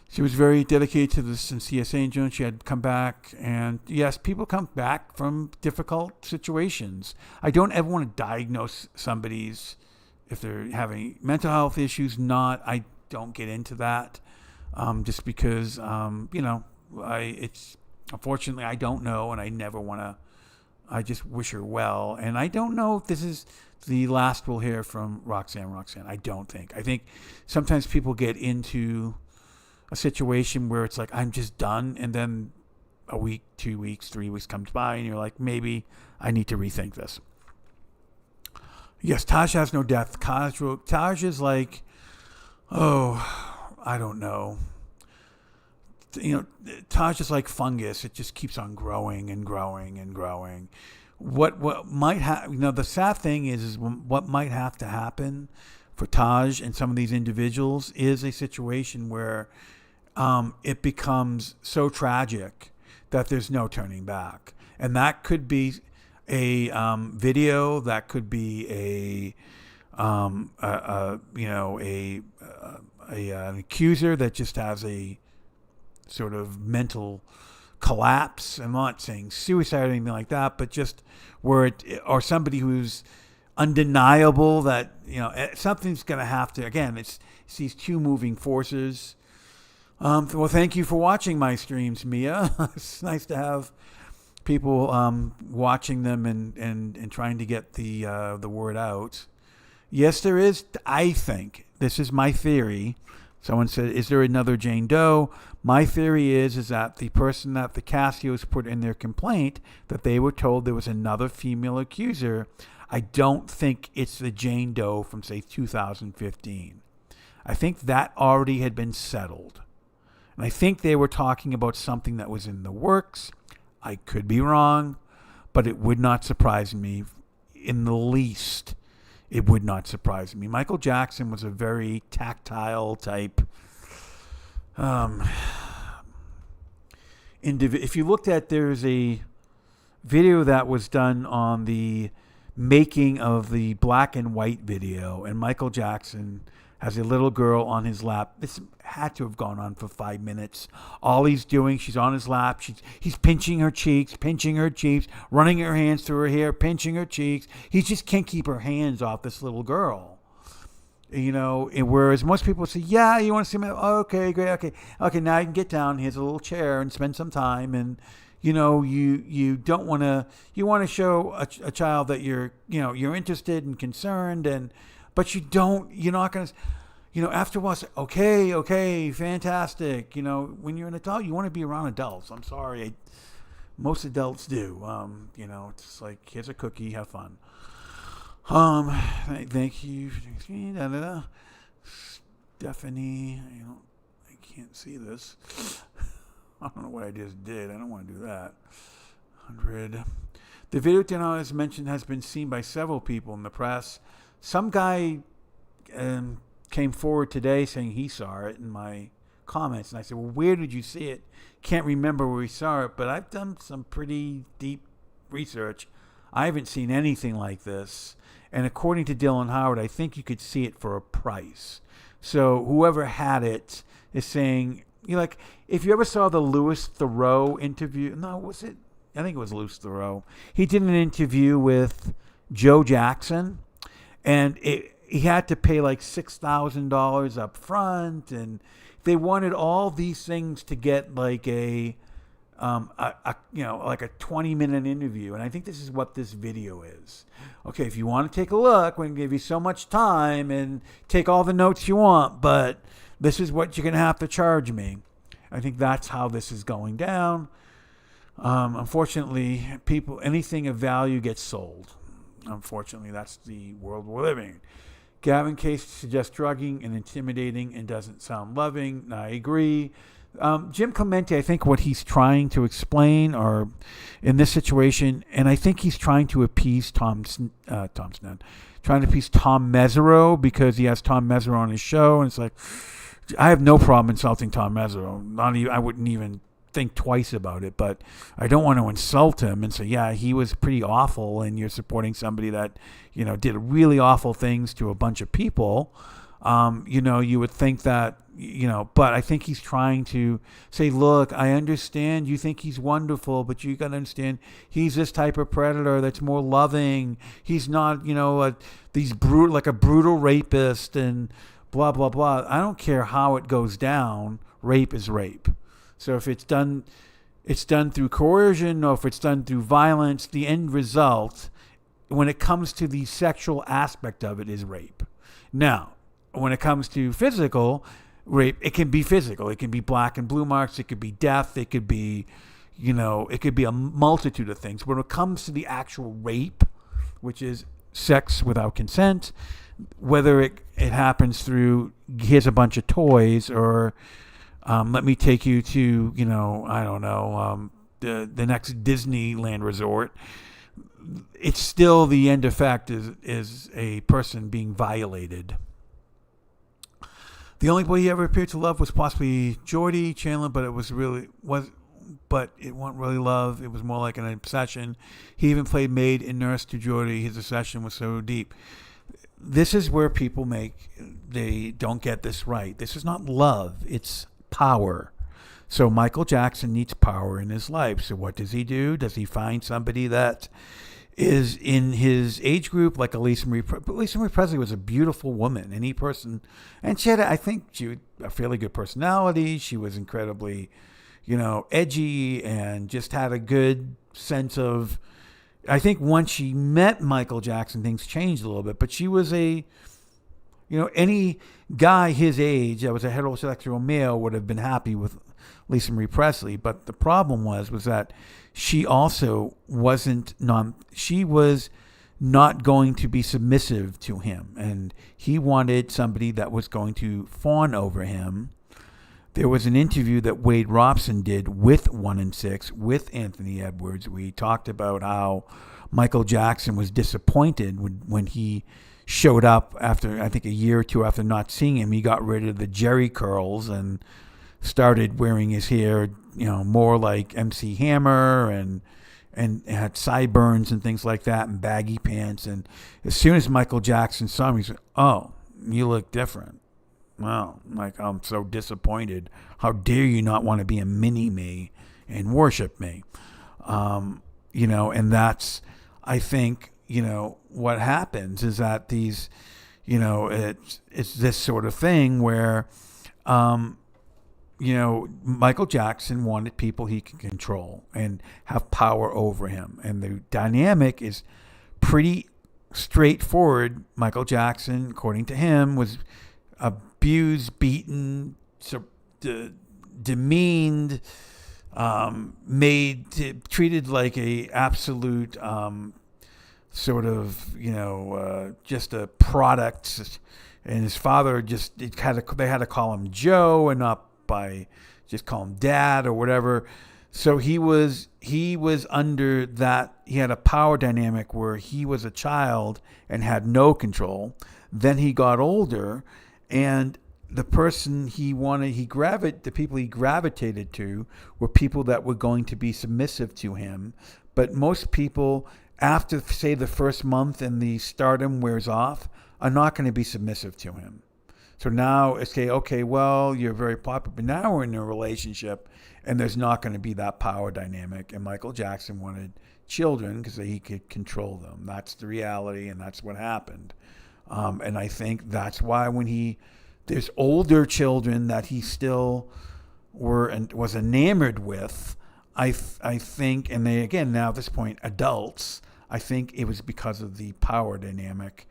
She was very dedicated to this in CSA in June. She had come back, and yes, people come back from difficult situations. I don't ever want to diagnose somebody's, if they're having mental health issues, I don't get into that, just because, unfortunately, I don't know, and I never want to, I just wish her well. And I don't know if this is the last we'll hear from Roxanne Roxanne. I don't think. I think sometimes people get into a situation where it's like, I'm just done, and then a week, 2 weeks, 3 weeks comes by, and you're like, maybe I need to rethink this. Yes, Taj has no depth. Taj is like, I don't know. Taj is like fungus. It just keeps on growing and growing and growing. What might the sad thing is what might have to happen for Taj and some of these individuals is a situation where it becomes so tragic that there's no turning back. And that could be a video, that could be an accuser that just has a sort of mental collapse. I'm not saying suicide or anything like that, but just where or somebody who's undeniable that, something's going to have to, again, it's these two moving forces. Well, thank you for watching my streams, Mia. It's nice to have people watching them and trying to get the word out. Yes, there is. I think this is my theory. Someone said, "Is there another Jane Doe?" My theory is that the person that the Cassios put in their complaint, that they were told there was another female accuser. I don't think it's the Jane Doe from, say, 2015. I think that already had been settled. And I think they were talking about something that was in the works. I could be wrong, but it would not surprise me in the least. It would not surprise me. Michael Jackson was a very tactile type if you looked at, there's a video that was done on the making of the black and white video, and Michael Jackson has a little girl on his lap. This had to have gone on for 5 minutes. All he's doing, she's on his lap. He's pinching her cheeks, running her hands through her hair, pinching her cheeks. He just can't keep her hands off this little girl. Whereas most people say, yeah, you want to see me? Oh, okay, great. Okay, now you can get down. Here's a little chair and spend some time. And, you don't want to, you want to show a child that you're you're interested and concerned, but you're not going to, after a while, say, okay, fantastic. When you're an adult, you want to be around adults. I'm sorry. Most adults do. It's like, here's a cookie, have fun. Thank you. Stephanie, I can't see this. I don't know what I just did. I don't want to do that. 100. The video channel, as mentioned, has been seen by several people in the press. Some guy came forward today saying he saw it in my comments, and I said, well, where did you see it? Can't remember where we saw it, but I've done some pretty deep research. I haven't seen anything like this. And according to Dylan Howard, I think you could see it for a price. So whoever had it is saying, if you ever saw the Louis Theroux interview, no, was it? I think it was Louis Theroux. He did an interview with Joe Jackson, and he had to pay like $6,000 up front, and they wanted all these things to get like a 20-minute interview. And I think this is what this video is. Okay, if you want to take a look, we can give you so much time and take all the notes you want, but this is what you're going to have to charge me. I think that's how this is going down. Unfortunately, anything of value gets sold. Unfortunately, that's the world we're living in. Gavin Case suggests drugging and intimidating and doesn't sound loving. I agree. Jim Clemente, I think what he's trying to explain, or in this situation, and I think he's trying to appease Tom Mesereau, because he has Tom Mesereau on his show, and it's like, I have no problem insulting Tom Mesereau. I wouldn't even think twice about it, but I don't want to insult him and say, yeah, he was pretty awful, and you're supporting somebody that, did really awful things to a bunch of people. You would think that, but I think he's trying to say, look, I understand you think he's wonderful, but you got to understand he's this type of predator that's more loving. He's not, like a brutal rapist and blah, blah, blah. I don't care how it goes down. Rape is rape. So if it's done through coercion, or if it's done through violence, the end result, when it comes to the sexual aspect of it, is rape. Now, when it comes to physical rape, it can be physical. It can be black and blue marks. It could be death. It could be, it could be a multitude of things. When it comes to the actual rape, which is sex without consent, whether it happens through here's a bunch of toys, or let me take you to, I don't know, the next Disneyland resort, it's still the end effect is a person being violated. The only boy he ever appeared to love was possibly Geordie Chandler, but it wasn't really love. It was more like an obsession. He even played maid and nurse to Geordie. His obsession was so deep. This is where people they don't get this right. This is not love. It's power. So Michael Jackson needs power in his life. So what does he do? Does he find somebody that is in his age group, like Lisa Marie Presley was a beautiful woman, any person, and she had, I think, a fairly good personality. She was incredibly, edgy, and just had a good sense of. I think once she met Michael Jackson, things changed a little bit. But she was any guy his age that was a heterosexual male would have been happy with Lisa Marie Presley. But the problem was that she also she was not going to be submissive to him. And he wanted somebody that was going to fawn over him. There was an interview that Wade Robson did with 1 and 6 with Anthony Edwards. We talked about how Michael Jackson was disappointed when he showed up after, I think, a year or two after not seeing him. He got rid of the Jerry curls and started wearing his hair, more like MC Hammer, and had sideburns and things like that, and baggy pants. And as soon as Michael Jackson saw him, he said, "Oh, you look different." Well, I'm so disappointed. How dare you not want to be a mini-me and worship me? And that's, I think, what happens is that these, it's this sort of thing where, Michael Jackson wanted people he could control and have power over him. And the dynamic is pretty straightforward. Michael Jackson, according to him, was abused, beaten, demeaned, treated like a absolute sort of, just a product. And his father they had to call him Joe and not just call him Dad or whatever. So he was under that. He had a power dynamic where he was a child and had no control. Then he got older, and the person the people he gravitated to were people that were going to be submissive to him. But most people, after, say, the first month and the stardom wears off, are not going to be submissive to him. So now it's okay, well, you're very popular, but now we're in a relationship, and there's not going to be that power dynamic. And Michael Jackson wanted children because he could control them. That's the reality, and that's what happened. And I think that's why when there's older children that he still was enamored with, I think, and they, again, now at this point, adults, I think it was because of the power dynamic,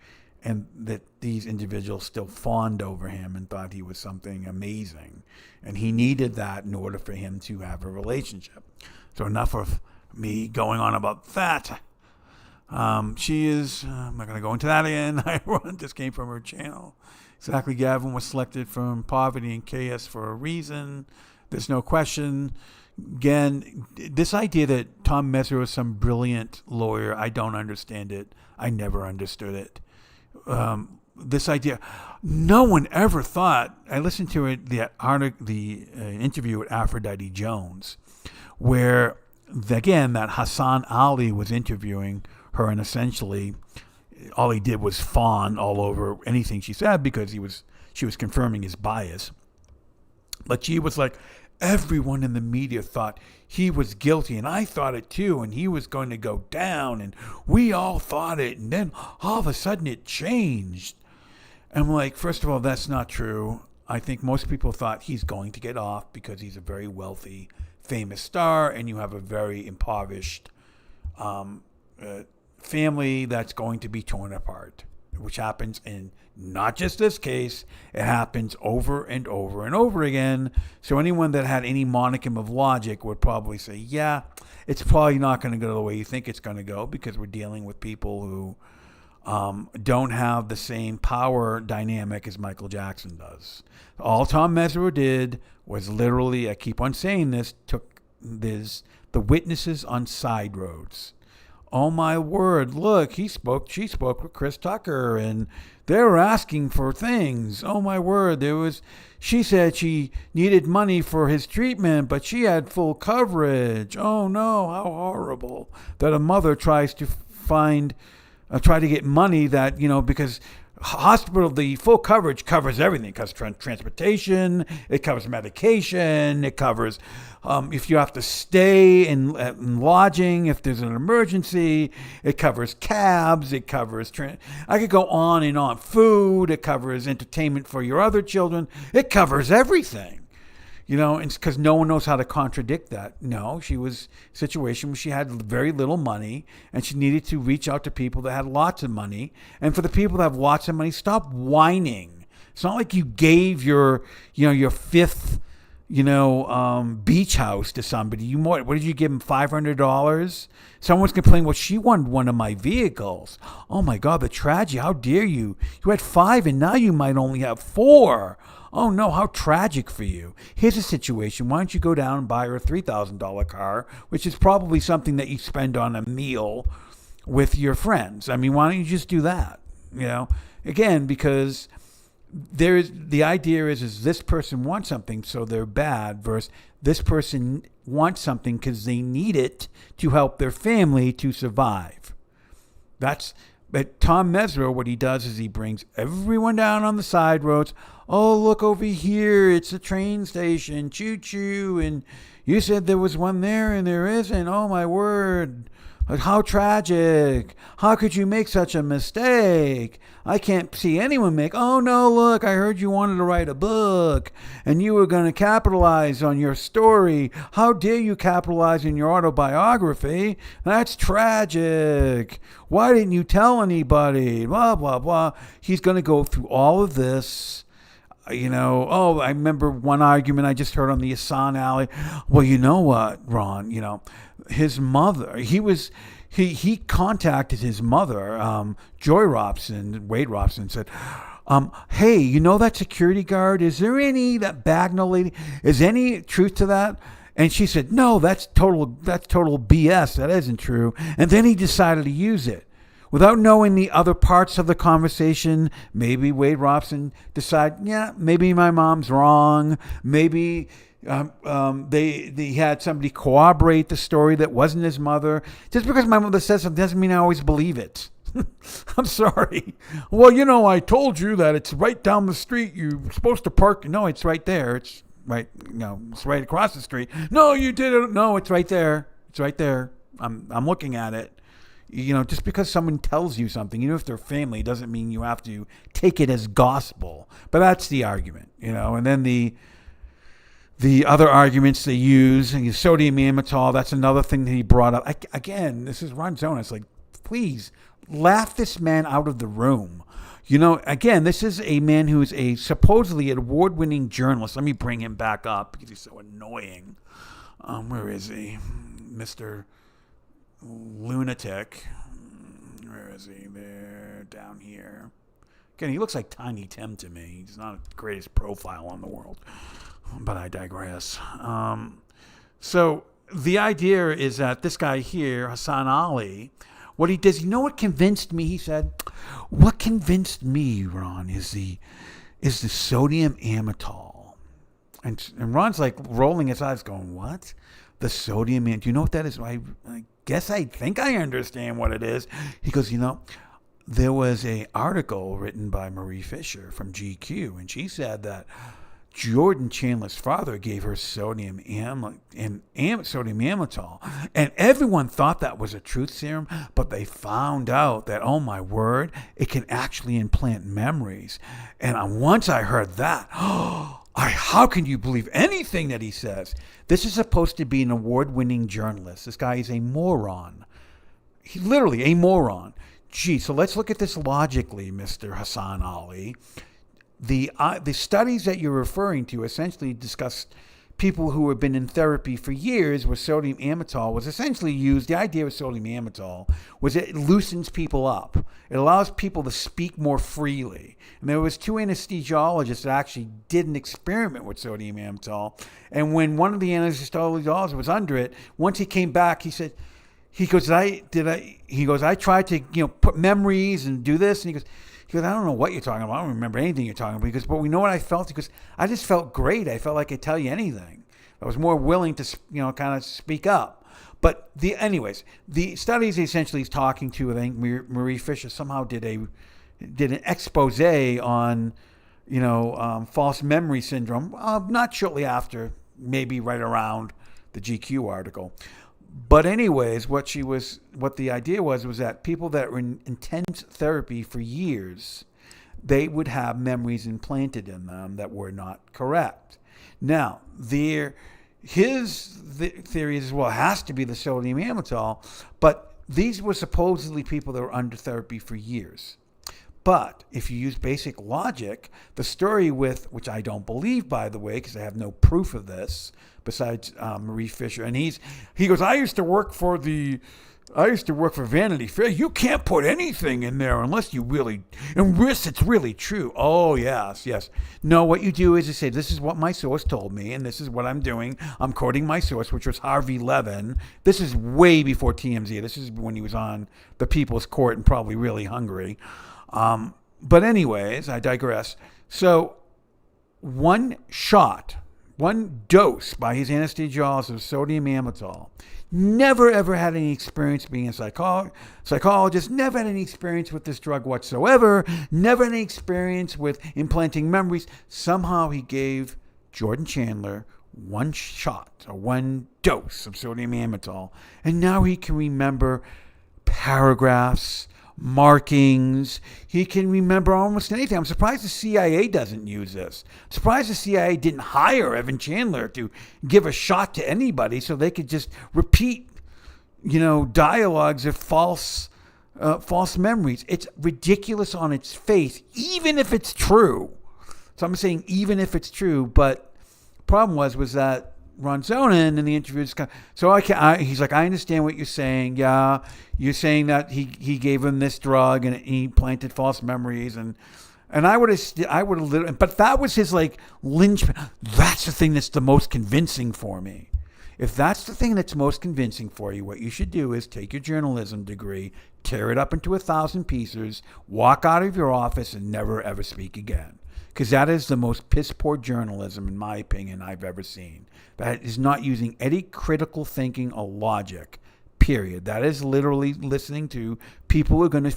and that these individuals still fawned over him and thought he was something amazing. And he needed that in order for him to have a relationship. So enough of me going on about that. She is, I'm not going to go into that again. This came from her channel. Exactly, Gavin was selected from poverty and chaos for a reason. There's no question. Again, this idea that Tom Mesereau is some brilliant lawyer, I don't understand it. I never understood it. This idea, no one ever thought. I listened to it, the interview with Aphrodite Jones, where again that Hassan Ali was interviewing her, and essentially all he did was fawn all over anything she said because she was confirming his bias. But she was like, everyone in the media thought he was guilty, and I thought it too, and he was going to go down, and we all thought it, and then all of a sudden it changed. I'm like, first of all, that's not true. I think most people thought he's going to get off because he's a very wealthy, famous star, and you have a very impoverished family that's going to be torn apart, which happens in not just this case. It happens over and over and over again. So anyone that had any modicum of logic would probably say, yeah, it's probably not going to go the way you think it's going to go, because we're dealing with people who don't have the same power dynamic as Michael Jackson does. All Tom Mesereau did was literally, I keep on saying this, took the witnesses on side roads. Oh my word, look, she spoke with Chris Tucker, and they were asking for things. Oh my word, she said she needed money for his treatment, but she had full coverage. Oh no, how horrible that a mother tries to try to get money that, because hospital, the full coverage covers everything. It covers transportation, it covers medication, it covers if you have to stay in lodging, if there's an emergency, it covers cabs, it covers, I could go on and on, food, it covers entertainment for your other children, it covers everything. And because no one knows how to contradict that. No, she was in a situation where she had very little money, and she needed to reach out to people that had lots of money. And for the people that have lots of money, stop whining. It's not like you gave your fifth, beach house to somebody. What did you give him? $500? Someone's complaining, well, she won one of my vehicles. Oh my God, the tragedy! How dare you? You had 5, and now you might only have 4. Oh no, how tragic for you. Here's a situation. Why don't you go down and buy her a $3,000 car, which is probably something that you spend on a meal with your friends. I mean, why don't you just do that? Again, because the idea is this person wants something, so they're bad, versus this person wants something because they need it to help their family to survive. But Tom Mesereau, what he does is he brings everyone down on the side roads. Oh, look over here. It's a train station. Choo-choo. And you said there was one there and there isn't. Oh, my word. How tragic. How could you make such a mistake? I can't see anyone make. Oh, no, look, I heard you wanted to write a book and you were going to capitalize on your story. How dare you capitalize on your autobiography? That's tragic. Why didn't you tell anybody? Blah, blah, blah. He's going to go through all of this. I remember one argument I just heard on the Hassan Ali. Well, you know what, Ron, his mother, he contacted his mother, Joy Robson, Wade Robson, said, hey, that security guard, is there that Bagnall lady, is any truth to that? And she said, no, that's total BS. That isn't true. And then he decided to use it. Without knowing the other parts of the conversation, maybe Wade Robson decided, yeah, maybe my mom's wrong. Maybe they had somebody corroborate the story that wasn't his mother. Just because my mother says something doesn't mean I always believe it. I'm sorry. Well, I told you that it's right down the street. You're supposed to park. No, it's right there. It's right. It's right across the street. No, you didn't. No, it's right there. It's right there. I'm looking at it. Just because someone tells you something, even if they're family, doesn't mean you have to take it as gospel. But that's the argument, And then the other arguments they use, sodium amytal, that's another thing that he brought up. Again, this is Ron Zona. It's like, please, laugh this man out of the room. Again, this is a man who is a supposedly award-winning journalist. Let me bring him back up because he's so annoying. Where is he? Mr. Lunatic. Where is he? There, down here. Again, he looks like Tiny Tim to me. He's not the greatest profile in the world. But I digress. So the idea is that this guy here, Hassan Ali, what he does, you know what convinced me? He said, what convinced me, Ron, is the sodium amytal. And Ron's like rolling his eyes going, what? The sodium amytal. Do you know what that is? I guess I think I understand what it is. He goes, there was an article written by Marie Fisher from GQ, and she said that Jordan Chandler's father gave her sodium amytal, and everyone thought that was a truth serum, but they found out that, oh my word, it can actually implant memories. And once I heard that, how can you believe anything that he says? This is supposed to be an award-winning journalist. This guy is a moron. He's literally a moron. Gee, so let's look at this logically, Mr. Hassan Ali. The studies that you're referring to essentially discuss people who have been in therapy for years where sodium amytal was essentially used. The idea of sodium amytal was it loosens people up. It allows people to speak more freely. And there was 2 anesthesiologists that actually did an experiment with sodium amytal. And when one of the anesthesiologists was under it, once he came back, he said, I tried to, put memories and do this. And he goes, I don't know what you're talking about. I don't remember anything you're talking about. Because, but we know what I felt. Because I just felt great. I felt like I could tell you anything. I was more willing to, kind of speak up. But anyways, the studies essentially he's talking to, I think Marie Fisher somehow did an expose on, false memory syndrome. Not shortly after, maybe right around the GQ article. But anyways, what the idea was that people that were in intense therapy for years, they would have memories implanted in them that were not correct. Now, his theory is, well, it has to be the sodium amytal, but these were supposedly people that were under therapy for years. But if you use basic logic, the story which I don't believe, by the way, because I have no proof of this, besides Marie Fisher, and he goes, I used to work for Vanity Fair. You can't put anything in there unless it's really true. Oh, yes. No, what you do is you say, this is what my source told me, and this is what I'm doing. I'm quoting my source, which was Harvey Levin. This is way before TMZ. This is when he was on the People's Court and probably really hungry. But anyways, I digress. So one dose by his anesthesiologist of sodium amytal, never ever had any experience being a psychologist, never had any experience with this drug whatsoever, never had any experience with implanting memories. Somehow he gave Jordan Chandler one shot or one dose of sodium amytal, and now he can remember paragraphs, markings. He can remember almost anything. I'm surprised the CIA doesn't use this. I'm surprised the CIA didn't hire Evan Chandler to give a shot to anybody so they could just repeat, dialogues of false memories. It's ridiculous on its face, even if it's true. So I'm saying even if it's true, but the problem was that Ron Zonin in the interview he's like, I understand what you're saying. Yeah, you're saying that he gave him this drug and he planted false memories and I would have, but that was his linchpin. That's the thing that's the most convincing for me. If that's the thing that's most convincing for you, what you should do is take your journalism degree, tear it up into 1,000 pieces, walk out of your office, and never ever speak again. Because that is the most piss-poor journalism, in my opinion, I've ever seen. That is not using any critical thinking or logic, period. That is literally listening to people who are going to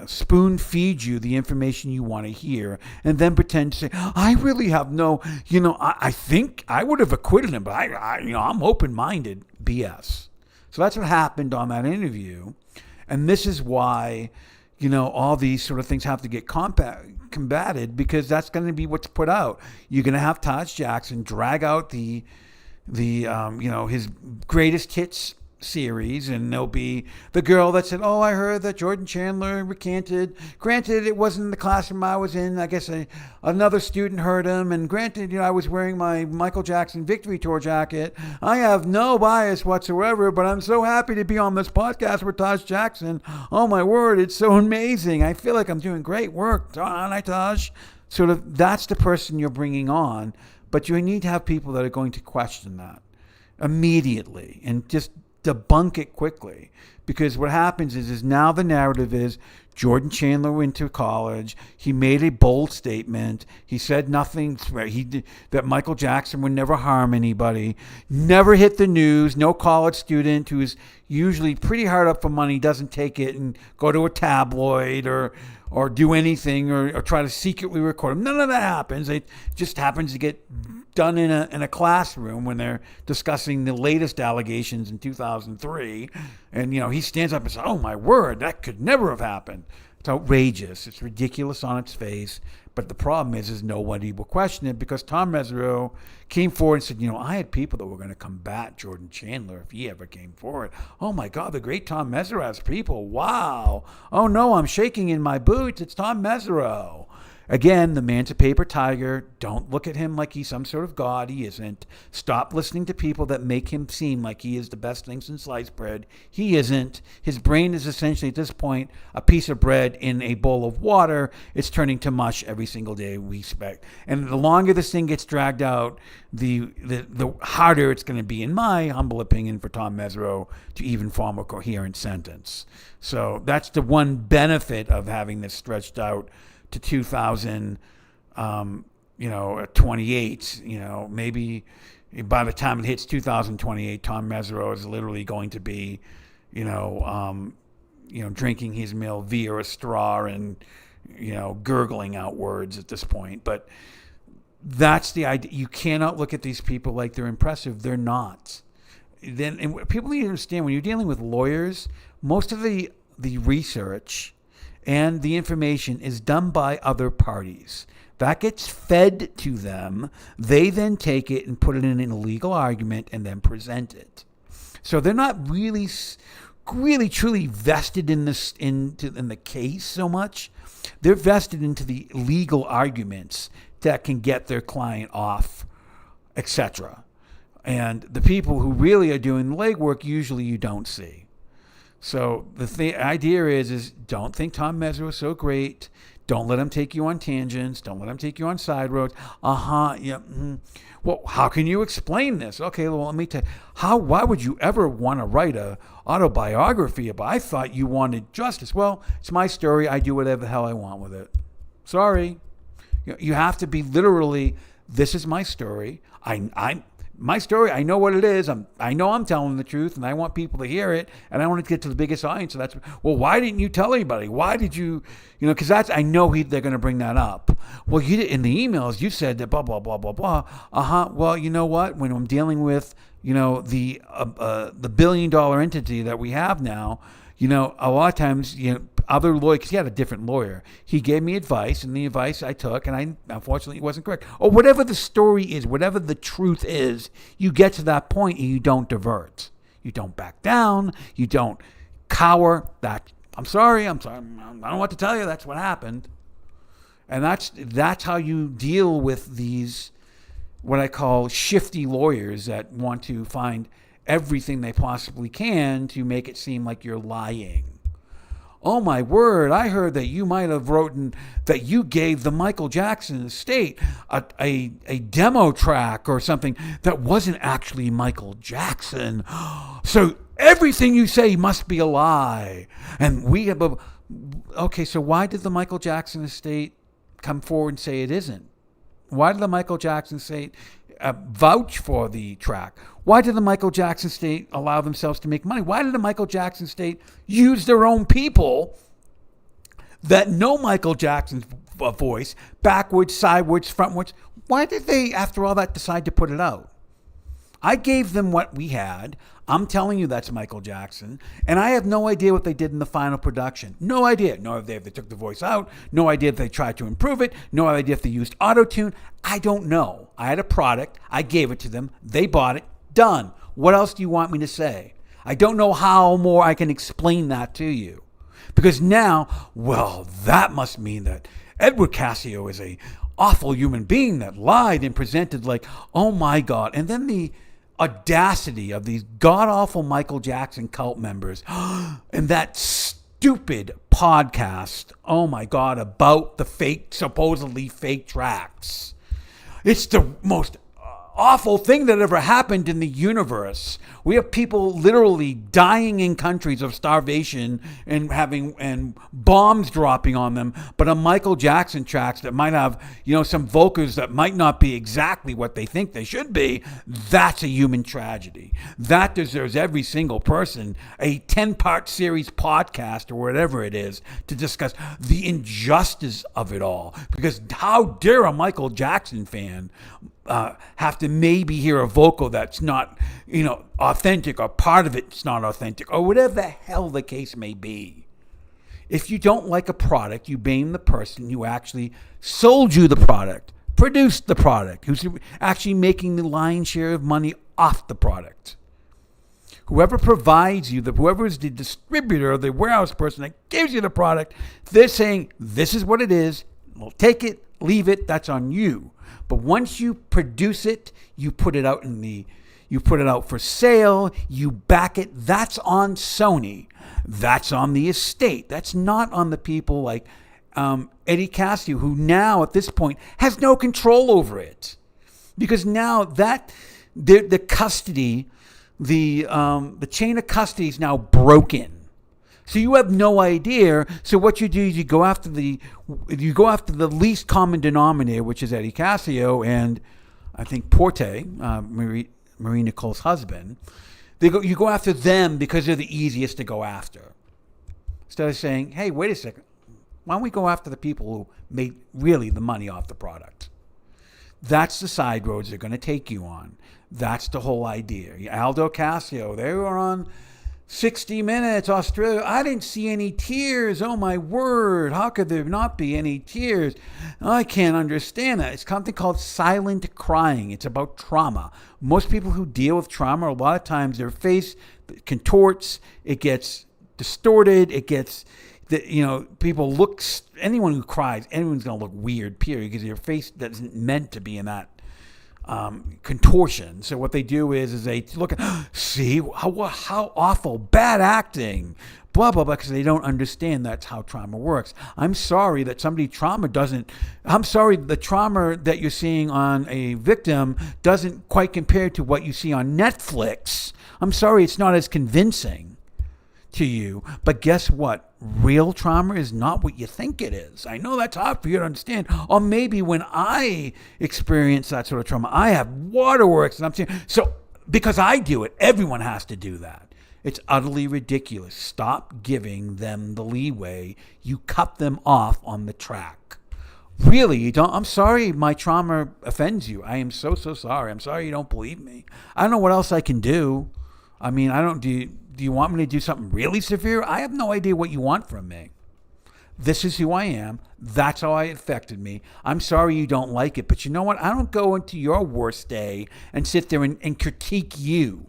spoon feed you the information you want to hear and then pretend to say, I really have no, I think I would have acquitted him, but I'm open-minded. BS. So that's what happened on that interview. And this is why all these sort of things have to get combated, because that's going to be what's put out. You're going to have Taj Jackson drag out his greatest hits series, and there'll be the girl that said, oh, I heard that Jordan Chandler recanted. Granted, it wasn't in the classroom I was in. I guess another student heard him, and granted, I was wearing my Michael Jackson Victory Tour jacket. I have no bias whatsoever, but I'm so happy to be on this podcast with Taj Jackson. Oh my word, it's so amazing. I feel like I'm doing great work, aren't I, Taj? sort of that's the person you're bringing on, but you need to have people that are going to question that immediately and just debunk it quickly. Because what happens is now the narrative is Jordan Chandler went to college. He made a bold statement. He said nothing. That Michael Jackson would never harm anybody. Never hit the news. No college student who's usually pretty hard up for money doesn't take it and go to a tabloid or do anything or try to secretly record him. None of that happens. It just happens to get done in a classroom when they're discussing the latest allegations in 2003. And, he stands up and says, oh, my word, that could never have happened. It's outrageous. It's ridiculous on its face. But the problem is nobody will question it because Tom Mesereau came forward and said, I had people that were going to combat Jordan Chandler if he ever came forward. Oh, my God, the great Tom Mesereau has people. Wow. Oh, no, I'm shaking in my boots. It's Tom Mesereau. Again, the man's a paper tiger. Don't look at him like he's some sort of god. He isn't. Stop listening to people that make him seem like he is the best thing since sliced bread. He isn't. His brain is essentially, at this point, a piece of bread in a bowl of water. It's turning to mush every single day, we expect. And the longer this thing gets dragged out, the harder it's going to be, in my humble opinion, for Tom Mesereau to even form a coherent sentence. So that's the one benefit of having this stretched out to 2028, maybe by the time it hits 2028, Tom Mesereau is literally going to be, drinking his milk via a straw and, gurgling out words at this point. But that's the idea. You cannot look at these people like they're impressive. They're not. And people need to understand, when you're dealing with lawyers, most of the research and the information is done by other parties. That gets fed to them. They then take it and put it in a legal argument and then present it. So they're not really truly vested in the case so much. They're vested into the legal arguments that can get their client off, etc. And the people who really are doing the legwork, usually you don't see. So the idea is don't think Tom Mesereau is so great. Don't let him take you on tangents. Don't let him take you on side roads. Yeah. Well, how can you explain this? Okay, well, let me tell you. Why would you ever want to write a autobiography about? I thought you wanted justice. Well, it's my story. I do whatever the hell I want with it. Sorry. You have to be literally, this is my story. My story, I know what it is. I know I'm telling the truth, and I want people to hear it, and I want to get to the biggest audience. So well, why didn't you tell anybody? Why did you, because I know they're going to bring that up. Well, you did, in the emails, you said that blah, blah, blah, blah, blah. Well, you know what? When I'm dealing with, the $1 billion entity that we have now, a lot of times, other lawyers, because he had a different lawyer, he gave me advice, and the advice I took, and unfortunately it wasn't correct. Or whatever the story is, whatever the truth is, you get to that point and you don't divert. You don't back down. You don't cower. I'm sorry. I don't know what to tell you. That's what happened. And that's how you deal with these, what I call shifty lawyers that want to find everything they possibly can to make it seem like you're lying. Oh, my word, I heard that you might have written that you gave the Michael Jackson estate a demo track or something that wasn't actually Michael Jackson. So everything you say must be a lie. And okay, so why did the Michael Jackson estate come forward and say it isn't? Why did the Michael Jackson estate vouch for the track? Why did the Michael Jackson state allow themselves to make money? Why did the Michael Jackson state use their own people that know Michael Jackson's voice, backwards, sideways, frontwards? Why did they, after all that, decide to put it out? I gave them what we had. I'm telling you that's Michael Jackson. And I have no idea what they did in the final production. No idea. No idea if they took the voice out. No idea if they tried to improve it. No idea if they used auto-tune. I don't know. I had a product. I gave it to them. They bought it. Done. What else do you want me to say? I don't know how more I can explain that to you. Because now, well, that must mean that Edward Casio is a awful human being that lied and presented like, oh my God. And then the audacity of these god-awful Michael Jackson cult members and that stupid podcast, oh my God, about the supposedly fake tracks. It's the most awful thing that ever happened in the universe. We have people literally dying in countries of starvation and bombs dropping on them, but a Michael Jackson tracks that might have, some vocals that might not be exactly what they think they should be. That's a human tragedy. That deserves every single person a 10-part series podcast or whatever it is to discuss the injustice of it all. Because how dare a Michael Jackson fan have to maybe hear a vocal that's not, authentic, or part of it's not authentic, or whatever the hell the case may be. If you don't like a product, you blame the person who actually sold you the product, produced the product, who's actually making the lion's share of money off the product. Whoever provides you, whoever is the distributor or the warehouse person that gives you the product, they're saying, this is what it is, we'll take it, leave it, that's on you. But once you produce it, you put it out you put it out for sale, you back it, that's on Sony. That's on the estate. That's not on the people like Eddie Castillo, who now at this point has no control over it. Because now that the custody, the chain of custody is now broken. So you have no idea. So what you do is you go after the least common denominator, which is Eddie Castillo and I think Porte, Marie Nicole's husband. You go after them because they're the easiest to go after. Instead of saying, hey, wait a second, why don't we go after the people who made really the money off the product? That's the side roads they're going to take you on. That's the whole idea. Aldo Castillo, they were on 60 Minutes, Australia. I didn't see any tears. Oh, my word. How could there not be any tears? I can't understand that. It's something called silent crying. It's about trauma. Most people who deal with trauma, a lot of times their face contorts. It gets distorted. It gets, people look, anyone who cries, anyone's going to look weird, period, because your face isn't meant to be in that contortion. So what they do is they look at, see how awful, bad acting, blah blah blah, because they don't understand that's how trauma works. I'm sorry that the trauma that you're seeing on a victim doesn't quite compare to what you see on Netflix. I'm sorry, it's not as convincing to you, but guess what? Real trauma is not what you think it is. I know that's hard for you to understand. Or maybe when I experience that sort of trauma, I have waterworks, and I'm saying, so because I do it, everyone has to do that. It's utterly ridiculous. Stop giving them the leeway. You cut them off on the track. Really, you don't. I'm sorry my trauma offends you. I am so sorry. I'm sorry you don't believe me. I don't know what else I can do. I mean, do you want me to do something really severe? I have no idea what you want from me. This is who I am. That's how it affected me. I'm sorry you don't like it, but you know what? I don't go into your worst day and sit there and critique you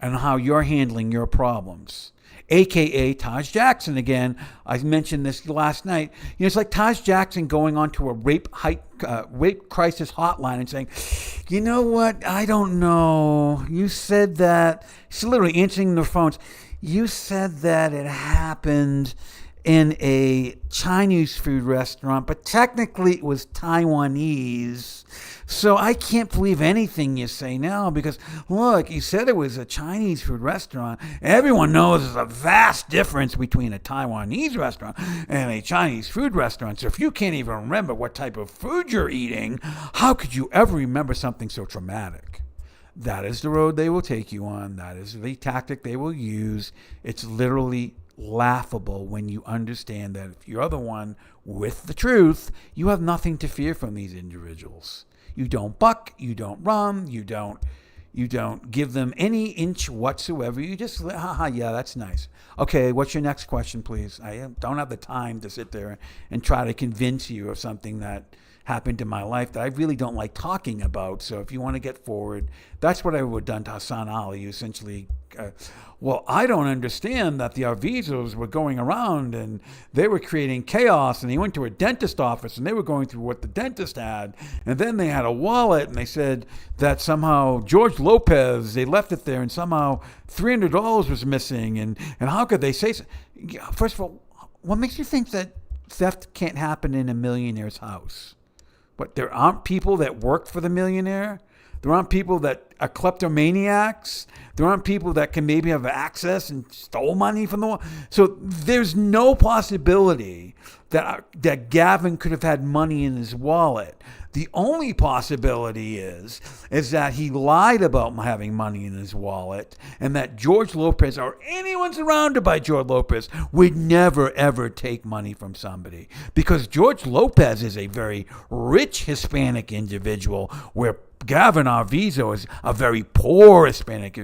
and how you're handling your problems. AKA Taj Jackson again. I mentioned this last night. It's like Taj Jackson going onto a rape crisis hotline and saying, you know what? I don't know. You said that. She's literally answering the phones. You said that it happened in a Chinese food restaurant, but technically it was Taiwanese. So I can't believe anything you say now because, look, you said it was a Chinese food restaurant. Everyone knows there's a vast difference between a Taiwanese restaurant and a Chinese food restaurant. So if you can't even remember what type of food you're eating, how could you ever remember something so traumatic? That is the road they will take you on. That is the tactic they will use. It's literally laughable when you understand that if you're the one with the truth, you have nothing to fear from these individuals. You don't buck, you don't run, you don't give them any inch whatsoever. You just, yeah, that's nice. Okay, what's your next question, please? I don't have the time to sit there and try to convince you of something that happened in my life that I really don't like talking about. So if you want to get forward, that's what I would have done to Hassan Ali. You essentially, I don't understand that the Arvizos were going around and they were creating chaos, and he went to a dentist office and they were going through what the dentist had, and then they had a wallet and they said that somehow George Lopez, they left it there and somehow $300 was missing, and how could they say so? First of all, what makes you think that theft can't happen in a millionaire's house? What, there aren't people that work for the millionaire? There aren't people that are kleptomaniacs? There aren't people that can maybe have access and stole money from the... So there's no possibility that Gavin could have had money in his wallet. The only possibility is that he lied about having money in his wallet, and that George Lopez or anyone surrounded by George Lopez would never, ever take money from somebody. Because George Lopez is a very rich Hispanic individual, where Gavin Arvizo is a very poor Hispanic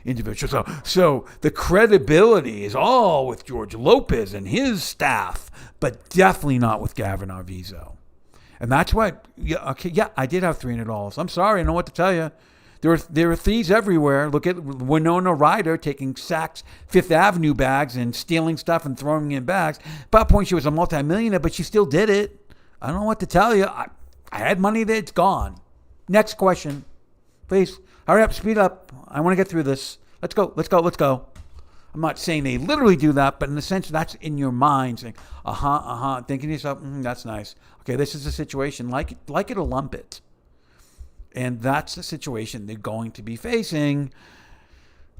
individual. So the credibility is all with George Lopez and his staff, but definitely not with Gavin Arvizo. And that's what, I did have $300. I'm sorry, I don't know what to tell you. There are thieves everywhere. Look at Winona Ryder taking Saks Fifth Avenue bags and stealing stuff and throwing it in bags. By that point, she was a multimillionaire, but she still did it. I don't know what to tell you. I had money there, it's gone. Next question. Please, hurry up, speed up. I want to get through this. Let's go. I'm not saying they literally do that, but in the sense that's in your mind, saying, thinking to yourself, that's nice. Okay, this is a situation, like it or lump it. And that's the situation they're going to be facing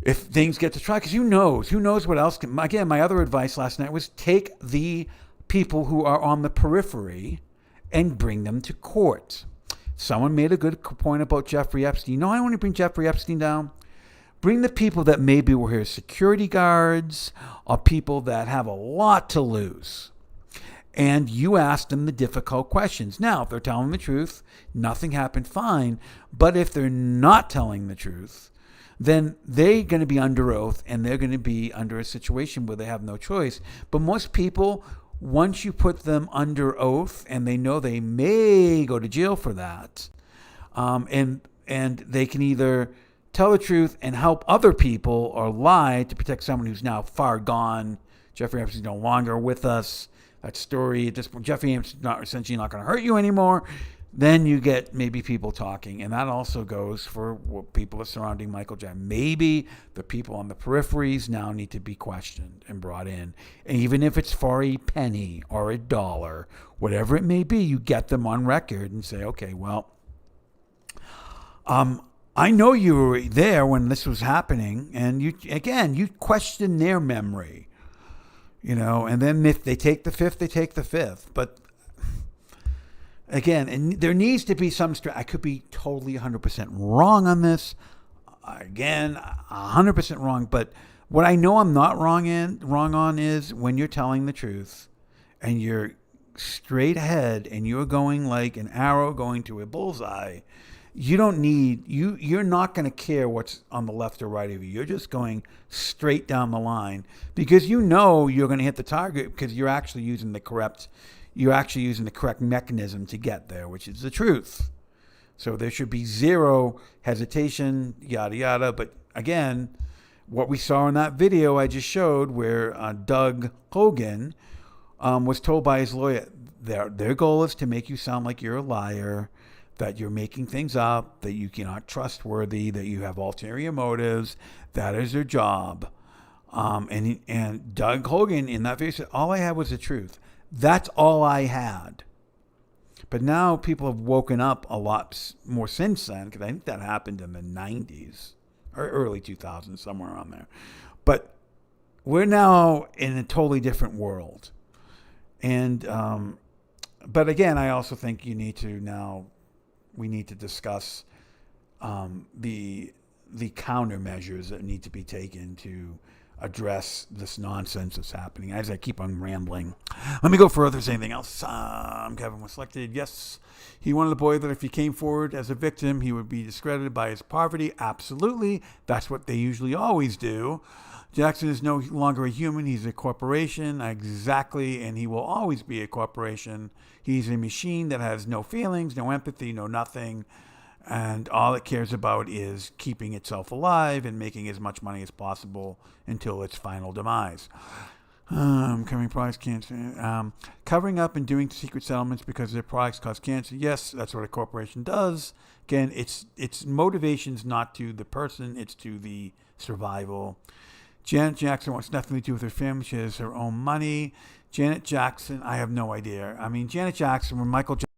if things get to try. Because who knows what else can... Again, my other advice last night was take the people who are on the periphery and bring them to court. Someone made a good point about Jeffrey Epstein. I want to bring Jeffrey Epstein down. Bring the people that maybe were his security guards or people that have a lot to lose. And you ask them the difficult questions. Now, if they're telling the truth, nothing happened, fine. But if they're not telling the truth, then they're going to be under oath and they're going to be under a situation where they have no choice. But most people, once you put them under oath and they know they may go to jail for that, and they can either tell the truth and help other people or lie to protect someone who's now far gone. Jeffrey Epstein's no longer with us. That story, at this point, Jeffrey Epstein's essentially not going to hurt you anymore. Then you get maybe people talking. And that also goes for people surrounding Michael Jackson. Maybe the people on the peripheries now need to be questioned and brought in. And even if it's for a penny or a dollar, whatever it may be, you get them on record and say, okay, well, I know you were there when this was happening, and you question their memory, and then if they take the fifth, they take the fifth. But again, and there needs to be some I could be totally 100% wrong on this. Again, 100% wrong. But what I know I'm not wrong on is when you're telling the truth and you're straight ahead and you're going like an arrow going to a bullseye. You don't need, you're not going to care what's on the left or right of you. You're just going straight down the line because you're going to hit the target because you're actually using the correct mechanism to get there, which is the truth. So there should be zero hesitation, yada, yada. But again, what we saw in that video I just showed where Doug Hogan was told by his lawyer, their goal is to make you sound like you're a liar, that you're making things up, that you're not trustworthy, that you have ulterior motives. That is their job. And Doug Hogan in that video said, all I had was the truth. That's all I had. But now people have woken up a lot more since then, because I think that happened in the 90s or early 2000s, somewhere around there. But we're now in a totally different world. And but again, I also think we need to discuss the countermeasures that need to be taken to address this nonsense that's happening. As I keep on rambling, let me go further. Is anything else? Kevin was selected. Yes, he wanted the boy that if he came forward as a victim, he would be discredited by his poverty. Absolutely. That's what they usually always do. Jackson is no longer a human. He's a corporation. Exactly. And he will always be a corporation. He's a machine that has no feelings, no empathy, no nothing. And all it cares about is keeping itself alive and making as much money as possible until its final demise. Covering products cancer. Covering up and doing secret settlements because their products cause cancer. Yes, that's what a corporation does. Again, its motivation's not to the person, it's to the survival. Janet Jackson wants nothing to do with her family. She has her own money. Janet Jackson, I have no idea. I mean, Janet Jackson, when Michael Jackson.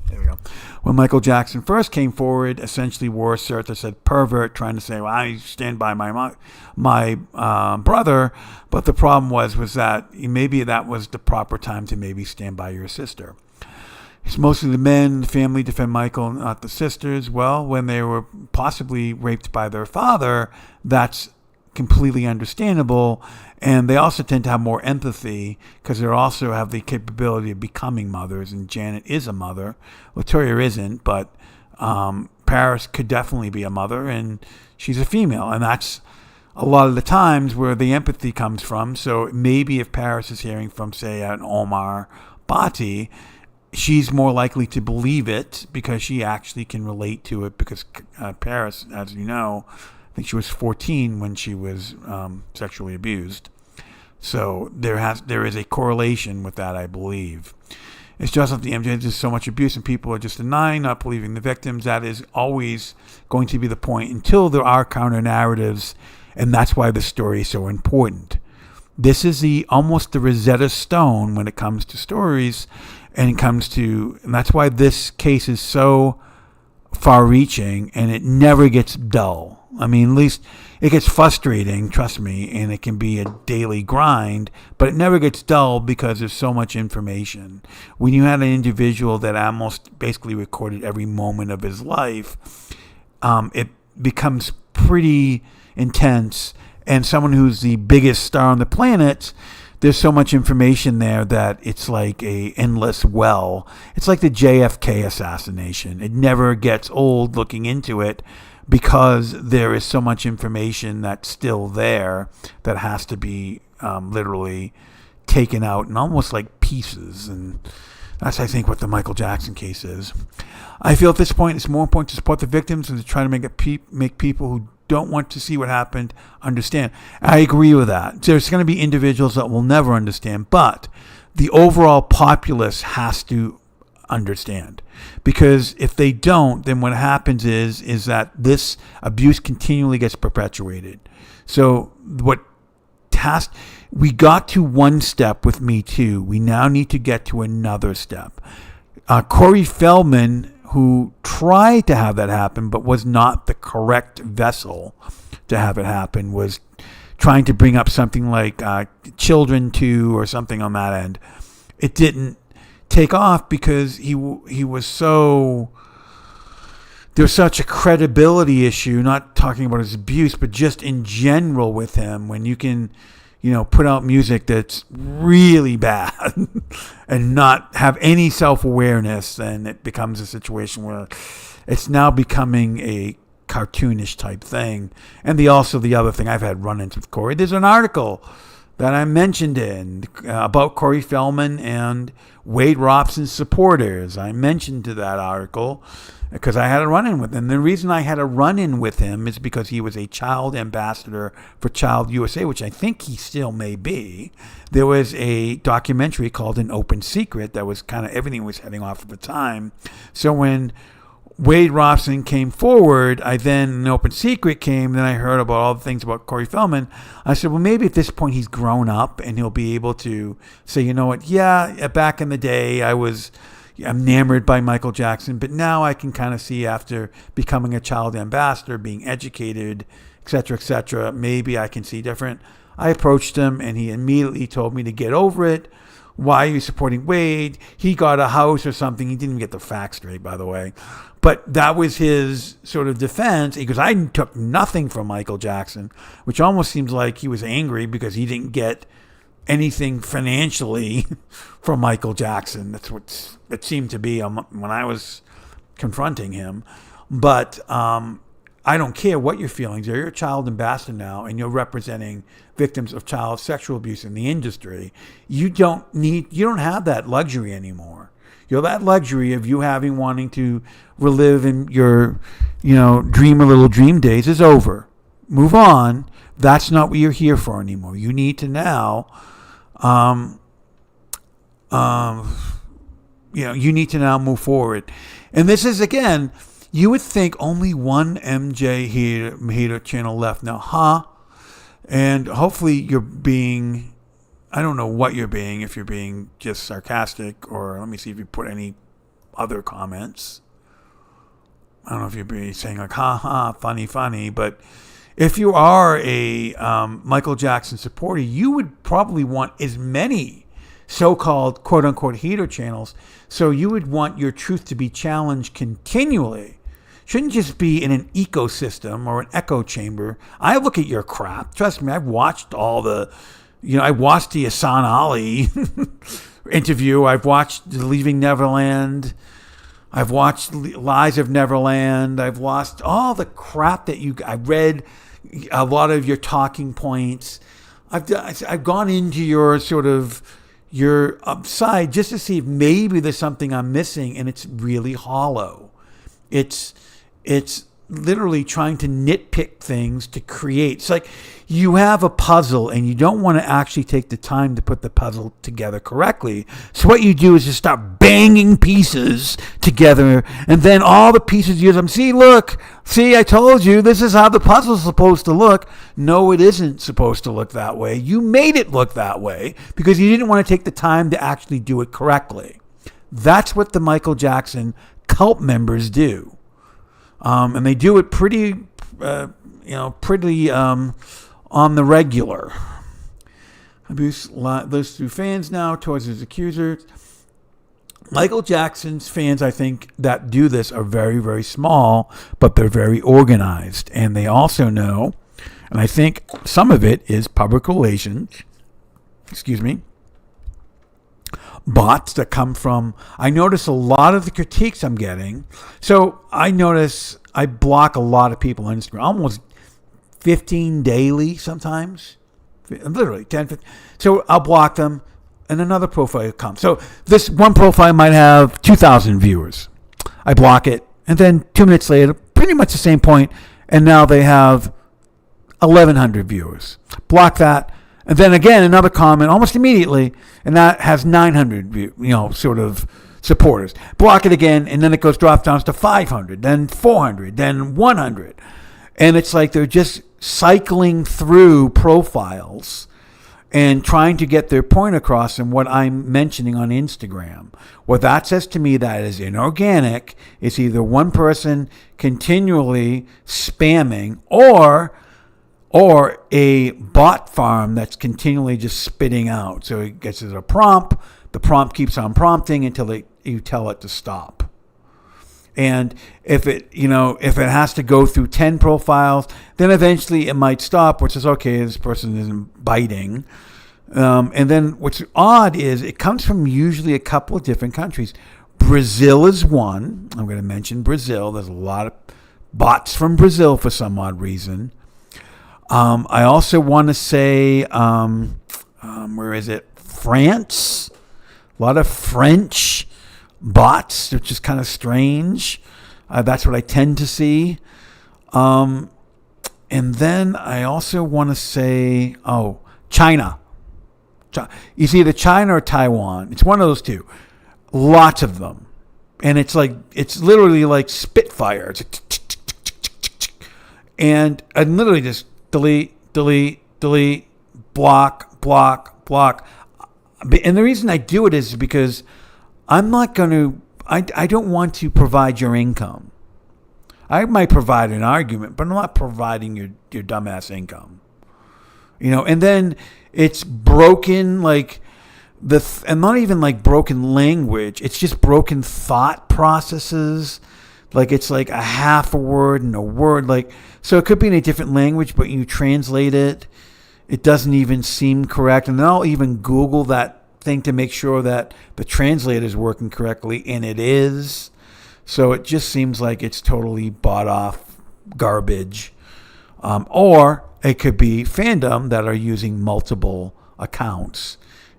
There we go. When Michael Jackson first came forward, essentially wore a shirt that said pervert, trying to say, well, I stand by my brother. But the problem was that maybe that was the proper time to maybe stand by your sister. It's mostly the men in the family defend Michael, not the sisters. Well, when they were possibly raped by their father, that's completely understandable. And they also tend to have more empathy because they also have the capability of becoming mothers. And Janet is a mother. Latoya isn't, but Paris could definitely be a mother, and she's a female. And that's a lot of the times where the empathy comes from. So maybe if Paris is hearing from, say, an Omar Bhatti, she's more likely to believe it because she actually can relate to it because Paris, as you know, I think she was 14 when she was sexually abused. So there is a correlation with that, I believe. It's just that the MJ, there's so much abuse and people are just denying, not believing the victims. That is always going to be the point until there are counter narratives, and that's why the story is so important. This is almost the Rosetta Stone when it comes to stories, and that's why this case is so far-reaching, and it never gets dull. I mean, at least it gets frustrating, trust me, and it can be a daily grind, but it never gets dull because there's so much information. When you had an individual that almost basically recorded every moment of his life, it becomes pretty intense. And someone who's the biggest star on the planet, there's so much information there that it's like a endless well. It's like the JFK assassination. It never gets old looking into it because there is so much information that's still there that has to be literally taken out in almost like pieces. And that's, I think, what the Michael Jackson case is. I feel at this point it's more important to support the victims than to try to make people who don't want to see what happened understand. I agree with that. There's going to be individuals that will never understand, but the overall populace has to understand, because if they don't, then what happens is that this abuse continually gets perpetuated. So we got to one step with Me Too. We now need to get to another step. Corey Feldman, who tried to have that happen but was not the correct vessel to have it happen, was trying to bring up something like Children 2 or something on that end. It didn't take off because he was so... There's such a credibility issue, not talking about his abuse, but just in general with him, when you can, put out music that's really bad and not have any self-awareness, then it becomes a situation where it's now becoming a cartoonish type thing. And the other thing, I've had run-ins with Corey. There's an article that I mentioned about Corey Feldman and Wade Robson's supporters. I mentioned to that article because I had a run-in with him. The reason I had a run-in with him is because he was a child ambassador for Child USA, which I think he still may be. There was a documentary called An Open Secret that was kind of, everything was heading off at the time. So when Wade Robson came forward, An Open Secret came, then I heard about all the things about Corey Feldman. I said, well, maybe at this point he's grown up and he'll be able to say, you know what, yeah, back in the day I'm enamored by Michael Jackson, but now I can kind of see, after becoming a child ambassador, being educated, etc., maybe I can see different. I approached him and he immediately told me to get over it. Why are you supporting Wade? He got a house or something. He didn't even get the facts straight, by the way. But that was his sort of defense. He goes, I took nothing from Michael Jackson, which almost seems like he was angry because he didn't get anything financially from Michael Jackson. That's what it seemed to be when I was confronting him. But I don't care what your feelings are. You're a child ambassador now, and you're representing victims of child sexual abuse in the industry. You don't have that luxury anymore. That luxury of you wanting to relive in your, dream a little dream days is over. Move on. That's not what you're here for anymore. You need to now, you need to now move forward. And this is, again, you would think only one MJ hater channel left now, huh? And hopefully you're being, I don't know what you're being, if you're being just sarcastic, or let me see if you put any other comments. I don't know if you're being saying like, ha ha, funny, funny, but if you are a Michael Jackson supporter, you would probably want as many so-called quote-unquote hater channels. So you would want your truth to be challenged continually. Shouldn't just be in an ecosystem or an echo chamber. I look at your crap. Trust me, I've watched all the, I watched the Hassan Ali interview. I've watched Leaving Neverland. I've watched Lies of Neverland. I've watched all the crap that I've read a lot of your talking points. I've gone into your sort of your upside just to see if maybe there's something I'm missing, and it's really hollow. It's literally trying to nitpick things to create. It's like you have a puzzle and you don't want to actually take the time to put the puzzle together correctly. So what you do is just start banging pieces together, and then all the pieces use them. See, I told you this is how the puzzle's supposed to look. No, it isn't supposed to look that way. You made it look that way because you didn't want to take the time to actually do it correctly. That's what the Michael Jackson cult members do. And they do it pretty on the regular. Abuse those through fans now towards his accusers. Michael Jackson's fans, I think, that do this are very, very small, but they're very organized. And they also know, and I think some of it is public relations, bots that come from, I notice a lot of the critiques I'm getting. So I notice I block a lot of people on Instagram, almost 15 daily sometimes, literally 10, 15. So I'll block them and another profile comes. So this one profile might have 2,000 viewers. I block it, and then 2 minutes later, pretty much the same point, and now they have 1,100 viewers. Block that. And then again, another comment almost immediately, and that has 900, sort of supporters. Block it again, and then it drops down to 500, then 400, then 100. And it's like they're just cycling through profiles and trying to get their point across in what I'm mentioning on Instagram. What that says to me, that is inorganic. It's either one person continually spamming or a bot farm that's continually just spitting out. So it gets a prompt. The prompt keeps on prompting until you tell it to stop. And if it has to go through 10 profiles, then eventually it might stop, which is okay, this person isn't biting. And then what's odd is it comes from usually a couple of different countries. Brazil is one. I'm going to mention Brazil. There's a lot of bots from Brazil for some odd reason. I also want to say, where is it? France. A lot of French bots, which is kind of strange. That's what I tend to see. And then I also want to say, China. It's either China or Taiwan. It's one of those two. Lots of them. And it's literally like Spitfire. And I literally just delete, block. And the reason I do it is because I'm not going to, I don't want to provide your income. I might provide an argument, but I'm not providing your dumbass income. And then it's broken, and not even like broken language. It's just broken thought processes. Like it's like a half a word and a word. So it could be in a different language, but you translate it. It doesn't even seem correct. And then I'll even Google that thing to make sure that the translator is working correctly, and it is. So it just seems like it's totally bought off garbage. Or it could be fandom that are using multiple accounts,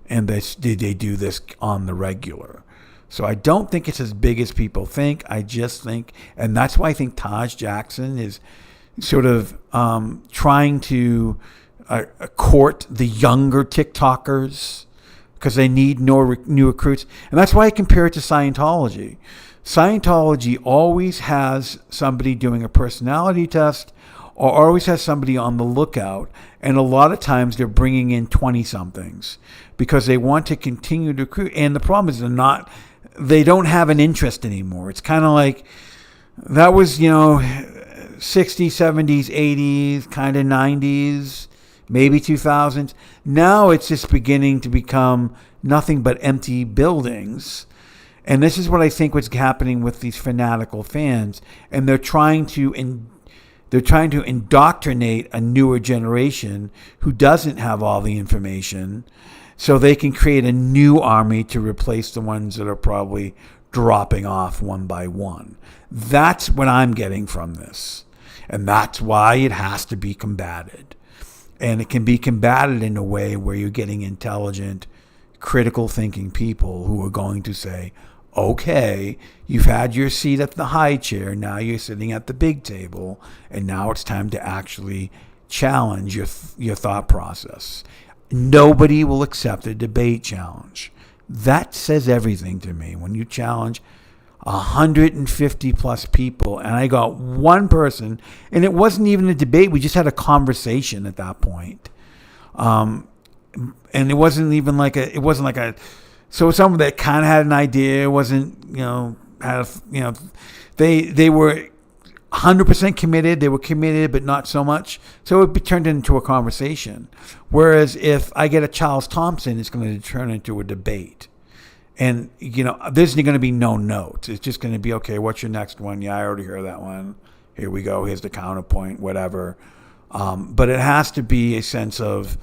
and they do this on the regular. So I don't think it's as big as people think. I just think, and that's why I think Taj Jackson is sort of trying to court the younger TikTokers because they need new recruits. And that's why I compare it to Scientology. Scientology always has somebody doing a personality test or always has somebody on the lookout. And a lot of times they're bringing in 20-somethings because they want to continue to recruit. And the problem is they don't have an interest anymore. It's kind of like that was, 60s, 70s, 80s, kind of 90s, maybe 2000s. Now it's just beginning to become nothing but empty buildings. And this is what I think what's happening with these fanatical fans. And they're trying to indoctrinate a newer generation who doesn't have all the information so they can create a new army to replace the ones that are probably dropping off one by one. That's what I'm getting from this. And that's why it has to be combated. And it can be combated in a way where you're getting intelligent, critical thinking people who are going to say, okay, you've had your seat at the high chair, now you're sitting at the big table, and now it's time to actually challenge your thought process. Nobody will accept a debate challenge. That says everything to me. When you challenge 150 plus people, and I got one person, and it wasn't even a debate, we just had a conversation at that point. And it wasn't like so someone that kind of had an idea, wasn't, they were 100% committed. They were committed, but not so much. So it turned into a conversation. Whereas if I get a Charles Thompson, it's going to turn into a debate. And, there's going to be no notes. It's just going to be, okay, what's your next one? Yeah, I already heard that one. Here we go. Here's the counterpoint, whatever. But it has to be a sense of,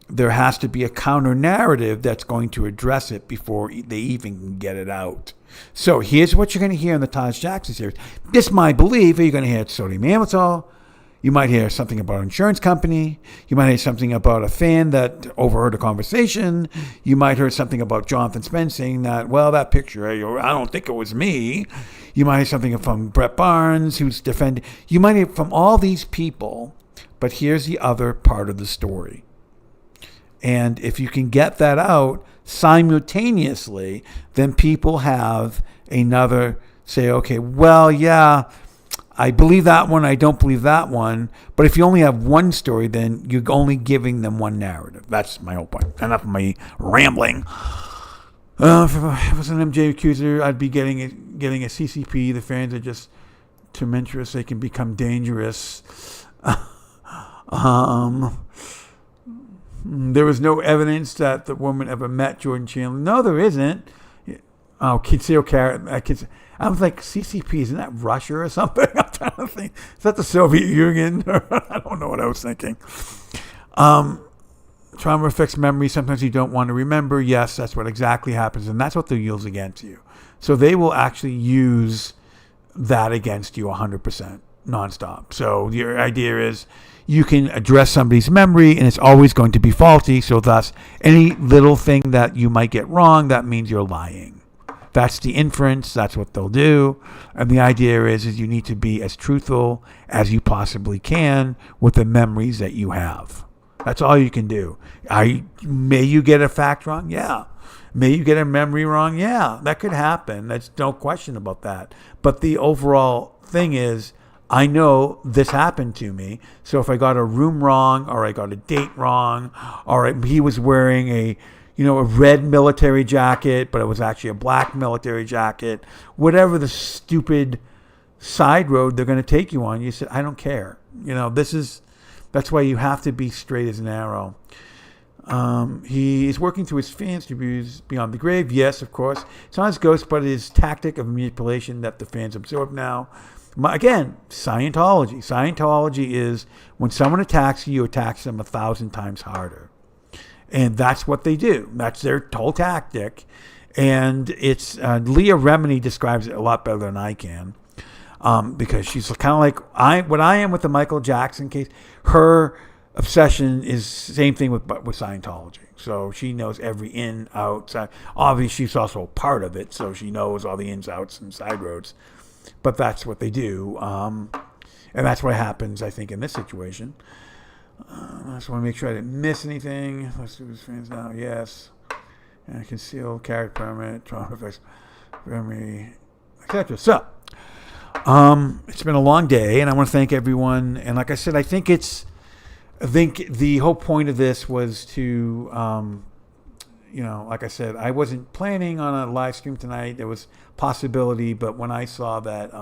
there has to be a counter narrative that's going to address it before they even can get it out. So here's what you're going to hear in the Taj Jackson series. This my belief. You're going to hear sodium amytal. You might hear something about an insurance company. You might hear something about a fan that overheard a conversation. You might hear something about Jonathan Spence saying that, well, that picture, I don't think it was me. You might hear something from Brett Barnes, who's defending. You might hear from all these people. But here's the other part of the story. And if you can get that out simultaneously, then people have another say, okay, well, yeah, I believe that one, I don't believe that one. But if you only have one story, then you're only giving them one narrative. That's my whole point. Enough of my rambling. If I was an MJ accuser, I'd be getting a CCP. The fans are just tumultuous. They can become dangerous. There was no evidence that the woman ever met Jordan Chandler. No, there isn't. Oh, Kinseo Carrot. I was like, CCP, isn't that Russia or something? I'm trying to think. Is that the Soviet Union? I don't know what I was thinking. Trauma affects memory. Sometimes you don't want to remember. Yes, that's what exactly happens. And that's what they'll use against you. So they will actually use that against you 100% nonstop. So your idea is, you can address somebody's memory and it's always going to be faulty. So thus, any little thing that you might get wrong, that means you're lying. That's the inference. That's what they'll do. And the idea is you need to be as truthful as you possibly can with the memories that you have. That's all you can do. May you get a fact wrong? Yeah. May you get a memory wrong? Yeah. That could happen. There's no question about that. But the overall thing is, I know this happened to me. So if I got a room wrong, or I got a date wrong, or he was wearing a red military jacket, but it was actually a black military jacket, whatever the stupid side road they're going to take you on, you said, I don't care. That's why you have to be straight as an arrow. He is working through his fans to be beyond the grave. Yes, of course. It's not his ghost, but his tactic of manipulation that the fans absorb now. Again, Scientology. Scientology is when someone attacks you, attacks them 1,000 times harder. And that's what they do. That's their whole tactic. And it's Leah Remini describes it a lot better than I can. Because she's kind of like what I am with the Michael Jackson case. Her obsession is same thing with Scientology. So she knows every in, out. Obviously, she's also a part of it. So she knows all the ins, outs, and side roads. But that's what they do. And that's what happens, I think, in this situation. I just want to make sure I didn't miss anything. Let's do his fans now. Yes. And conceal, carry permit, trauma effects, memory, etc. So, It's been a long day, and I want to thank everyone. And like I said, I think the whole point of this was to, like I said, I wasn't planning on a live stream tonight. There was possibility, but when I saw that,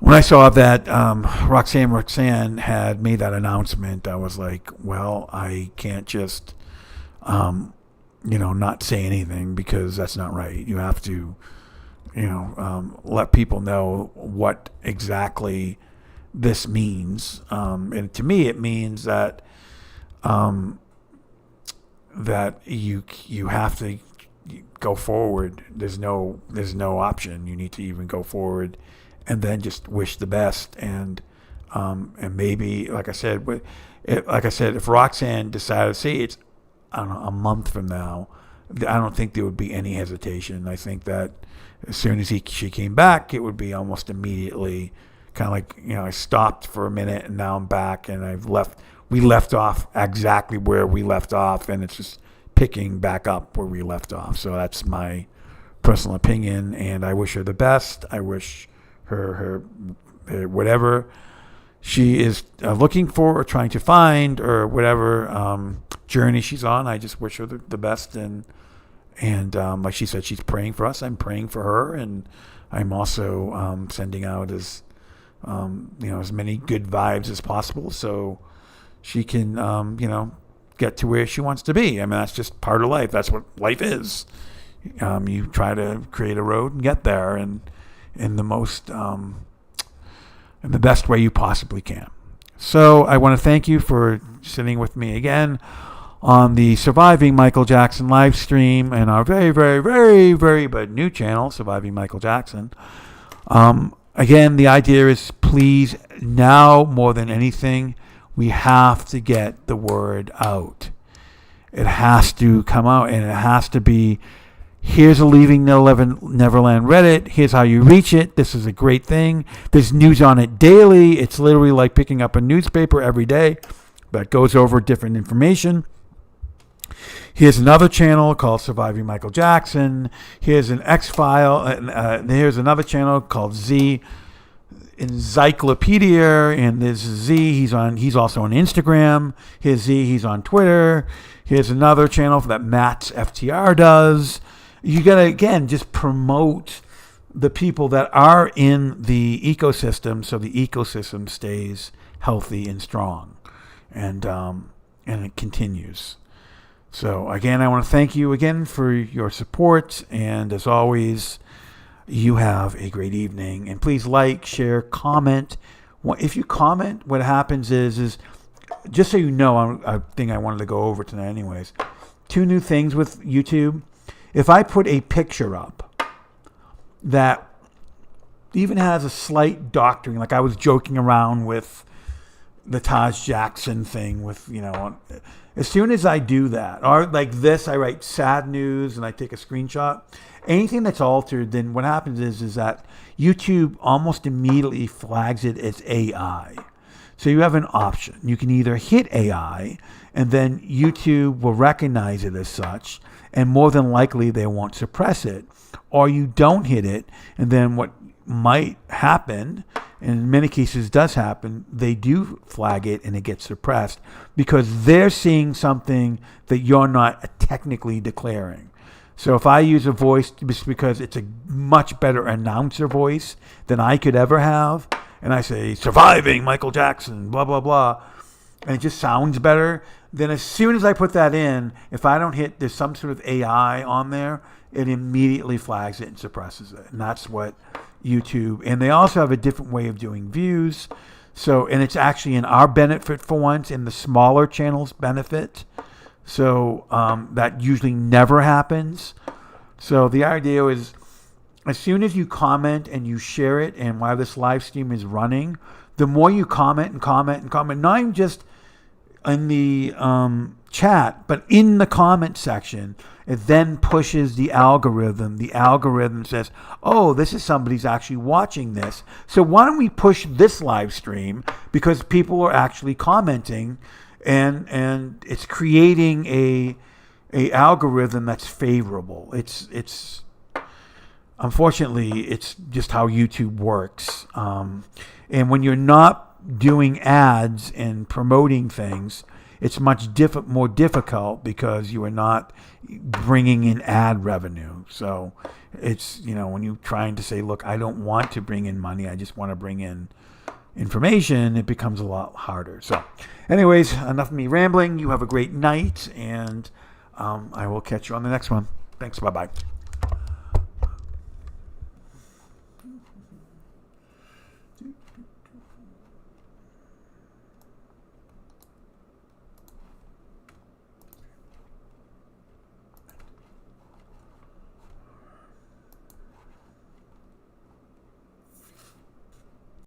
Roxanne Roxanne had made that announcement, I was like, well, I can't just, not say anything, because that's not right. You have to, let people know what exactly this means. And to me, it means that that you have to go forward. There's no option. You need to even go forward, and then just wish the best. And maybe, like I said, if Roxanne decided to see it's, I don't know, a month from now, I don't think there would be any hesitation. I think that as soon as she came back, it would be almost immediately, kind of like, I stopped for a minute and now I'm back, and we left off exactly where we left off, and it's just picking back up where we left off. So that's my personal opinion, and I wish her the best. I wish her whatever she is looking for or trying to find, or whatever journey she's on. I just wish her the best, and like she said, she's praying for us. I'm praying for her, and I'm also sending out as many good vibes as possible, so she can get to where she wants to be. I mean, that's just part of life. That's what life is. You try to create a road and get there, and in the most in the best way you possibly can. So I want to thank you for sitting with me again on the Surviving Michael Jackson live stream and our very, very, very, very but new channel, Surviving Michael Jackson. Again, the idea is, please, now more than anything, we have to get the word out. It has to come out, and it has to be, here's a Leaving Neverland Reddit. Here's how you reach it. This is a great thing. There's news on it daily. It's literally like picking up a newspaper every day that goes over different information. Here's another channel called Surviving Michael Jackson. Here's an X-File. Here's another channel called Z Encyclopedia, and there's Z. He's also on Instagram. Here's Z. He's on Twitter. Here's another channel that Matt's FTR does. You gotta, again, just promote the people that are in the ecosystem, so the ecosystem stays healthy and strong, and it continues. So again, I want to thank you again for your support, and as always, you have a great evening. And please like, share, comment. If you comment, what happens is just so you know, a thing I wanted to go over tonight anyways, 2 new things with YouTube. If I put a picture up that even has a slight doctoring, like I was joking around with the Taj Jackson thing with, as soon as I do that, or like this, I write sad news and I take a screenshot, anything that's altered, then what happens is that YouTube almost immediately flags it as AI. So you have an option. You can either hit AI, and then YouTube will recognize it as such, and more than likely they won't suppress it, or you don't hit it, and then what might happen, and in many cases does happen, they do flag it and it gets suppressed because they're seeing something that you're not technically declaring. So if I use a voice just because it's a much better announcer voice than I could ever have, and I say, Surviving Michael Jackson, blah, blah, blah, and it just sounds better, then as soon as I put that in, if I don't hit, there's some sort of AI on there, it immediately flags it and suppresses it. And that's what YouTube, and they also have a different way of doing views. So, and it's actually in our benefit for once, in the smaller channels' benefit. So that usually never happens. So the idea is, as soon as you comment and you share it, and while this live stream is running, the more you comment and comment and comment, not even just in the chat, but in the comment section, it then pushes the algorithm. The algorithm says, oh, this is somebody's actually watching this. So why don't we push this live stream, because people are actually commenting, and it's creating a algorithm that's favorable. It's unfortunately, it's just how YouTube works. And when you're not doing ads and promoting things, it's much more difficult because you are not bringing in ad revenue. So it's, when you're trying to say, look, I don't want to bring in money, I just want to bring in information, it becomes a lot harder. So anyways, enough of me rambling. You have a great night, and I will catch you on the next one. Thanks. Bye-bye.